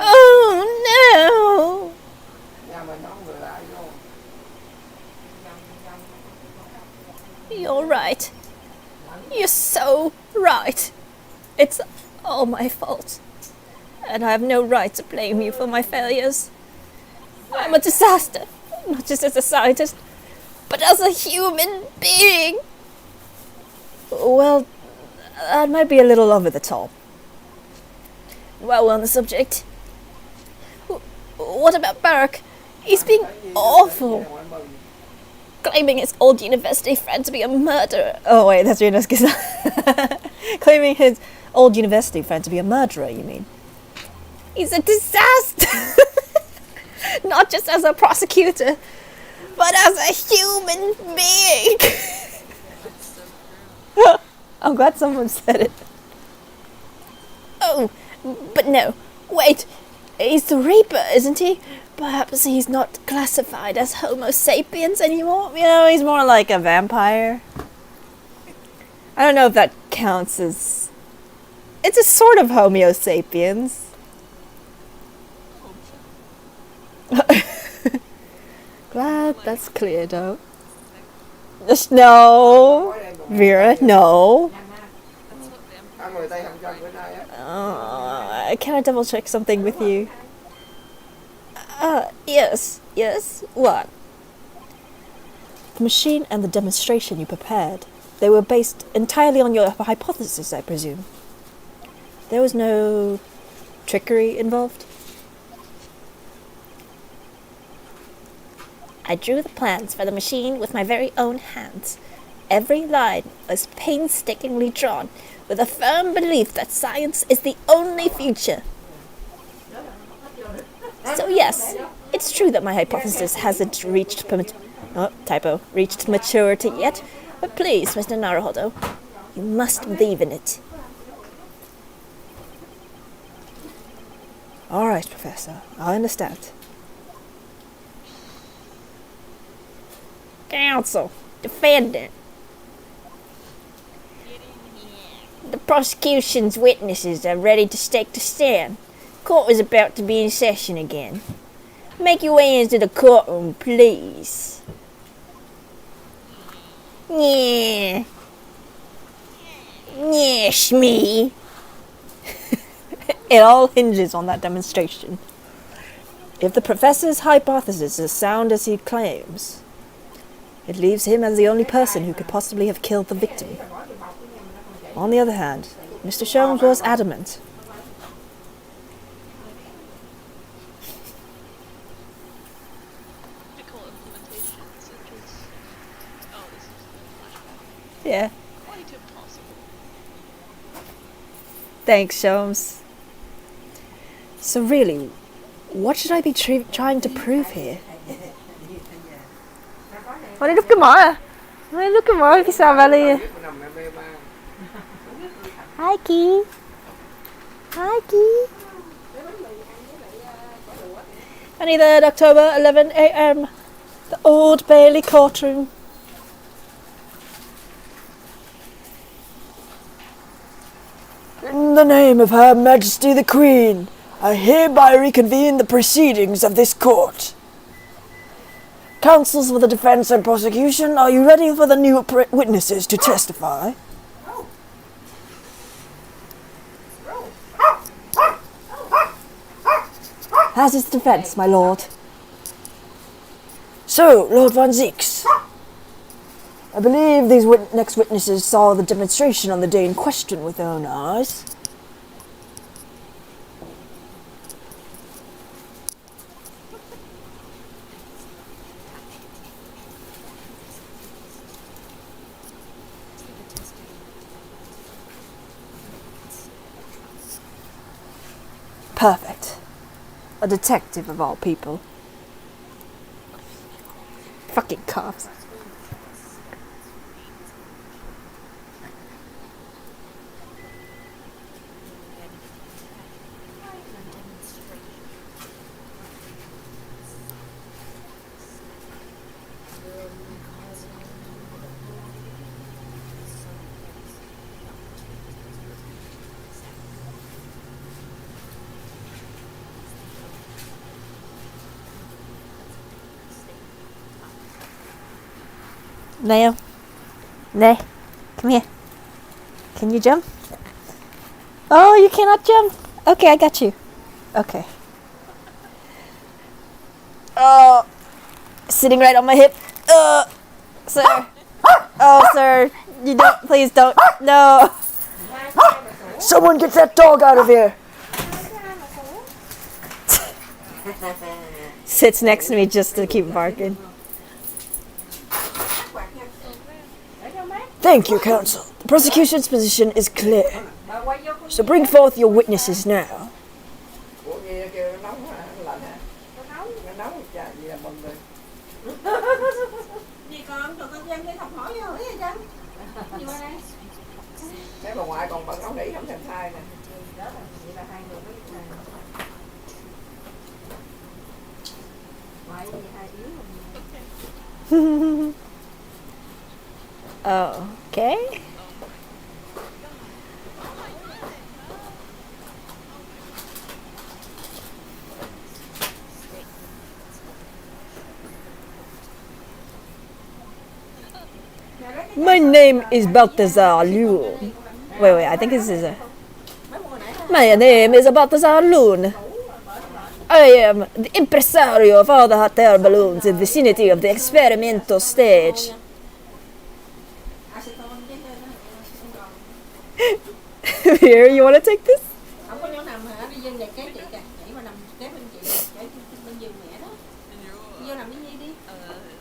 Oh no! You're right. You're so right. It's all my fault. And I have no right to blame you for my failures. I'm a disaster, not just as a scientist, but as a human being.
Well, that might be a little over the top.
While we're on the subject, what about Barak? He's being awful. Claiming his old university friend to be a murderer.
Oh wait, that's really nice. Claiming his old university friend to be a murderer, you mean?
He's a disaster! Not just as a prosecutor, but as a human being!
I'm glad someone said it.
Oh, but no. Wait, he's the Reaper, isn't he? Perhaps he's not classified as Homo sapiens anymore?
You know, he's more like a vampire. I don't know if that counts as... It's a sort of Homo sapiens. Glad that's clear, though. Just no, Vera, no. Can I double check something with you?
Yes, what?
The machine and the demonstration you prepared, they were based entirely on your hypothesis, I presume. There was no trickery involved?
I drew the plans for the machine with my very own hands. Every line was painstakingly drawn, with a firm belief that science is the only future. So yes, it's true that my hypothesis hasn't reached maturity yet, but please, Mr. Naruhodo, you must believe in it.
All right, Professor, I understand.
Counsel, defendant. The prosecution's witnesses are ready to take the stand. Court is about to be in session again. Make your way into the courtroom, please. Yeah. Yeah, Shmee.
It all hinges on that demonstration. If the professor's hypothesis is sound as he claims, it leaves him as the only person who could possibly have killed the victim. On the other hand, Mr. Sholmes was adamant.
Critical implementation, such as. Oh, this is a flashback.
Yeah,
Quite impossible.
thanks, Sholmes. So really, what should I be trying to prove here? Đi lúc cái mở à? Đi lúc cái mở cái sao valley à? Hi Key. Hi Key. 23rd October, 11 a.m. The Old Bailey courtroom.
In the name of Her Majesty the Queen, I hereby reconvene the proceedings of this court. Counsels for the defense and prosecution, are you ready for the new witnesses to testify?
As is defense, my lord.
So, Lord Von Zieks, I believe these next witnesses saw the demonstration on the day in question with their own eyes.
Perfect. A detective of all people. Fucking cops. Nail. Nay. Come here. Can you jump? Oh, you cannot jump? Okay, I got you. Okay. Oh, sitting right on my hip. Sir. Oh, sir. You don't, please don't. No.
Someone get that dog out of here!
Sits next to me just to keep barking.
Thank you, counsel. The prosecution's position is clear. So bring forth your witnesses now.
Gì con, tụi con đem đi học hỏi vô ý vậy chứ? Gì qua đây?
Mấy bà ngoại còn bận áo nỉ không thèm thai nè.
Đó là vậy là hai người mới ngoại gì hai đứa
Oh, okay. My name is Balthazar Loon. Wait, I think this is a... My name is Balthazar Loon. I am the impresario of all the hot air balloons in the vicinity of the experimental stage. Here, you want to take this?
không có chỗ nằm hả? Đi vô nhà kế chị kìa, chị mà nằm kế bên chị, kế bên giường mẹ đó. Đi vô nằm với Nhi đi.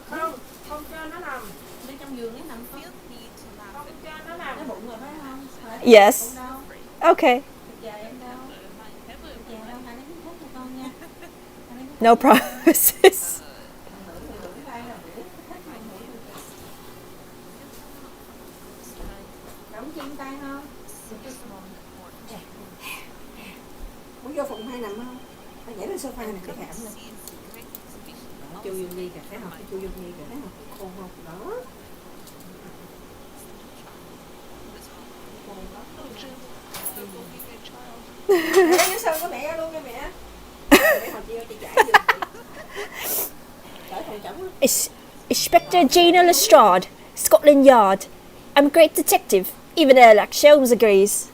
Không, không cho nó nằm. Bên trong giường nó nằm không? Không cho nó nằm. Cái bụng rồi phải không? Phải.
Yes.
Bụng đâu?
Okay.
Dạ em đâu? Dạ đâu? Hai lấy thuốc cho con nha.
No promises.
Đóng chân tay không? Muốn vô phòng 2 nằm không? Phải nhảy lên sofa này cái hạm này. Chu Dương Nhi kìa, thấy không? Chu Dương Nhi kìa, thấy không? Khôn không? Đó. Khôn đó.
imagine a Bohemian child.
Mẹ dưới sân có mẹ luôn nha mẹ. Mẹ hồi chiều chị chạy được chị. Trở thành chổng luôn.
Inspector Gina Lestrade, Scotland Yard. I'm a great detective. Even Sherlock Holmes agrees.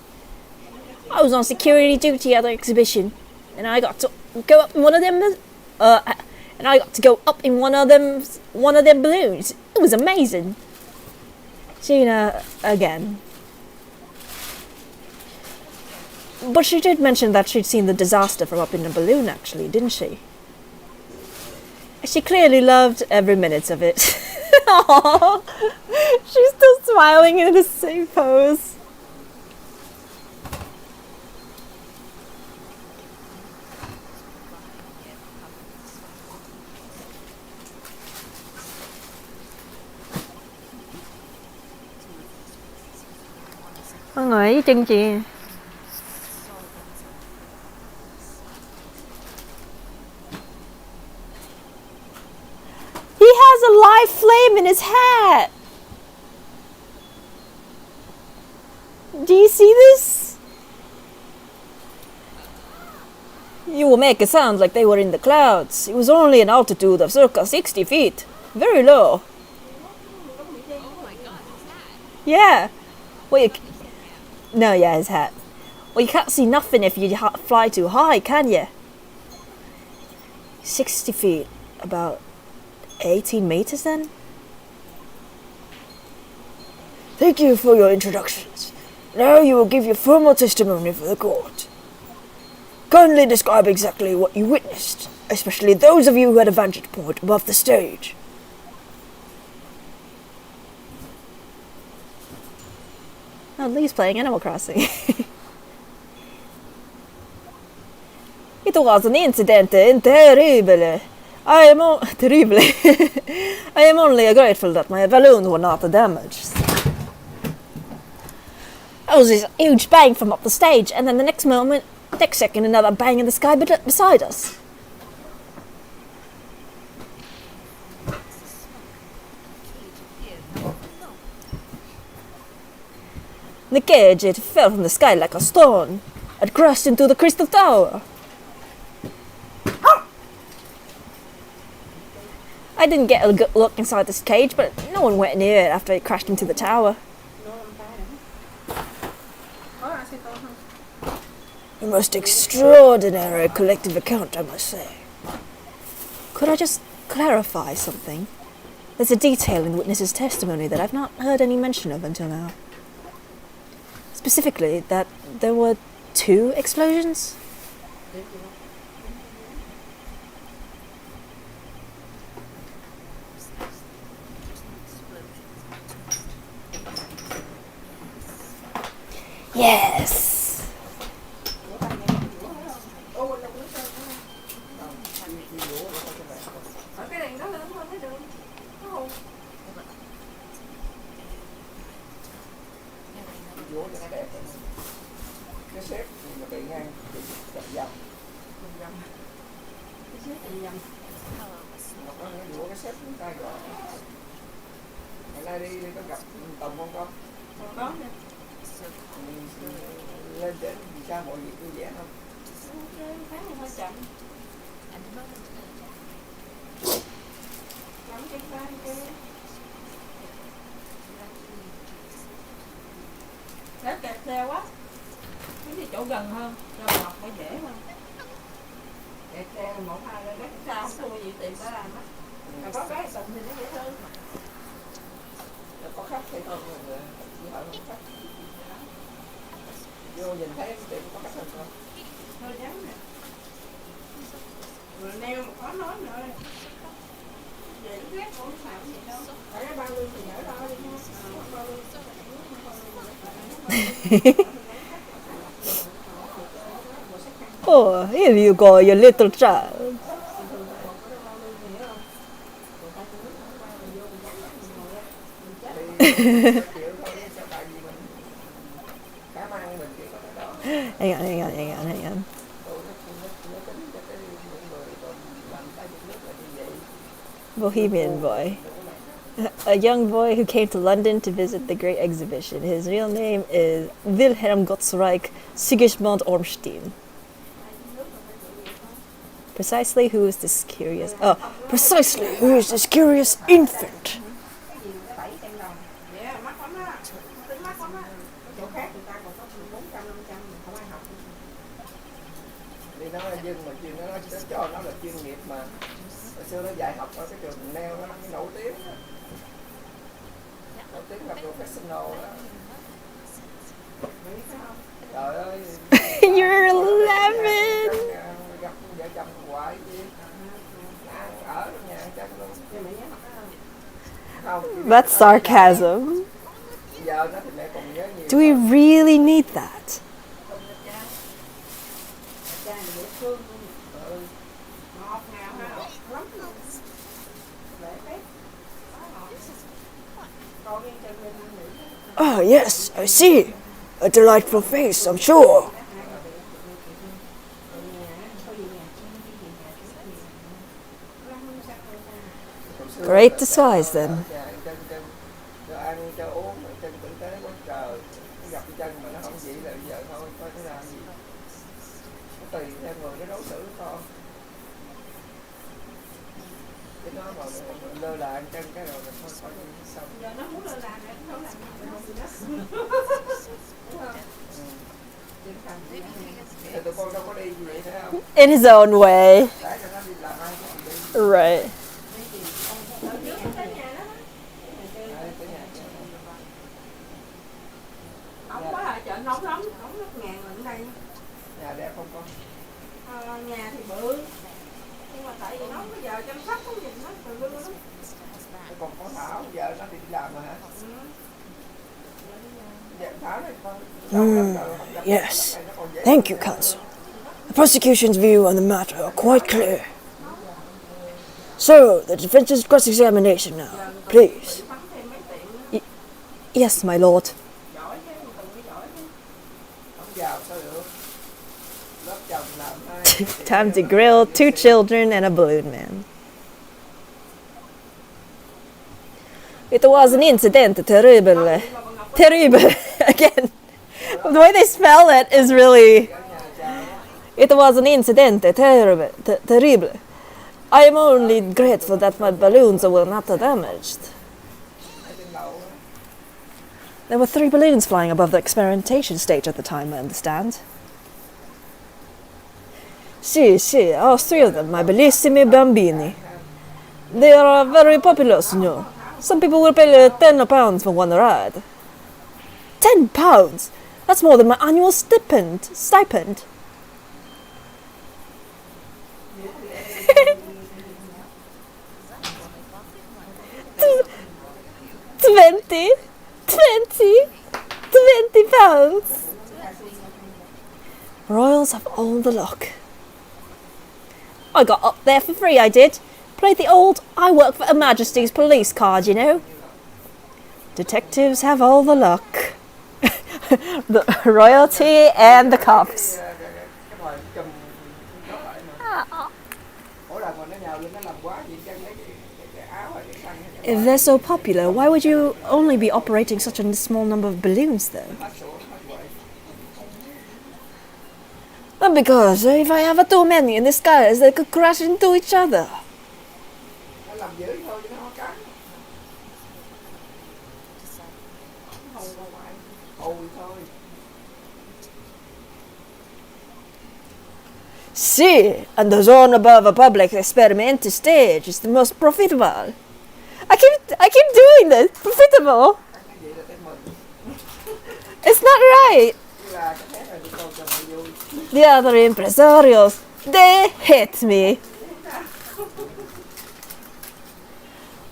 I was on security duty at the exhibition, and I got to go up in one of them. And I got to go up in one of them balloons. It was amazing.
Gina again.
But she did mention that she'd seen the disaster from up in the balloon, actually, didn't she?
She clearly loved every minute of it. Aww. She's still smiling in the same pose. Con ngồi với chân chị. He has a live flame in his hat. Do you see this? You will make it sound like they were in the clouds. It was only an altitude of circa 60 feet. Very low. Yeah. Well, no, yeah, his hat. Well, you can't see nothing if you fly too high, can you? 60 feet. About 18 meters then?
Thank you for your introductions. Now you will give your formal testimony for the court. Kindly describe exactly what you witnessed, especially those of you who had a vantage point above the stage.
At least playing Animal Crossing. It was an incident terrible. Terrible. I am only grateful that my balloons were not damaged.
That was this huge bang from up the stage, and then the next second, another bang in the sky beside us.
The cage, it fell from the sky like a stone. It crashed into the crystal tower. I didn't get a good look inside this cage, but no one went near it after it crashed into the tower.
A most extraordinary collective account, I must say.
Could I just clarify something? There's a detail in witness's testimony that I've not heard any mention of until now. Specifically, that there were 2 explosions?
Yes.
Ở cái đèn đó lên không thấy được. Có không?
Cái xếp mà bị ngang dầm dầm.
Cái xếp thì dầm.
Nó có cái vỗ cái xếp chúng ta gọi. Ngày nay đi có gặp Tùng không con?
Còn có nè.
Lên trên vì sao mọi việc vui vẻ không?
Tháng này hơi chậm. Chậm trên tay kia. Nếu kẹt xe quá. Cái gì chỗ gần hơn, cho học phải dễ hơn. Kẹt xe 1-2 lên, cái sao không thua gì tìm ta làm á. Mà có cái Tùng thì nó dễ hơn.
Có khách hay không rồi đi hỏi một khách. Vô nhìn thấy tiệm có khách hơn không?
Thôi vắng nè. Rồi neo một khó nói nữa. Về lúc ghét cũng làm gì đâu. Phải cái bao lương thì nhớ lo đi nha. Bao lương.
Oh, here you go, you little child. Hang on. Bohemian boy. A young boy who came to London to visit the Great Exhibition. His real name is Wilhelm Gottsreich Sigismund Ormstein. Precisely who is this curious? Oh,
Precisely who is this curious infant?
cái gì 700 đồng yeah, mắc lắm á, tính mắc lắm á, chỗ khác người ta còn có từ 400 500 mình không ai học.
Đi nói dân mà chuyên nó cho nó là chuyên nghiệp mà. Hồi xưa nó dạy học ở cái trường nail nó nổi tiếng á. Nổi tiếng là professional đó. Trời ơi.
you're 11.
Gặp vợ chồng hoài gì. Ở nhà chồng luôn. Không.
That's sarcasm.
Giờ nó thì mẹ còn nhớ nhiều.
Do we really need that?
Cha này dễ thương luôn. Ngọt ngào ha, lắm luôn. Lễ phép, quá ngọt. Còn yên chân lên ăn nghỉ.
Ah, yes, I see. A delightful face, I'm sure.
Great disguise then.
Cho ăn cho uống chân tử tế quá trời. Gặp chân mà nó không vậy là giờ thôi coi nó làm gì. Nó tùy theo người nó đối xử với con. Cái nó mà lơ là ăn chân cái rồi thôi coi như xong.
Giờ nó muốn lên làm nó không làm không gì đó. Đúng không?
Thì tụi con đâu có đi gì vậy thấy không?
In his own way.
Để cho nó đi làm ai cũng đi.
Right.
Nóng quá à, chợ nóng lắm, nóng nước ngàn ở đây.
Nhà đẹp không con?
Nhà thì bự, nhưng mà tại vì nó bây giờ chăm sóc không nhìn nó từ bự lắm.
Còn có Thảo giờ nó thì đi làm mà hả? Dạ, Thảo này con.
Yes. Thank you, counsel. The prosecution's view on the matter are quite clear. So, the defense's cross-examination now, please.
Yes, my lord.
Không giàu sao được? Lớp chồng làm hai.
Time to grill 2 children and a balloon man. It was an incident terrible. Terrible again. The way they spell it is really. It was an incident terrible. Terrible. I am only grateful that my balloons were not damaged. There were 3 balloons flying above the experimentation stage at the time, I understand. Sì, all 3 of them, my bellissimi bambini. They are very popular, signor. Some people will pay £10 for one ride. £10? That's more than my annual stipend. 20 pounds. Royals have all the luck. I got up there for free, I did. Played the old I work for Her Majesty's police card, you know. Detectives have all the luck. The royalty and the cops.
Cái hồi chùm nó lại mà. Mỗi lần mà nó nhào lên nó làm quá gì chân cái áo hay cái khăn.
If they're so popular, why would you only be operating such a small number of balloons, though?
And because if I have too many in the skies, they could crash into each other.
Nó làm dữ thôi chứ nó không cắn. Ôi thôi.
See, and the zone above a public experimental stage is the most profitable.
I keep doing this. Profitable.
Cái gì là cái mừng.
It's not right.
Chứ là cái khác là đi câu cho mọi vui.
The other impresarios, they hate me.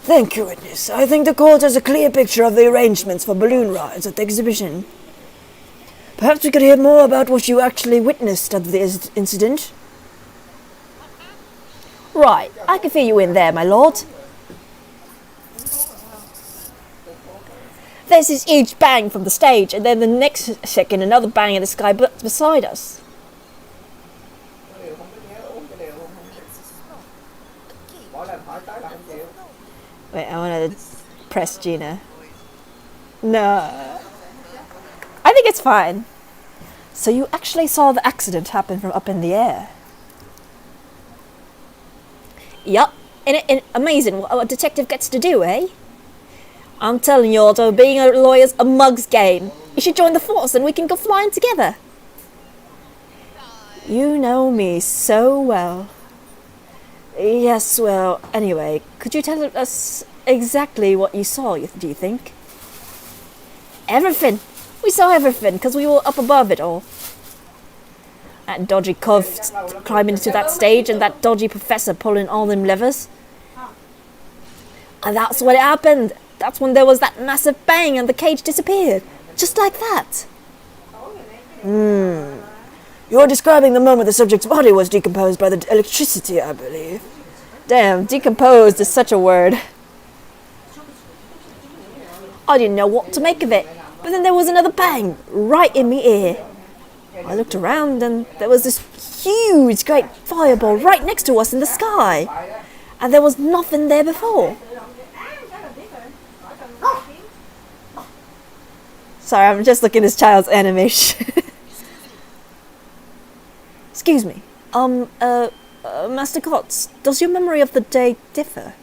Thank you, witness. I think the court has a clear picture of the arrangements for balloon rides at the exhibition. Perhaps we could hear more about what you actually witnessed at the incident.
Right, I can fill you in there, my lord. There's this huge bang from the stage, and then the next second another bang in the sky beside us.
Cái điều không có nhớ uống cái điều không biết. Mỗi lần hỏi tới là không chịu.
Wait, I wanna press, Gina. No. I think it's fine. So you actually saw the accident happen from up in the air?
Yup. And amazing what a detective gets to do, eh? I'm telling you, although being a lawyer's a mug's game. You should join the force and we can go flying together.
You know me so well. Yes, well, anyway, could you tell us exactly what you saw, do you think?
Everything. We saw everything because we were up above it all.
That dodgy cove climbing into that stage and that dodgy professor pulling all them levers.
And that's what happened. That's when there was that massive bang and the cage disappeared. Just like that.
You're describing the moment the subject's body was decomposed by the electricity, I believe.
Damn, decomposed is such a word.
I didn't know what to make of it. But then there was another bang right in me ear. I looked around and there was this huge great fireball right next to us in the sky. And there was nothing there before.
Sorry, I'm just looking at this child's animation.
Excuse me. Master Kotz, does your memory of the day differ?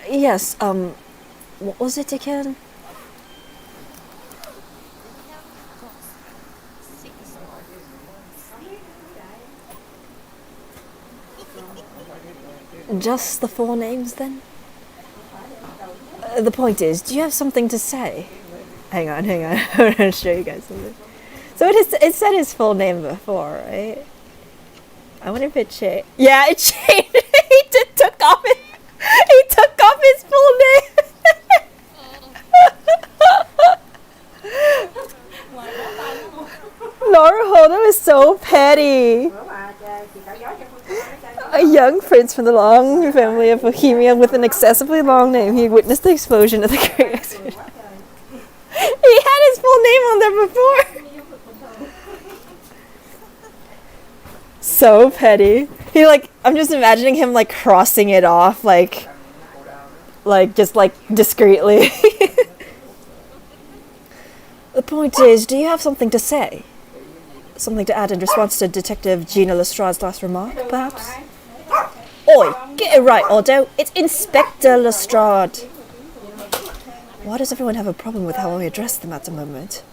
Yes, what was it again? Just the 4 names then? The point is, do you have something to say? Hang on. I'm going to show you guys something. So it said his full name before, right? I wonder if it changed. Yeah, it changed. He took off his full name. Laura Holden is so petty. A young prince from the long family of Bohemia with an excessively long name. He witnessed the explosion of the Great Expedition. He had his full name on there before. So petty. I'm just imagining him crossing it off just discreetly. The point is, do you have something to say? Something to add in response to Detective Gina Lestrade's last remark, perhaps? Oi, get it right, Otto. It's Inspector Lestrade. Why does everyone have a problem with how I address them at the moment?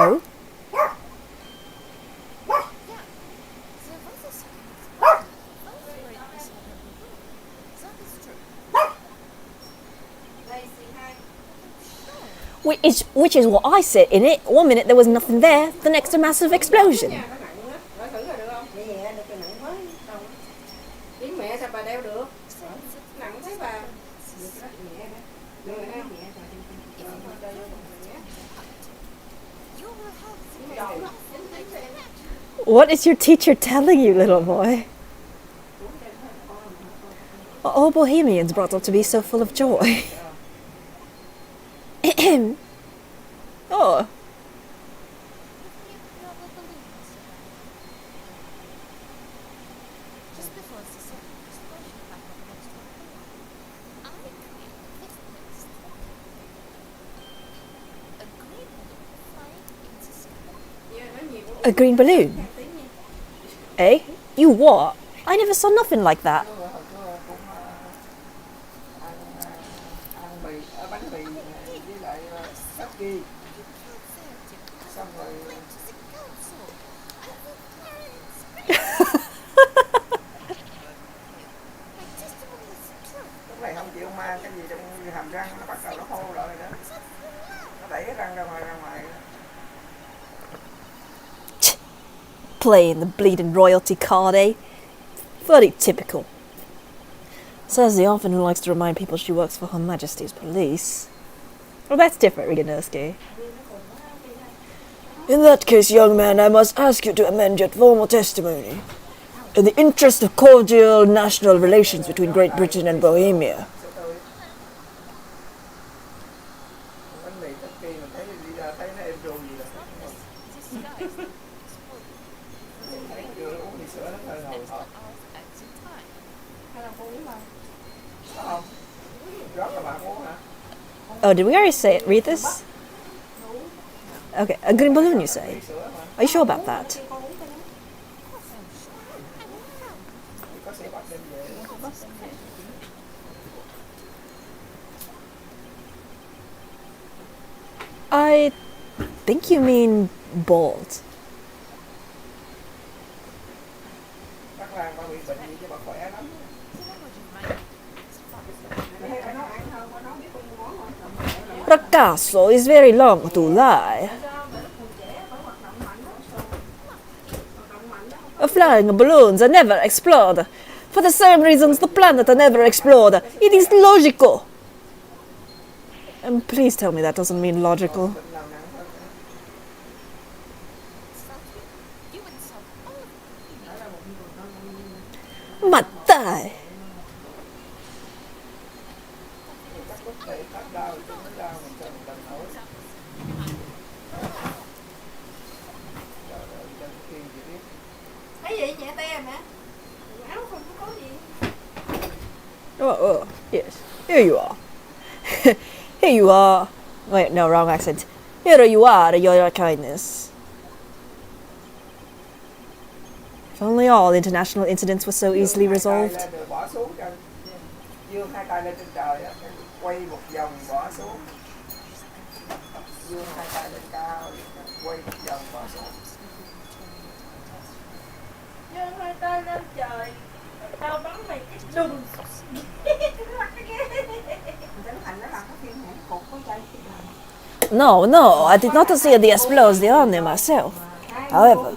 Oh? Which is what I said in it. 1 minute there was nothing there, the next a massive explosion. What is your teacher telling you, little boy? Are all Bohemians brought up to be so full of joy? Oh. A green balloon? Eh? You what? I never saw nothing like that. Playing the bleeding royalty card, eh? Bloody typical. Says the orphan who likes to remind people she works for Her Majesty's police. Well, that's different, Riganovsky.
In that case, young man, I must ask you to amend your formal testimony. In the interest of cordial national relations between Great Britain and Bohemia.
Bánh mì tất kỳ mình thấy đi ra thấy nó em ru gì là thấy chưa uống thì sữa nó hơi hồi hộp. Không? Rót là bạn uống hả?
Oh, did we already read this? Okay, a green balloon, you say? Are you sure about that?
Có sữa bắp đem về.
I think you mean bold.
Bác Lan ba bị bệnh gì chứ bà khỏe lắm.
Ragazzo is very long to lie. Flying balloons are never explode. For the same reasons the planet are never explode. It is logical. And please tell me that doesn't mean logical.
Bệnh nào nặng hơn nữa.
Mặt tai.
Các quốc tế tác đau chứ nó đau mình cho mình tận thổi. Trời ơi, dân Kiên chỉ biết.
Thấy gì nhẹ te mẹ. Áo không có gì.
Oh, yes. Here you are. Here you are. Wait, no, wrong accent. Here you are, your kindness. If only all international incidents were so easily resolved.
Lên rồi bỏ xuống cho dương hai tay lên trên trời á, quay một vòng bỏ xuống. Dương hai tay lên cao, quay một vòng bỏ xuống.
Dương hai tay lên trời. Tao bắn mày cái đùng.
No, no, I did not see the explosion myself. However,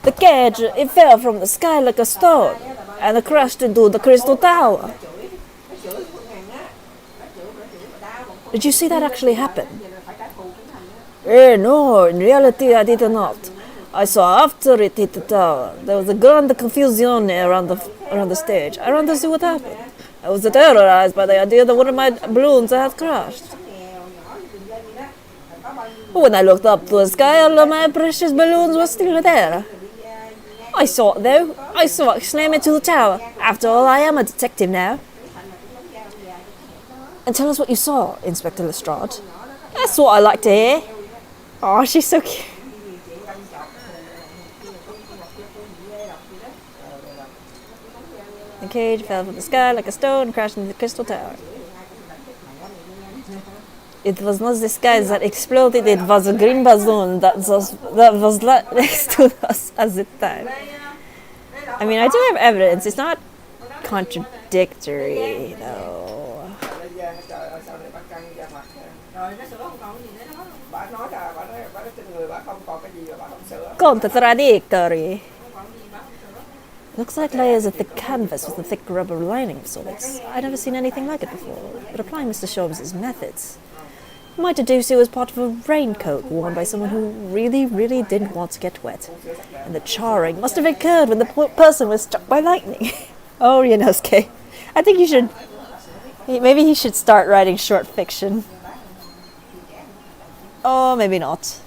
the cage, it fell from the sky like a stone and crashed into the crystal tower. Did you see that actually happen? No, in reality I did not. I saw after it hit the tower. There was a grand confusion around the stage. I ran to see what happened. I was terrorized by the idea that one of my balloons had crashed. When I looked up to the sky, all of my precious balloons were still there. I saw it though. I saw it slam into the tower. After all, I am a detective now. And tell us what you saw, Inspector Lestrade. That's what I like to hear. Oh, she's so cute. The cage fell from the sky like a stone and crashed into the crystal tower. It was not the sky that exploded, it was a green balloon that was next to us at the time. I mean, I do have evidence, it's not contradictory, though.
Trời ơi, sao lại bác căng da mặt ha? Rồi nó sửa không còn gì nữa đó. Bà nói trên người bà không còn cái gì rồi bà không sửa.
Contradictory. Looks like layers of thick canvas with a thick rubber lining of sorts. I've never seen anything like it before, but applying Mr. Sholmes' methods, I might deduce it was part of a raincoat worn by someone who really, really didn't want to get wet. And the charring must have occurred when the person was struck by lightning. Oh, Riganovsky. I think you should... Maybe he should start writing short fiction. Oh, maybe not.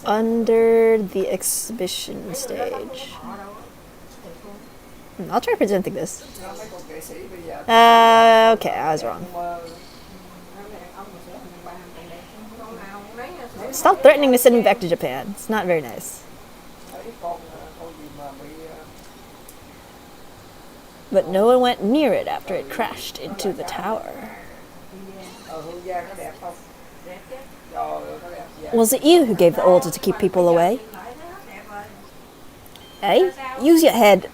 Under the exhibition stage. I'll try presenting this. Okay, I was wrong. Stop threatening to send me back to Japan. It's not very nice. But no one went near it after it crashed into the tower. Was it you who gave the order to keep people away? Hey, use your head,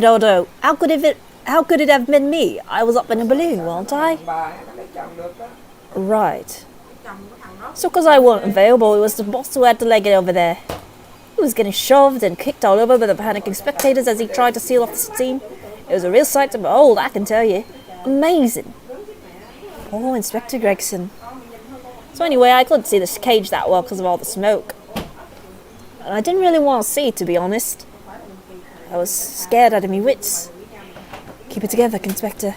Odo. How could it have been me? I was up in a balloon, wasn't I? Right. So because I wasn't available, it was the boss who had to leg it over there. He was getting shoved and kicked all over by the panicking spectators as he tried to seal off the scene. It was a real sight to behold, I can tell you. Amazing. Oh, Inspector Gregson. So anyway, I couldn't see this cage that well because of all the smoke. And I didn't really want to see it, to be honest. I was scared out of me wits. Keep it together, Inspector.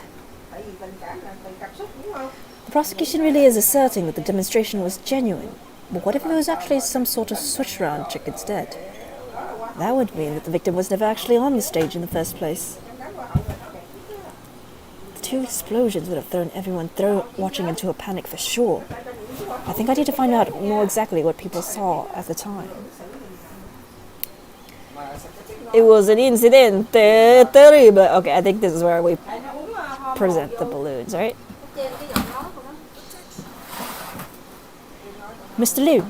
The prosecution really is asserting that the demonstration was genuine. But what if it was actually some sort of switch-around trick instead? That would mean that the victim was never actually on the stage in the first place. The two explosions would have thrown everyone watching into a panic for sure. I think I need to find out more exactly what people saw at the time. It was an incident terrible. Okay, I think this is where we present the balloons, right? Mr. Liu,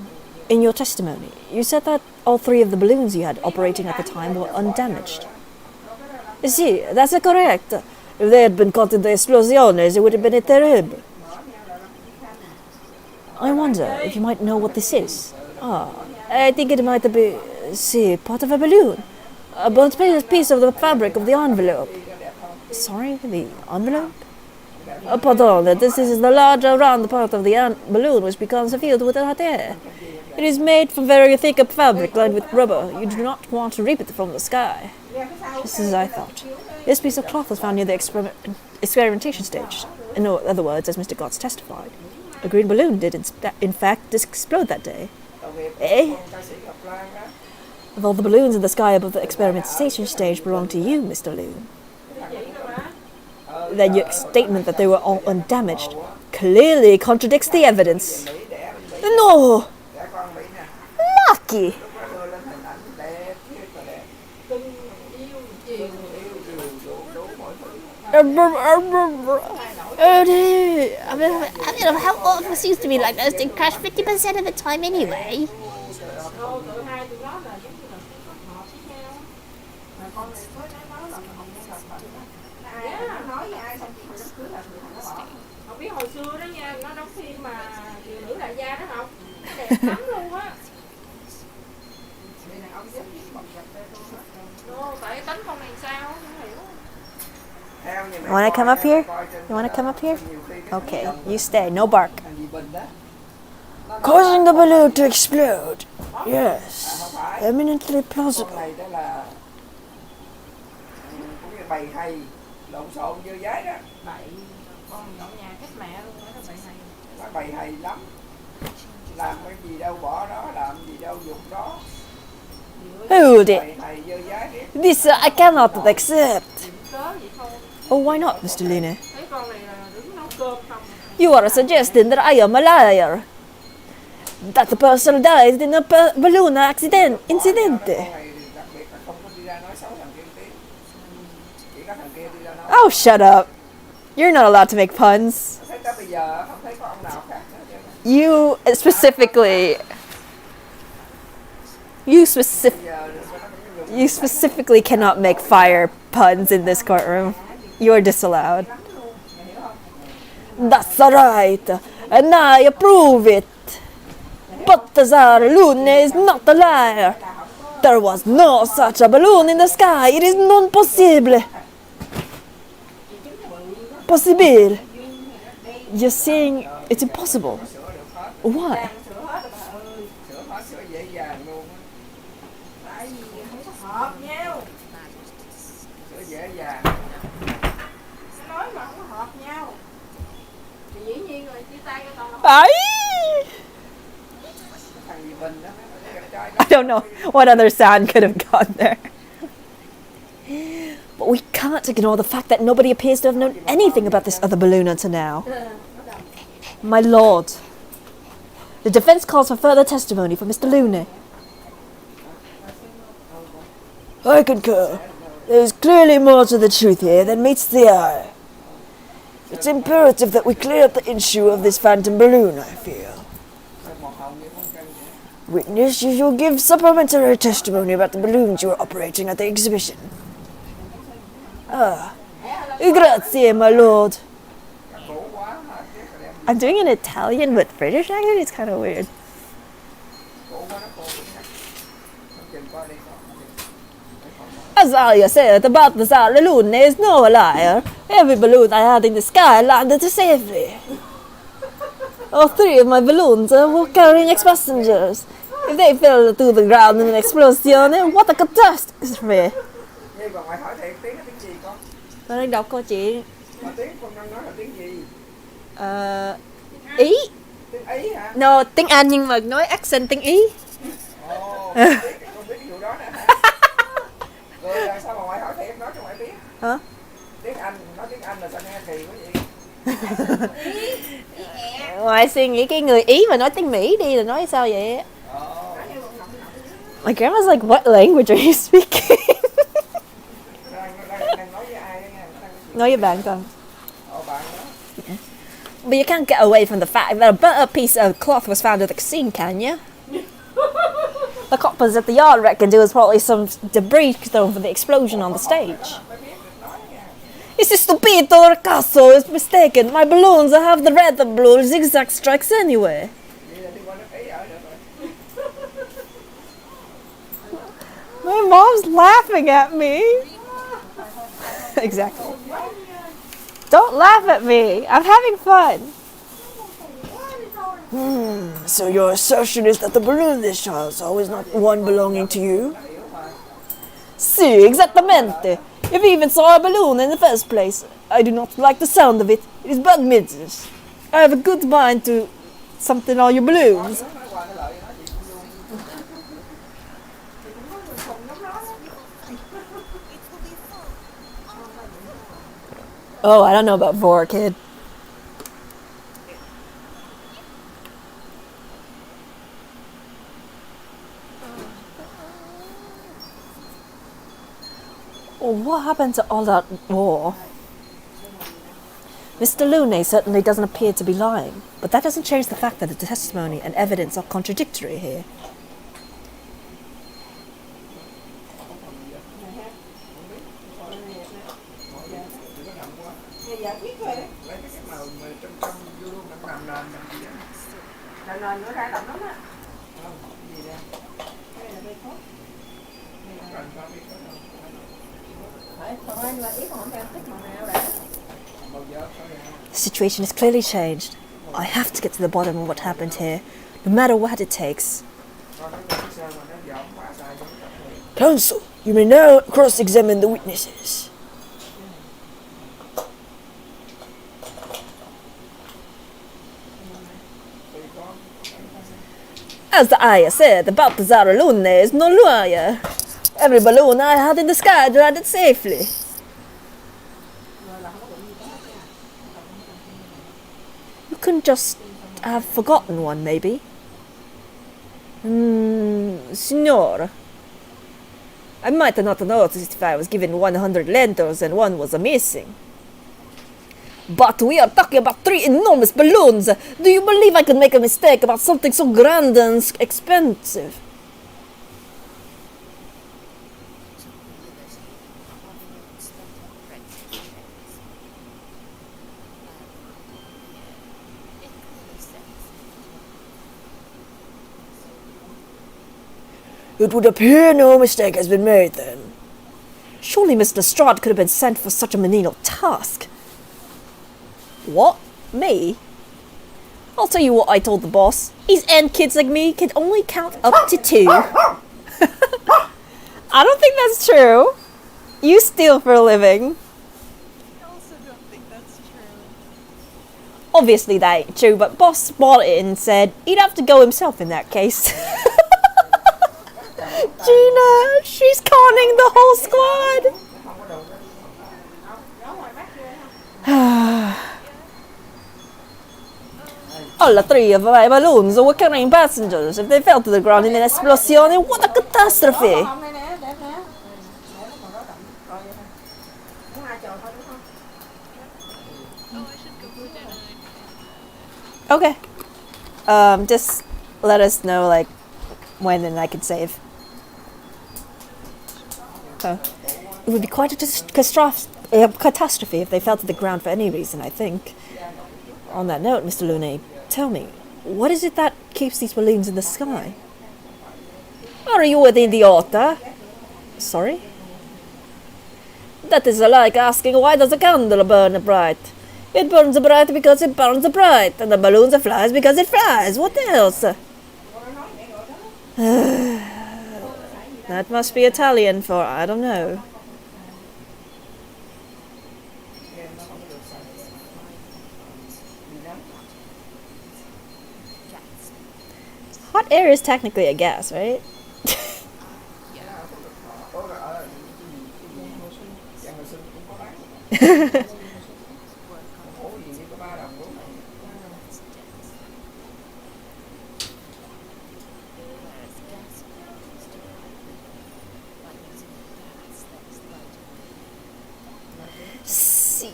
in your testimony, you said that all three of the balloons you had operating at the time were undamaged. See, that's correct. If they had been caught in the explosions, it would have been terrible. I wonder if you might know what this is. I think it might be, part of a balloon. A burnt piece of the fabric of the envelope. Sorry, the envelope? Pardon, this is the larger round part of the balloon which becomes filled with hot air. It is made from very thick fabric lined with rubber. You do not want to reap it from the sky. Just as I thought. This piece of cloth was found near the experimentation stage. In other words, as Mr. Gotts testified, a green balloon did in fact explode that day. Eh? Of all the balloons in the sky above the experimentation stage belong to you, Mr. Liu. Then your statement that they were all undamaged clearly contradicts the evidence. No! Lucky!
How often seems to be like those things crash 50% of the time anyway.
Không biết hồi xưa đó nha, nó đóng phim mà Kiều Nữ Đại Gia đó không? Đẹp lắm luôn á. Tại tính con này sao? Không hiểu.
You wanna come up here? You wanna come up here? Okay, you stay. No bark.
Causing the balloon to explode. Yes, eminently plausible.
Bày hay lộn xộn như giấy đó.
Bậy, con dọn nhà cách mẹ luôn đó, bậy hay.
Nó bày hay lắm. Làm cái gì đâu bỏ đó, làm gì đâu dùng đó.
Hold it.
Bày hay như giấy đi.
This I cannot accept. Oh, why not, Mr. Line?
Thấy con này là đứng nấu cơm không?
You are suggesting that I am a liar. That the person died in a balloon incident.
Đặc biệt là không có đi ra nói xấu thằng kia tí. Chỉ có thằng kia đi ra nói.
Oh, shut up. You're not allowed to make puns.
Thấy tới bây giờ không thấy có ông nào khác hết.
You specifically cannot make fire puns in this courtroom. You are disallowed. That's right, and I approve it. Balthazar Lune is not a liar. There was no such a balloon in the sky. It is non possible. Possible. You're saying it's impossible. Why?
Sửa dễ dàng luôn.
Tại vì không có hợp nhau.
Sửa dễ dàng.
Nói mà không có hợp nhau. Thì dĩ nhiên rồi chia tay cái tao.
Thằng
gì Bình đó.
I don't know what other sound could have gone there. But we can't ignore the fact that nobody appears to have known anything about this other balloon until now. My lord, the defense calls for further testimony from Mr. Lune.
I concur. There's clearly more to the truth here than meets the eye. It's imperative that we clear up the issue of this phantom balloon, I feel. Witness, you shall give supplementary testimony about the balloons you were operating at the exhibition. Grazie, my lord.
I'm doing an Italian but British accent. It's kind of weird. As Aya said, about the balloon is no liar. Every balloon I had in the sky landed safely. All three of my balloons were carrying ex-passengers. If they fell to the ground in an explosion, what a catastrophe.
Nhi bà ngoại hỏi thiệt tiếng nó tiếng gì con?
Con đang đọc câu chuyện.
Mà tiếng con đang nói là tiếng gì?
Ý.
Tiếng Ý hả?
No, tiếng Anh nhưng mà nói accent tiếng Ý.
Ồ, con biết cái vụ đó nữa hả? Rồi sao bà ngoại hỏi thiệt nói cho ngoại biết?
Hả?
Tiếng Anh, nói tiếng Anh là sao nghe kỳ quá vậy?
Ngoại suy nghĩ cái người Ý mà nói tiếng Mỹ đi là nói sao vậy? My grandma's like, what language are you speaking?
Đang nói với ai đó nha?
Nói với bạn con.
Ồ, bạn đó.
But you can't get away from the fact that a piece of cloth was found at the scene, can you? The coppers at the yard reckoned it was probably some debris thrown from the explosion on the stage. It's stupito Ricasso is mistaken. My balloons have the red and blue zigzag stripes anyway.
Vậy là đi qua nước Ý ở được rồi.
My mom's laughing at me. Exactly. Don't laugh at me. I'm having fun.
So your assertion is that the balloon this child saw was not one belonging to you?
Si, exactamente. If you even saw a balloon in the first place, I do not like the sound of it. It is bad business. I have a good mind to something on your balloons. Oh, I don't know about Vor, kid. Well, what happened to all that war? Mr. Lune certainly doesn't appear to be lying, but that doesn't change the fact that the testimony and evidence are contradictory here.
Giải quyết rồi đấy.
Lấy cái màu mà trong vô luôn làm nền gì á.
Rồi nền nữa ra đậm lắm á.
Không, gì đây?
Cái này là bê cốt.
Cần có biết có đâu.
Phải, thôi anh là ý còn không em thích màu nào đã.
Màu vợ thôi hả?
The situation has clearly changed. I have to get to the bottom of what happened here, no matter what it takes.
Con nói cái sơ mà nó dọn quá xài cho nó tập liền.
Counsel, you may now cross-examine the witnesses.
As the Aya said, about the Zaralune is no liar. Every balloon I had in the sky landed safely. You couldn't just have forgotten one, maybe? Signor. I might not have noticed if I was given 100 lentils and one was missing. But we are talking about 3 enormous balloons. Do you believe I could make a mistake about something so grand and expensive?
It would appear no mistake has been made then.
Surely Mr. Lestrade could have been sent for such a menial task. What? Me? I'll tell you what I told the boss. These ant kids like me can only count up to 2. I don't think that's true. You steal for a living.
I also don't think that's true.
Obviously that ain't true, but boss bought it and said he'd have to go himself in that case. Gina, she's conning the whole squad. All 3 of my balloons were carrying passengers. If they fell to the ground in an explosion, what a catastrophe!
Không đây nè, đẹp nè. Để nó còn đó đậm. Rồi vậy thôi. Có 2 chầu thôi đúng không?
Oh, I should go for dinner.
Okay. Just let us know, like, when and I can save. It would be quite a catastrophe if they fell to the ground for any reason, I think. On that note, Mr. Lune, tell me, what is it that keeps these balloons in the sky? Are you an idiota? Sorry? That is like asking why does a candle burn bright? It burns bright because it burns bright, and the balloon flies because it flies. What else? That must be Italian for I don't know. Hot air is technically a gas, right? See.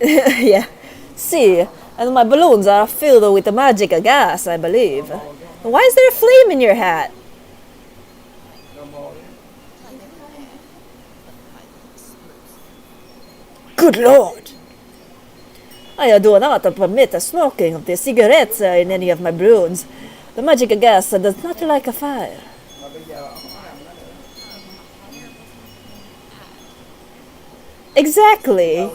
Yeah. See, and my balloons are filled with the magic gas, I believe. Why is there a flame in your hat?
Good Lord!
I do not permit the smoking of the cigarettes in any of my balloons. The magic gas does not like a fire. Exactly.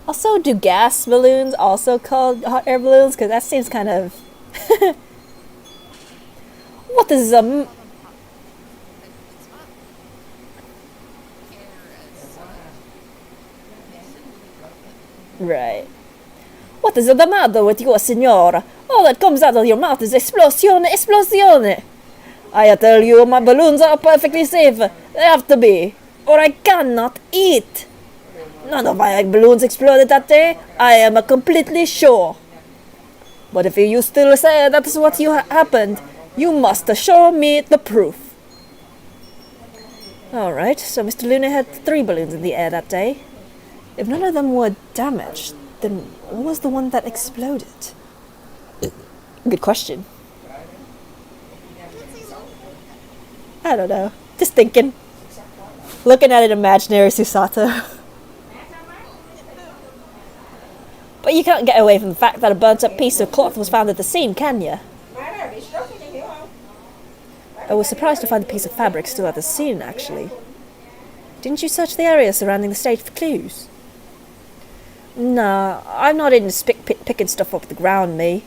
Also, do gas balloons also called hot air balloons? Because that seems kind of... What is Right. What is the matter with you, signora? All that comes out of your mouth is esplosione, esplosione. I tell you, my balloons are perfectly safe. They have to be, or I cannot eat. None of my balloons exploded that day. I am completely sure. But if you still say that is what happened, you must show me the proof. Alright, so Mr. Luna had 3 balloons in the air that day. If none of them were damaged, then what was the one that exploded? Good question. I don't know. Just thinking. Looking at an imaginary Susato. But you can't get away from the fact that a burnt up piece of cloth was found at the scene, can you? I was surprised to find a piece of fabric still at the scene, actually. Didn't you search the area surrounding the stage for clues? Nah, I'm not into picking stuff off the ground, me.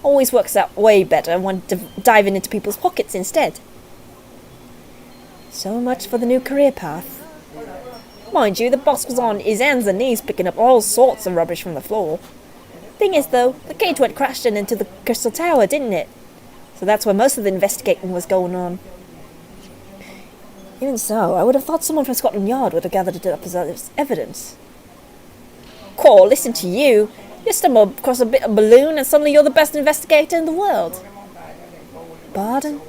Always works out way better when diving into people's pockets instead. So much for the new career path. Mind you, the boss was on his hands and knees picking up all sorts of rubbish from the floor. Thing is, though, the cage went crashing into the Crystal Tower, didn't it? So that's where most of the investigating was going on. Even so, I would have thought someone from Scotland Yard would have gathered it up as evidence. Cool, listen to you. You stumble across a bit of balloon and suddenly you're the best investigator in the world. Pardon?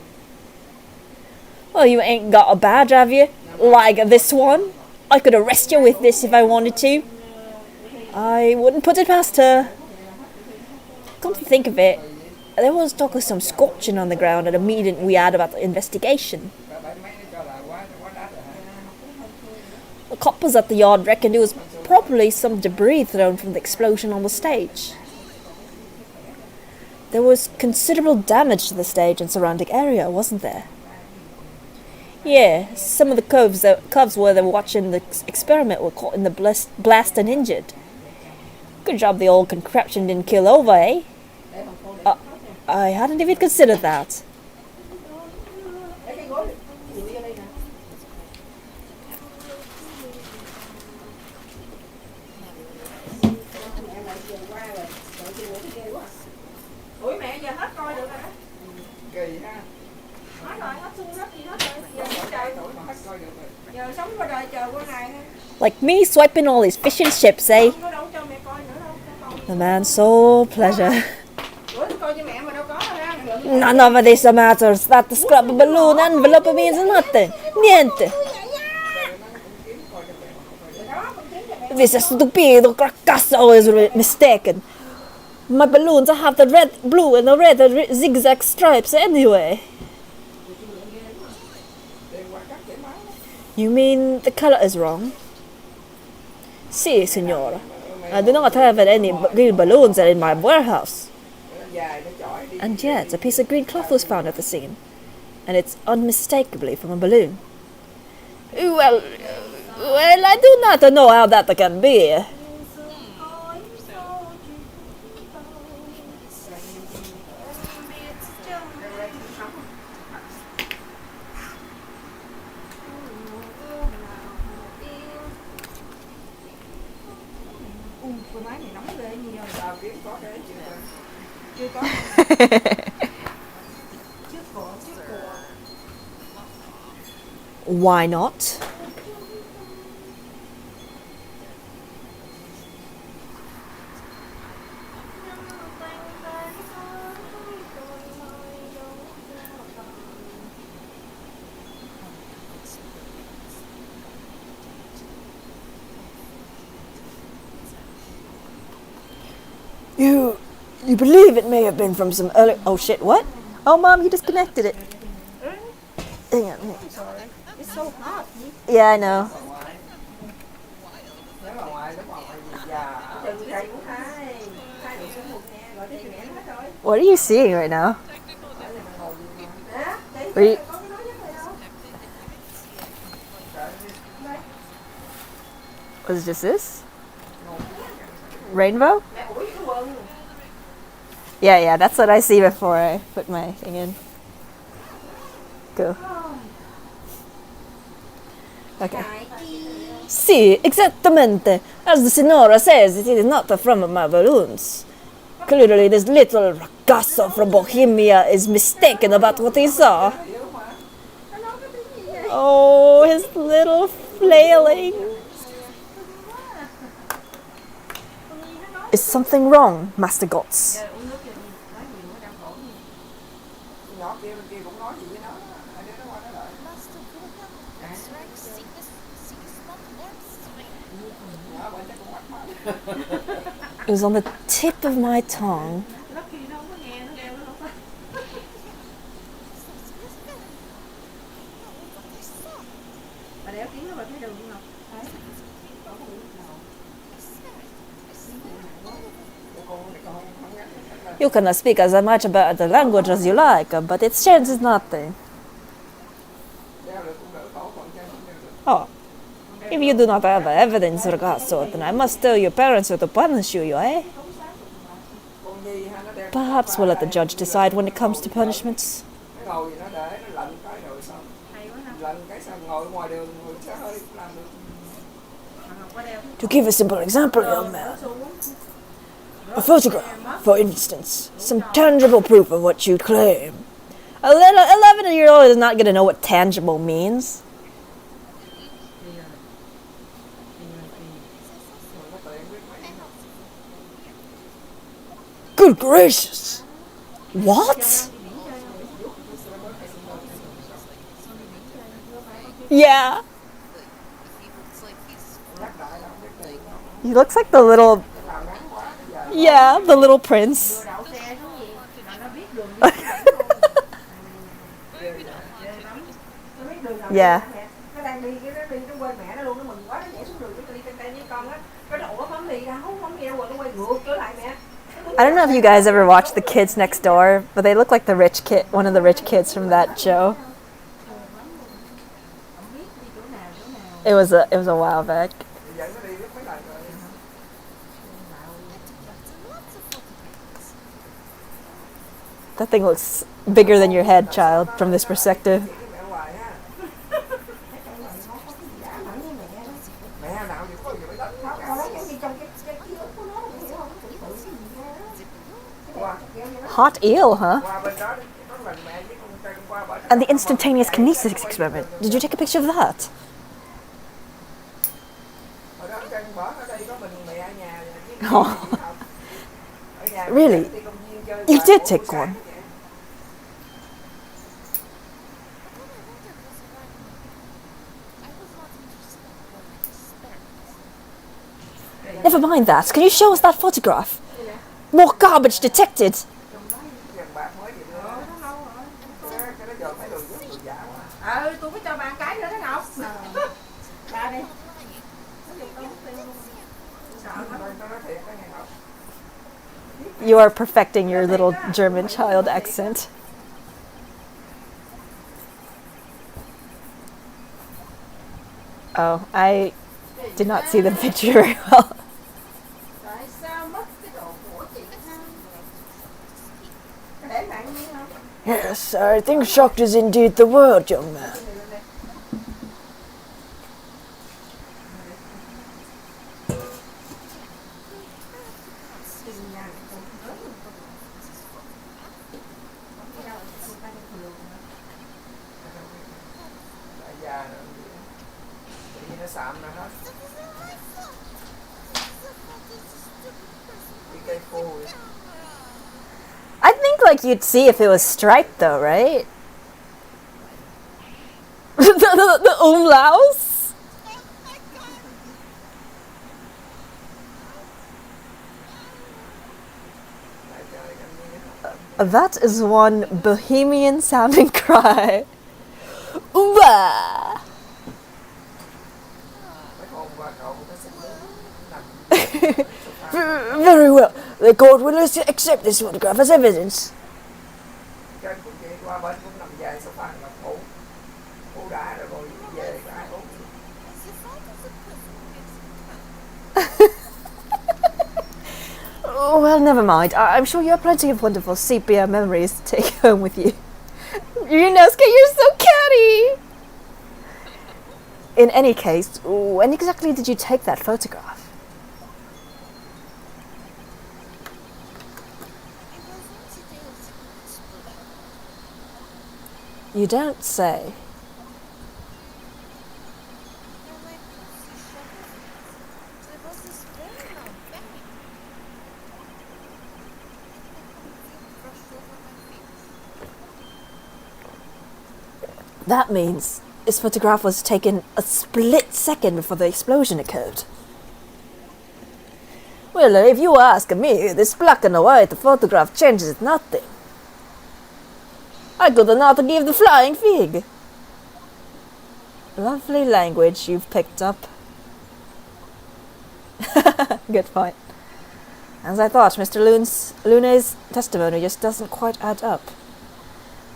Well, you ain't got a badge, have you? Like this one? I could arrest you with this if I wanted to. I wouldn't put it past her. Come to think of it, there was talk of some scorching on the ground at a meeting we had about the investigation. The coppers at the yard reckoned it was probably some debris thrown from the explosion on the stage. There was considerable damage to the stage and surrounding area, wasn't there? Yeah, some of the cubs where they were watching the experiment were caught in the blast and injured. Good job the old contraption didn't kill over, eh? I hadn't even considered that.
Ủa mẹ giờ hết coi được rồi đó.
Kỳ ha.
Hết rồi, hết xu hết gì hết rồi. Giờ trời giờ sống qua đời chờ qua ngày thôi.
Like me swiping all these fishing ships, eh?
Không có đâu cho mẹ coi nữa đâu.
The man's sole pleasure.
Bữa coi cho mẹ mà đâu có ha.
None of this matters. That scrub balloon envelope means nothing. Niente. This stupido fracasso is mistaken. My balloons have the red, blue, and the red zigzag stripes anyway. You mean the color is wrong? Si, signora. I do not have any green balloons in my warehouse. And yet, a piece of green cloth was found at the scene, and it's unmistakably from a balloon. Well, I do not know how that can be.
Cô máy này nóng ghê nhiều.
Tao kiếm có cái chưa có
Trước cổ.
Why not?
You believe it may have been from some early...
Oh shit, what? Oh mom, you disconnected it. Hang on.
It's so hot.
Yeah, I know.
nếu mà ngoài già
Từ đây cũng hai độ xuống một nha, gọi điện mẹ nó hết rồi.
What are you seeing right now?
Hả? Chị
Are you...
có cái nói nhất này đâu.
Was it just this? Rainbow?
Mẹ ủi cái quần.
Yeah, that's what I see before I put my thing in. Cool. Okay.
Si, exactamente. As the Signora says, it is not from my balloons. Clearly, this little ragazzo from Bohemia is mistaken about what he saw.
Oh, his little flailing. Is something wrong, Master Gotts?
nhỏ kia bên kia cũng nói gì với nó hai đứa nó qua nó lại nhỏ bên chắc cũng mắc mắc
It was on the tip of my tongue.
Nó khi nó không có nghe, nó đeo nó không có. Bà đeo tiếng nó bà thấy đường không Ngọc? Thấy. Có cái đường nào.
You can speak as much about the language as you like, but it changes nothing.
đeo được cũng đỡ khổ còn chân không đeo được
Oh. If you do not have evidence, ragazzo, then I must tell your parents to punish you, eh?
con Nhi ha nó đeo
Perhaps we'll let the judge decide when it comes to punishments.
cái ngồi gì nó để nó lạnh cái rồi xong
Hay quá ha.
lạnh cái xong ngồi ngoài đường ngồi xe hơi cũng làm được
Mà Ngọc có đeo.
To give a simple example, young man, a photograph, for instance, some tangible proof of what you claim.
A little 11-year-old is not gonna know what tangible means.
Good gracious!
What? Yeah. He looks like the little... Yeah, the little prince.
Đậu xe xuống gì? Rồi nó biết đường đi. Nó biết đường nào.
Yeah.
Nó đang đi, nó quên mẹ nó luôn, nó mừng quá, nó nhảy xuống đường, nó đi trên với con á. Cái đậu nó bấm đi ra, không bấm đi đâu rồi, nó quay ngược trở lại mẹ.
I don't know if you guys ever watched The Kids Next Door, but they look like the rich kid, one of the rich kids from that show. It was a while back.
dẫn nó đi biết mấy lần rồi
That thing looks bigger than your head, child, from this perspective.
cái mẹ hoài ha mẹ nào thì có gì phải đánh tháo
Con lấy cái gì trong cái ký ức của nó, hiểu không?
qua
Hot eel, huh?
qua bên đó có lần mẹ với con trai con qua bển
And the instantaneous kinesis experiment. Did you take a picture of that?
hồi đó con trai con bỏ ở đây có mình mẹ ở nhà với
Oh.
ở nhà
Really?
đi công viên chơi
You
vài
did
buổi
take
sáng
one.
vậy.
Never mind that. Can you show us that photograph? More garbage detected.
Gần bạc mới gì nữa cái nó giờ thấy đường rất đường giả quá
Tôi có cho bạn cái nữa đó Ngọc. Ra đi. Nó dùng tao mất tiêu luôn. Sợ quá.
tôi nói thiệt cái này Ngọc
You are perfecting your little German child accent. Oh, I did not see the picture very well.
Tại sao mất cái đồ của chị ha? Để bạn đi không?
Yes, I think shocked is indeed the word, young man.
Đại gia nữa. Tự nhiên nó sạm ra hết. Bị cây khô vậy.
I think like you'd see if it was striped though, right? The umlauts?
Đại trời làm gì
That is one bohemian sounding cry. Ooh-ah.
Mấy con qua cậu nó sẽ nằm.
Very well. The court will accept this photograph as evidence.
Trên cũng vậy, qua bên cũng nằm dài sofa mà ngủ. Ngủ đã rồi về có ai uống.
Oh, well, never mind. I'm sure you have plenty of wonderful sepia memories to take home with you. Yunosuke, you're so catty! In any case, when exactly did you take that photograph? You don't say. That means this photograph was taken a split second before the explosion occurred. Well, if you ask me, this black and white photograph changes nothing. I could not give the flying fig. Lovely language you've picked up. Good point. As I thought, Mr. Lune's testimony just doesn't quite add up.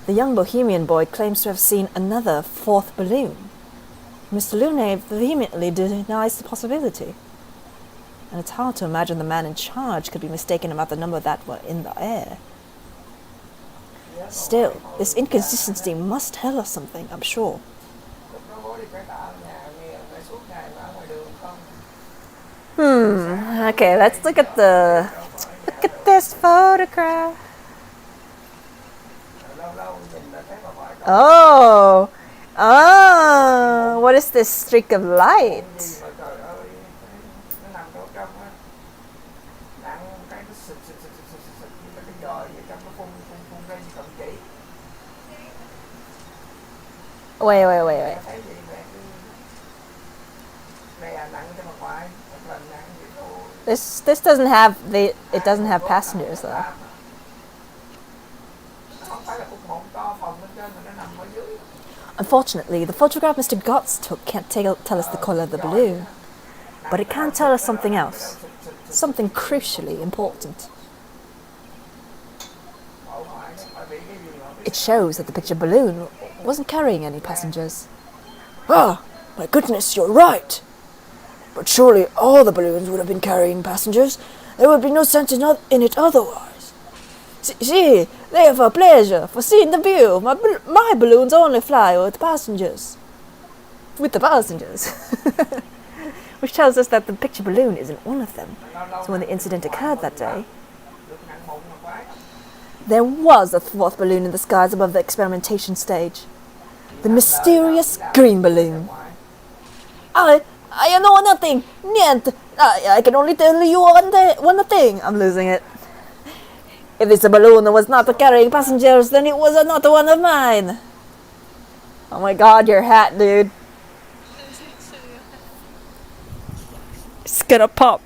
The young bohemian boy claims to have seen another fourth balloon. Mr. Lune vehemently denies the possibility. And it's hard to imagine the man in charge could be mistaken about the number that were in the air. Still, this inconsistency must tell us something, I'm sure.
Lúc đó bố đi cải tạo nhà nghe phải suốt ngày ở ngoài đường không.
Okay, let's look at this photograph.
Lâu lâu nhìn là thấy bà ngoại có
Oh, what is this streak of light?
gì mà trời ơi, nó nằm đâu trong á. Nặng cái nó xịt như là cái giò vậy trong nó phun ra như cầm chỉ.
Wait.
Thấy gì mẹ cứ đè nặng cho bà ngoại, một lần nặng vậy thôi.
This doesn't have it doesn't have passengers though.
Không phải là cục mụn to phòng bên trên mà nó nằm ở dưới.
Unfortunately, the photograph Mr. Gotts took can't tell us the color of the balloon, but it can tell us something else, something crucially important. It shows that the picture balloon wasn't carrying any passengers.
Ah, my goodness, you're right. But surely all the balloons would have been carrying passengers. There would be no sense in it otherwise.
See, there for pleasure, for seeing the view. My balloons only fly with passengers. With the passengers. Which tells us that the picture balloon isn't one of them. So when the incident occurred that day, there was a fourth balloon in the skies above the experimentation stage. The mysterious green balloon. I know nothing. Niente. I can only tell you one thing. I'm losing it. If this balloon was not carrying passengers, then it was not one of mine. Oh my god, your hat, dude. It's gonna pop.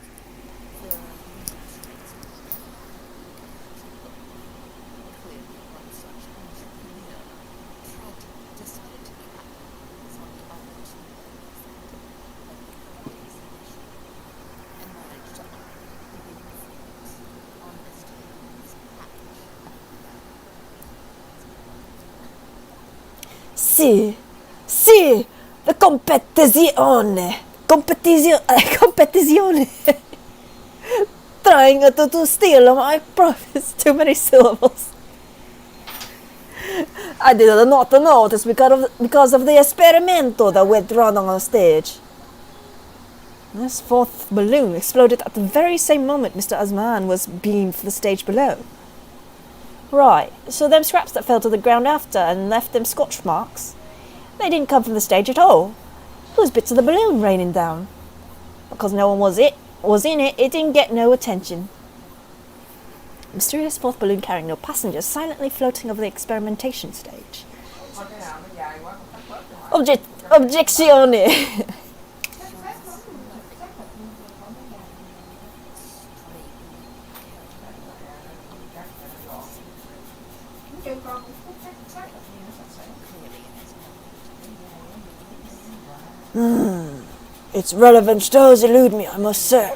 Sì, sì, the competizione. Competizione. Trying to steal my profits. Too many syllables. I did not notice because of the experimento that went wrong on the stage. This fourth balloon exploded at the very same moment Mr. Asman was beamed for the stage below. Right, so them scraps that fell to the ground after and left them scorch marks, they didn't come from the stage at all. It was bits of the balloon raining down. Because no one was in it, it didn't get no attention. A mysterious fourth balloon carrying no passengers silently floating over the experimentation stage. Objezione! Its relevance does elude me, I must say.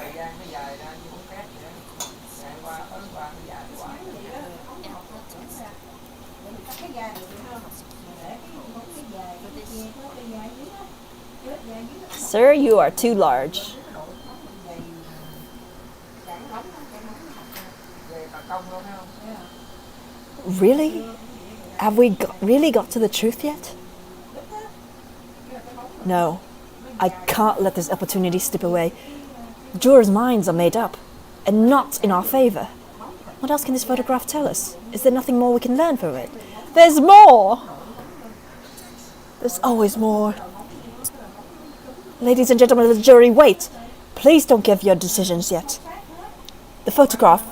Sir, you are too large.
Really? Have we really got to the truth yet? No, I can't let this opportunity slip away. Jurors' minds are made up, and not in our favour. What else can this photograph tell us? Is there nothing more we can learn from it?
There's more!
There's always more. Ladies and gentlemen of the jury, wait! Please don't give your decisions yet. The photograph.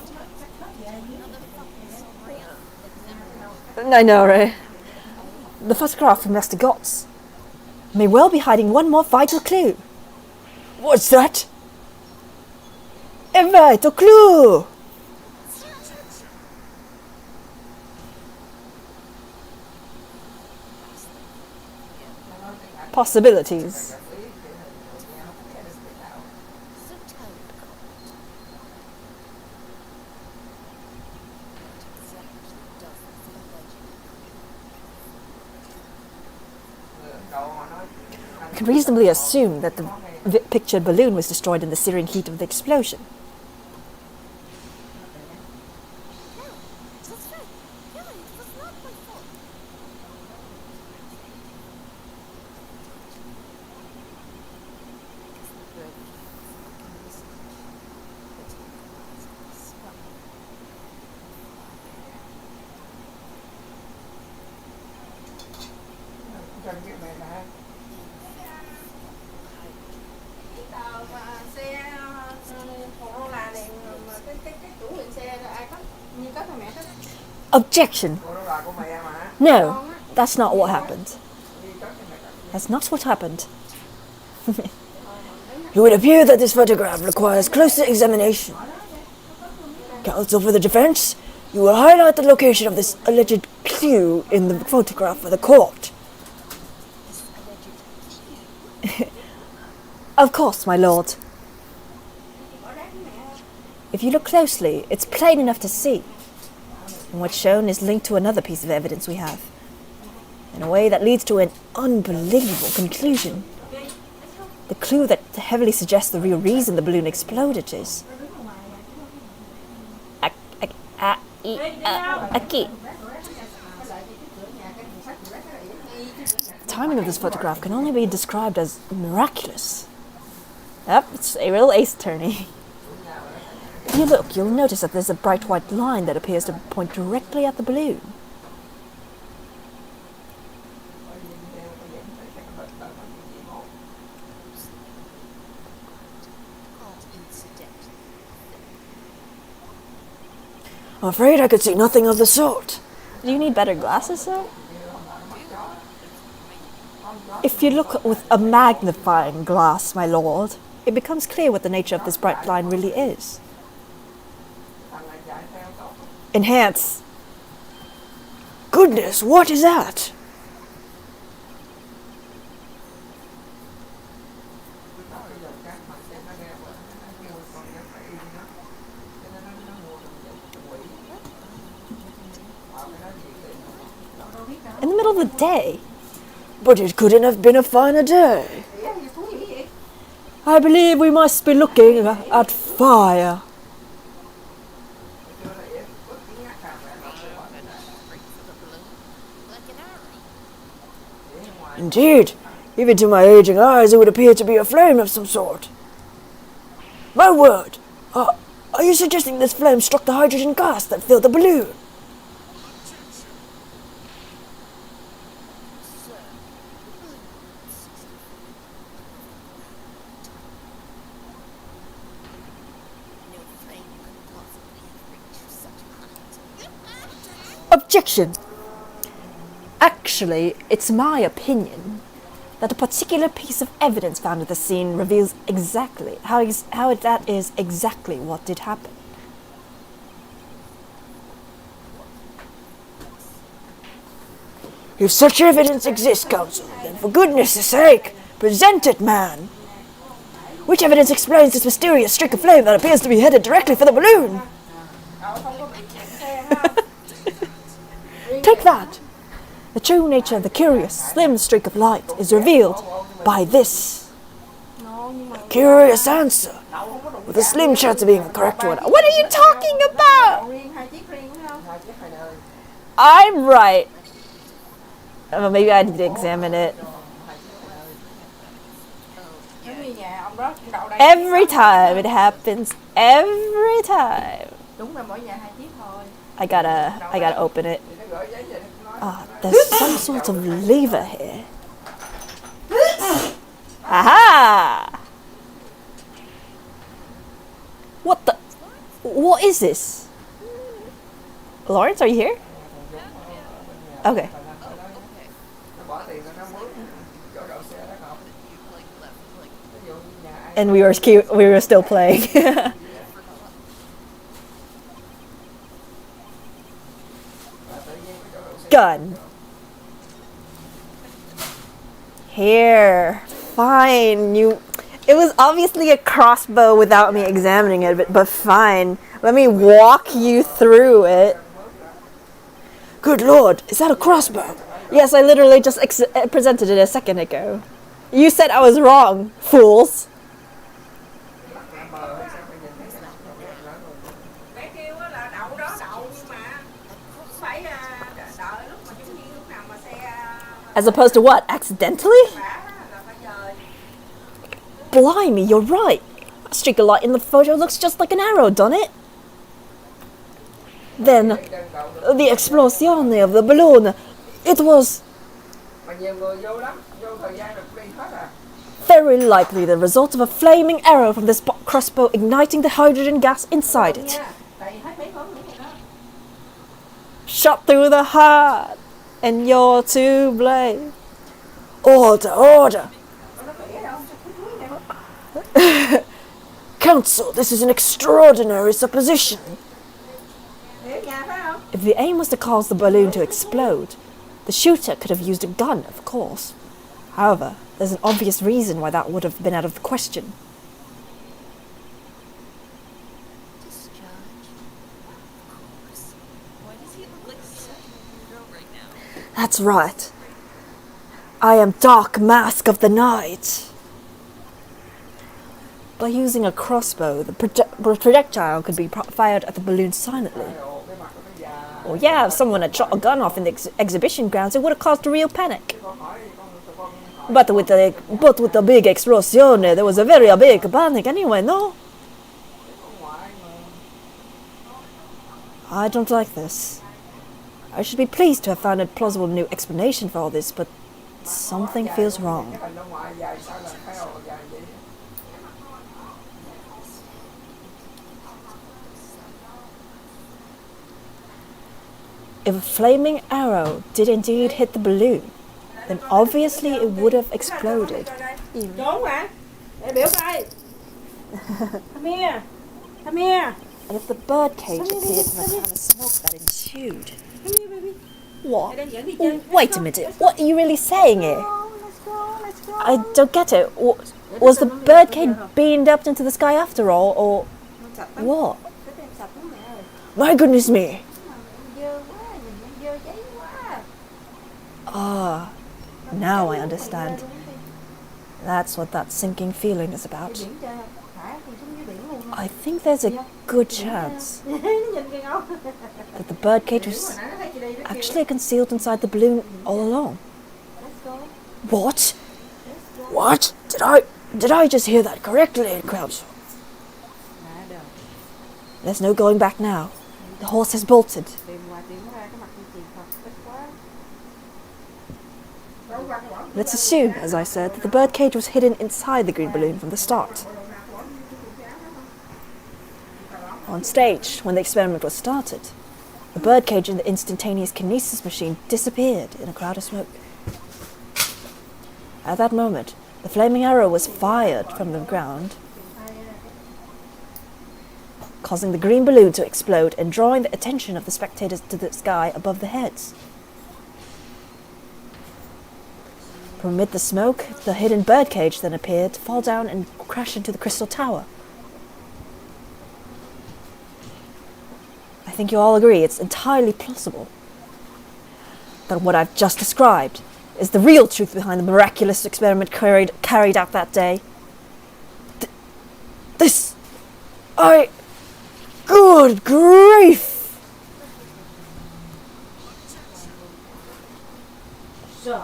I know, right?
The photograph from Mr. Gotts may well be hiding one more vital clue. What's that? A vital clue!
Possibilities.
I can reasonably assume that the pictured balloon was destroyed in the searing heat of the explosion. Objection! No, that's not what happened. That's not what happened. It would appear that this photograph requires closer examination. Counsel for the defense, you will highlight the location of this alleged clue in the photograph for the court. Of course, my lord. If you look closely, it's plain enough to see. And what's shown is linked to another piece of evidence we have, in a way that leads to an unbelievable conclusion. The clue that heavily suggests the real reason the balloon exploded is... Aki. The timing of this photograph can only be described as miraculous.
Yep, it's a real ace attorney.
If you look, you'll notice that there's a bright white line that appears to point directly at the balloon. I'm afraid I could see nothing of the sort.
Do you need better glasses, sir?
If you look with a magnifying glass, my lord, it becomes clear what the nature of this bright line really is. Enhance. Goodness, what is that?
In the middle of the day?
But it couldn't have been a finer day. I believe we must be looking at fire. Indeed, even to my aging eyes, it would appear to be a flame of some sort. My word! Are you suggesting this flame struck the hydrogen gas that filled the balloon? Objection! Actually, it's my opinion that a particular piece of evidence found at the scene reveals exactly how that is exactly what did happen. If such evidence exists, Counsel, then for goodness sake, present it, man! Which evidence explains this mysterious streak of flame that appears to be headed directly for the balloon? Take that! The true nature of the curious, slim streak of light is revealed by this. A curious answer, with a slim chance of being a correct one. What are you talking about? I'm right. Maybe I need to examine it. Every time it happens, every time. I gotta open it. There's some sort of lever here. Aha! What is this? Lawrence, are you here? Okay. And we were still playing. Gun. Here. Fine. It was obviously a crossbow without me examining it, but fine. Let me walk you through it. Good lord, is that a crossbow? Yes, I literally just presented it a second ago. You said I was wrong, fools. As opposed to what? Accidentally? Blimey, you're right. A streak of light in the photo looks just like an arrow, doesn't it? Then, the explosion of the balloon, it was very likely the result of a flaming arrow from this crossbow igniting the hydrogen gas inside it. Shot through the heart, and you're to blame. Order, order! Counsel, this is an extraordinary supposition. If the aim was to cause the balloon to explode, the shooter could have used a gun, of course. However, there's an obvious reason why that would have been out of the question. That's right. I am Dark Mask of the Night. By using a crossbow, the projectile could be fired at the balloon silently. Well, yeah, if someone had shot a gun off in the exhibition grounds, it would have caused a real panic. But with the big explosion, there was a very big panic anyway, no? I don't like this. I should be pleased to have found a plausible new explanation for all this, but something feels wrong. If a flaming arrow did indeed hit the balloon, then obviously it would have exploded.
Come here.
And if the birdcage appeared from a cloud of smoke that ensued. What? Wait a minute, what are you really saying here? I don't get it. Was the birdcage beamed up into the sky after all, or what? My goodness me!
Now I understand. That's what that sinking feeling is about.
Biển cho thả con xuống dưới biển luôn.
I think there's a good chance
Nhìn kìa không?
that the birdcage was
Nãy nó thấy chị đi nó kêu,
actually concealed inside the balloon all along.
let's go.
What? What? Did I just hear that correctly, Krauser?
Nè được,
There's no going back now. The horse has bolted.
tìm hoài tìm nó ra cái mặt con chìm Phật thích quá. Đâu qua cái bỏ.
Let's assume, as I said, that the birdcage was hidden inside the green balloon from the start. On stage, when the experiment was started, the birdcage and the instantaneous kinesis machine disappeared in a cloud of smoke. At that moment, the flaming arrow was fired from the ground, causing the green balloon to explode and drawing the attention of the spectators to the sky above their heads. From amid the smoke, the hidden birdcage then appeared to fall down and crash into the crystal tower. I think you all agree it's entirely plausible that what I've just described is the real truth behind the miraculous experiment carried out that day.
Good grief!
Sợ.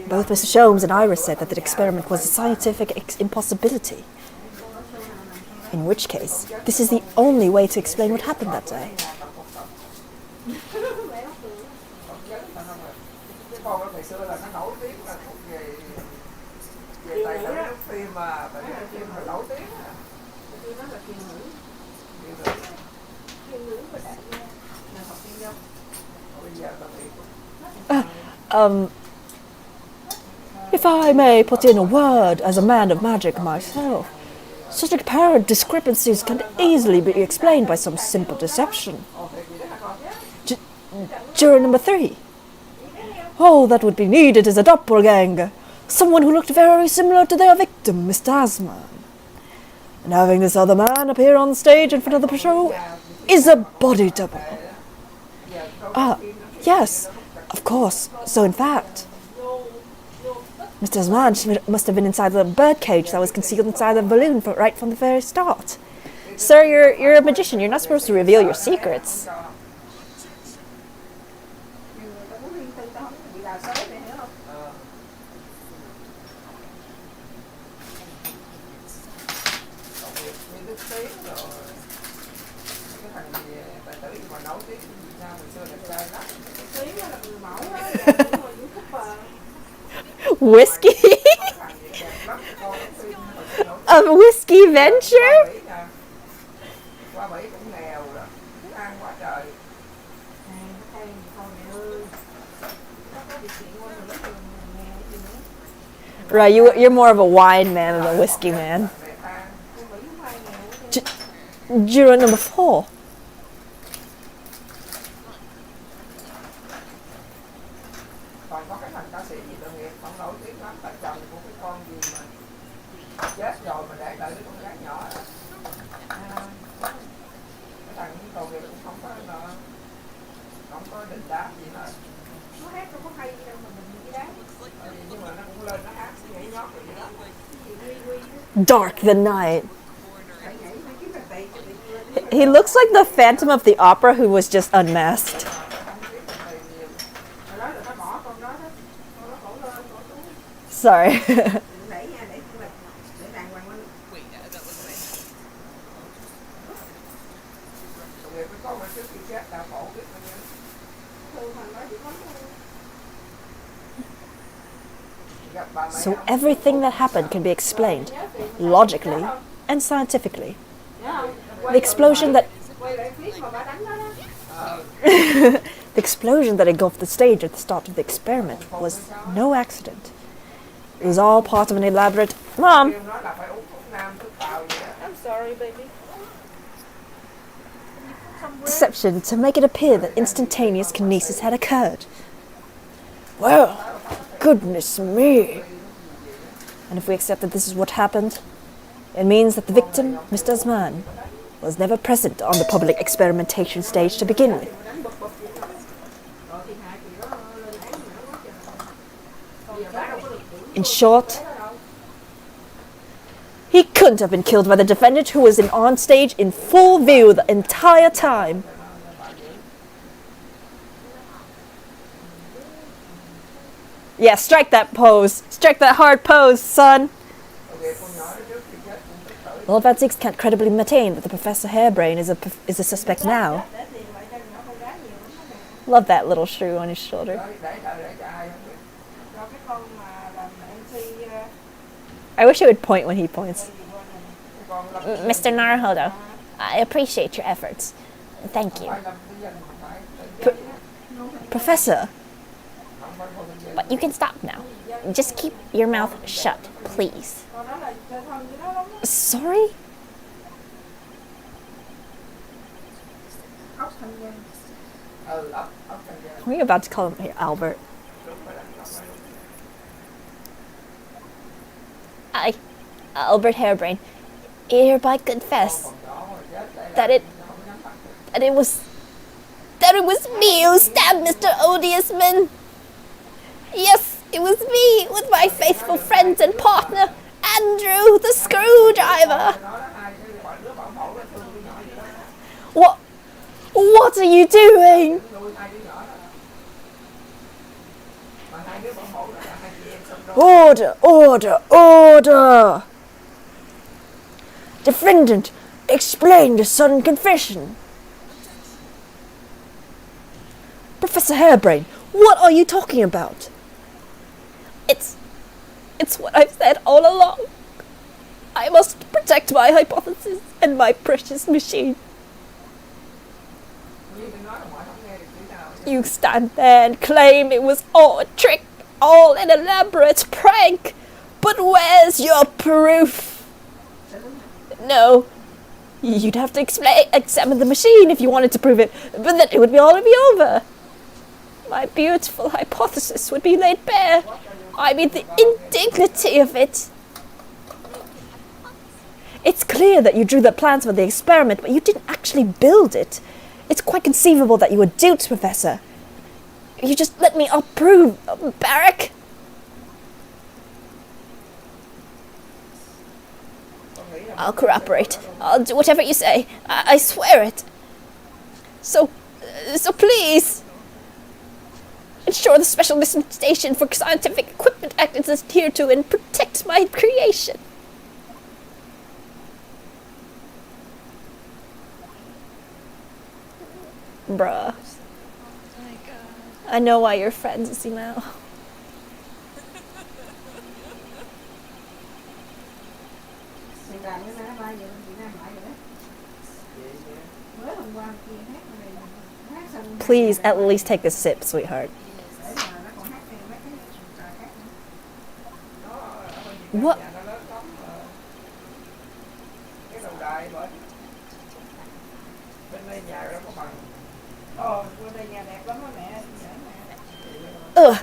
Both Mr. Sholmes and Iris said that the experiment was a scientific impossibility. In which case, this is the only way to explain what happened that day.
Cái con đó ngày xưa là nó nổi tiếng là thuộc về tài tử đóng phim mà tại vì phim mà nổi tiếng à.
Tôi nói là kiều ngữ. Kiều ngữ và đại gia. Là học kiều đâu?
Bây giờ tao thì
If I may put in a word as a man of magic myself, such apparent discrepancies can easily be explained by some simple deception. Juror number 3. All that would be needed is a doppelganger, someone who looked very similar to their victim, Mr. Asman. And having this other man appear on stage in front of the show is a body double. Yes, of course. So in fact, Mr. Asman must have been inside the birdcage that was concealed inside the balloon right from the very start. Sir, you're a magician. You're not supposed to reveal your secrets. Whiskey? A whiskey venture?
qua Mỹ cũng nghèo rồi, ăn quá trời.
Right, you're more of a wine man than a whiskey man. Juror number 4.
Còn có cái thằng ca sĩ gì tội nghiệp không nổi tiếng lắm, tại chồng của cái con gì mà chết rồi mà để đợi đứa con gái nhỏ đó. Cái thằng tội nghiệp cũng không có định đáp gì hết.
Nó hát đâu có hay gì đâu mà mình đi đá.
Nhưng mà nó cũng lên nó hát nhảy nhót rồi vậy đó.
Dark the night. He looks like the Phantom of the Opera who was just unmasked. Sorry. So everything that happened can be explained logically and scientifically. The explosion that the explosion that engulfed the stage at the start of the experiment was no accident. It was all part of an elaborate
I'm sorry, baby.
deception to make it appear that instantaneous kinesis had occurred.
Well, Goodness me.
And if we accept that this is what happened, it means that the victim, Mr. Osman, was never present on the public experimentation stage to begin with. In short, he couldn't have been killed by the defendant who was on stage in full view the entire time. Yeah, strike that pose. Strike that hard pose, son. Well, Van Zieks can't credibly maintain that the Professor Harebrain is a suspect now. Love that little shrew on his shoulder. I wish it would point when he points.
Mr. Naruhodo, I appreciate your efforts. Thank you.
Professor,
But you can stop now. Just keep your mouth shut, please.
sorry? Are we about to call him Albert?
I, Albert Harebrain, hereby confess that it was me who stabbed Mr. Odious. Yes, it was me with my faithful friend and partner, Andrew the Screwdriver.
What are you doing?
Order, order, order! Defendant, explain the sudden confession.
Professor Harebrain, what are you talking about?
It's what I've said all along. I must protect my hypothesis and my precious machine.
You stand there and claim it was all a trick, all an elaborate prank. But where's your proof?
No,
You'd have to examine the machine if you wanted to prove it, but then it would be all be over. My beautiful hypothesis would be laid bare.
I mean the indignity of it.
It's clear that you drew the plans for the experiment, but you didn't actually build it. It's quite conceivable that you were duped, Professor. You just let me approve, Barrack.
I'll corroborate. I'll do whatever you say. I swear it. So please ensure the Special Dispensation for Scientific Equipment Act is adhered to and protect my creation.
Bruh.
Oh my god.
I know why you're friends, Simao. Please, at least take a sip, sweetheart. What? Ugh.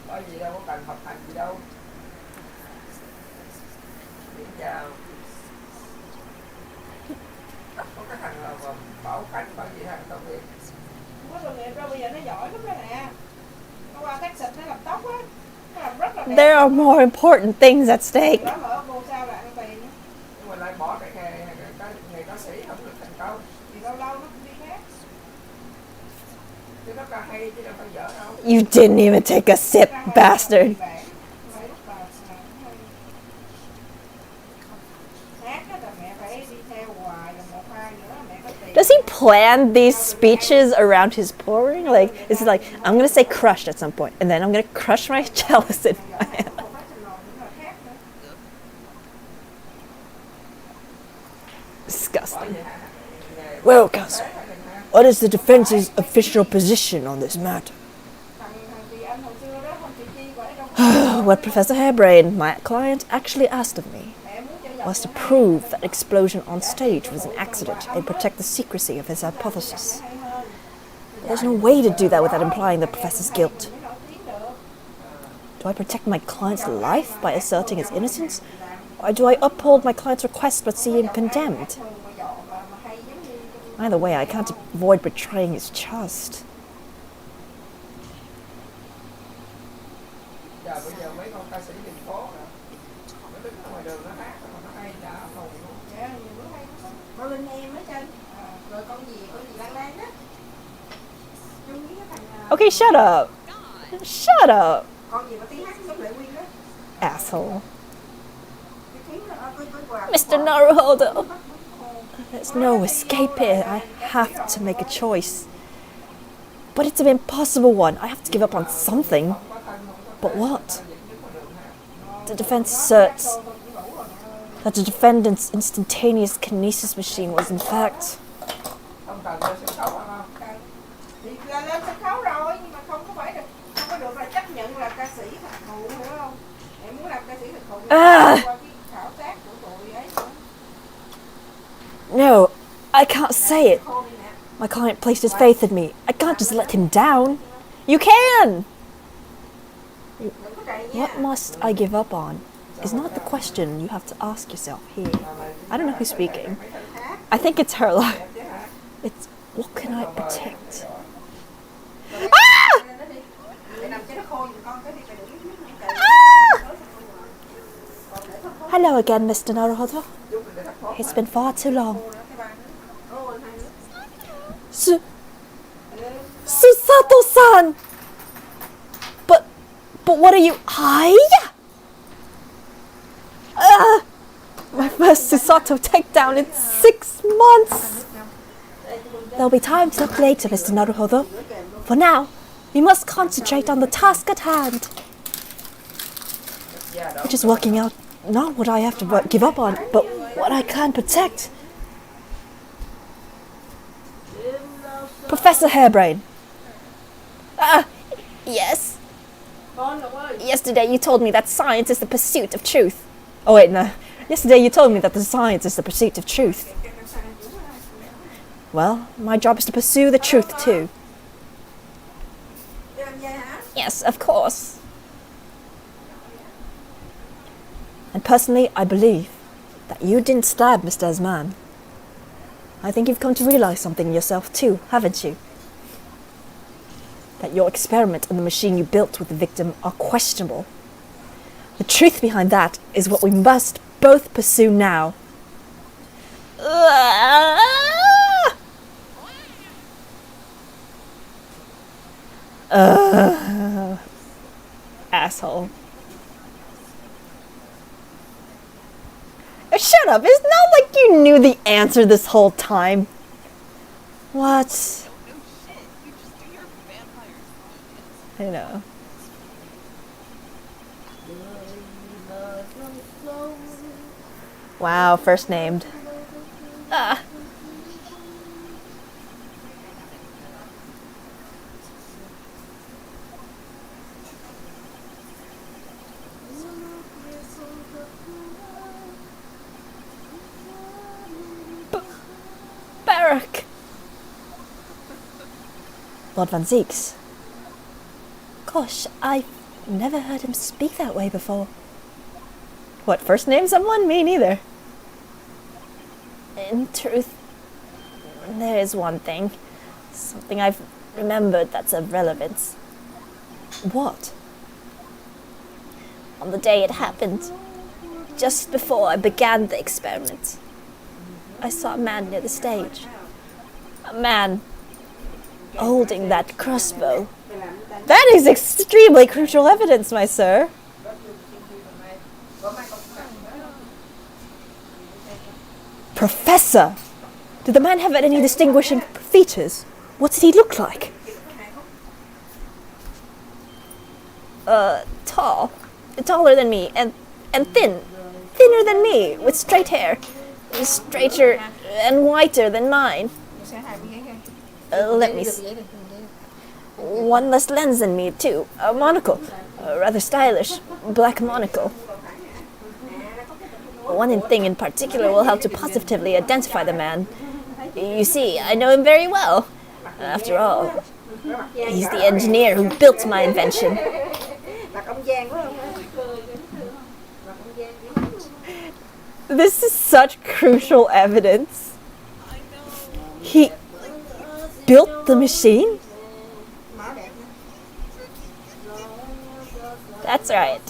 Có gì đâu, có cần học hành gì đâu. Miễn chào. Có cái thằng nào mà bảo Khánh bảo gì thằng công việc.
Không có sự nghiệp đâu, bây giờ nó giỏi lắm đó nè. Nó qua Texas nó làm tóc á. Nó làm rất là đẹp.
There are more important things at stake.
Đó mà ở cô sao lại nó tiền.
Nhưng mà lại bỏ cái nghề ca sĩ không được thành công.
Thì lâu lâu nó cũng đi khác.
Chứ nó ca hay chứ đâu phải dở đâu.
You didn't even take a sip, bastard. Does he plan these speeches around his pouring? Like, is he like, I'm gonna say crushed at some point, and then I'm gonna crush my chalice in my hand. Disgusting.
Well, counsel, what is the defense's official position on this matter?
What Professor Harebrain, my client, actually asked of me was to prove that explosion on stage was an accident and protect the secrecy of his hypothesis. There's no way to do that without implying the professor's guilt. Do I protect my client's life by asserting his innocence? Or do I uphold my client's request but see him condemned? Either way, I can't avoid betraying his trust.
Con lên em ở trên. Rồi con gì Lan Lan đó. Chung với cái thằng
Okay, shut up. Shut up,
con gì mà tiếng hát giống Lệ Quyên đó.
asshole.
Cái tiếng đó có quà.
Mr. Naruhodo, there's no escape here. I have to make a choice. But it's an impossible one. I have to give up on something. But what? The defense asserts that the defendant's instantaneous kinesis machine was in fact...
Thì là lên sân khấu rồi nhưng mà không có được là chấp nhận là ca sĩ thật thụ, hiểu không? Em muốn làm ca sĩ thật thụ qua cái khảo sát của tụi ấy nữa.
No, I can't say it. My client placed his faith in me. I can't just let him down. You can! What must I give up on is not the question you have to ask yourself here. I don't know who's speaking. I think it's her. It's what can I protect? Hello again, Mr. Naruhodo. It's been far too long. Susato-san! But what are you... Hiya! My first Susato takedown in 6 months! There'll be time to talk later, Mr. Naruhodo. For now, we must concentrate on the task at hand. Which is working out not what I have to give up on, but what I can protect. Professor Harebrain. Yes. Yesterday you told me that science is the pursuit of truth. Oh wait, no. Yesterday you told me that the science is the pursuit of truth. Well, my job is to pursue the truth too. Yes, of course. And personally, I believe that you didn't stab Mr. Esman. I think you've come to realize something yourself too, haven't you? That your experiment and the machine you built with the victim are questionable. The truth behind that is what we must both pursue now. Asshole. Shut up! It's not like you knew the answer this whole time. What?
No shit, you just do your vampire stuff.
I know. Wow, first named. Barak! Lord Van Zeeks. Gosh, I've never heard him speak that way before. What, first name someone? Me neither. In truth, there is one thing. Something I've remembered that's of relevance. What? On the day it happened, just before I began the experiment, I saw a man near the stage. A man holding that crossbow. That is extremely crucial evidence, my sir. Professor! Did the man have any distinguishing features? What did he look like? Tall. Taller than me, and thin. Thinner than me, with straight hair. Straighter and whiter than mine. Let me see. One less lens than me, too. A monocle.
a rather stylish black monocle. One thing in particular will help to positively identify the man. You see, I know him very well. After all, he's the engineer who built my invention.
This is such crucial evidence. He built the machine?
That's right.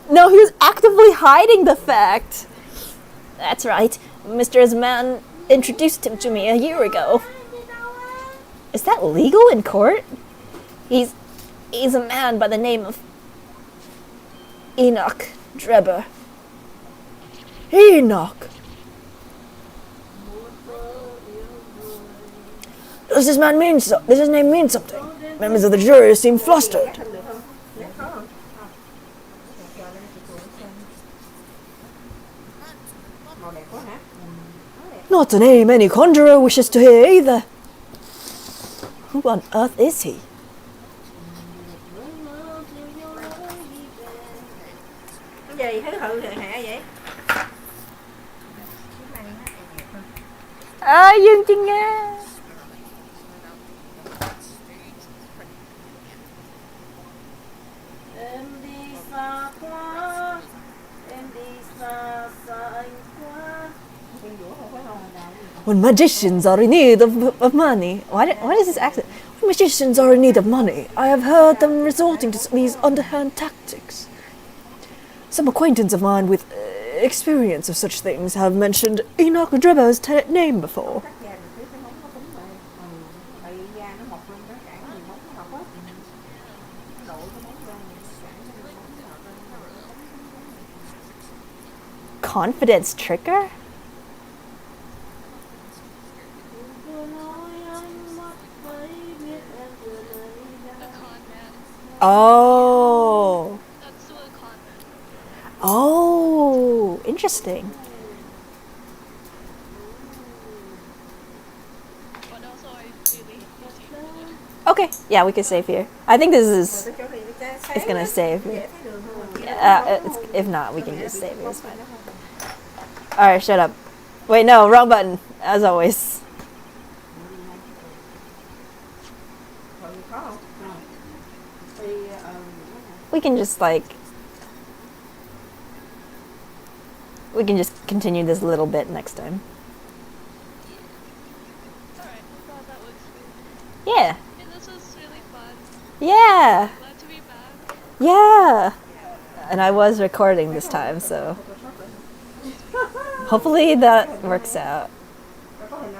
No, he was actively hiding the fact.
That's right. Mr. Azman introduced him to me a year ago.
Is that legal in court?
He's a man by the name of Enoch Drebber.
Enoch.
Does this man mean so? Does his name mean something? Members of the jury seem flustered.
Not a name any conjurer wishes to hear either. Who on earth is he?
Cái gì thấy thử hề hẹ vậy?
Dương Trinh Nga.
Em đi xa quá, em đi xa xa anh quá.
When magicians are in need of money. Why does this accent? When magicians are in need of money, I have heard them resorting to these underhand tactics. Some acquaintance of mine with experience of such things have mentioned Enoch Drebber's name before. Confidence trigger?
The con man.
Oh.
That's the con man.
Oh, interesting.
But also, I really hate it.
Okay, yeah, we can save here. I think this is. It's gonna save. If not, we can just save it. It's fine. Alright, shut up. Wait, no, wrong button. As always. We can just like. We can just continue this little bit next time.
Alright, I'm glad that works for
Yeah.
you. Yeah, this was really fun.
Yeah.
Glad to be back.
Yeah. And I was recording this time, so hopefully that works out.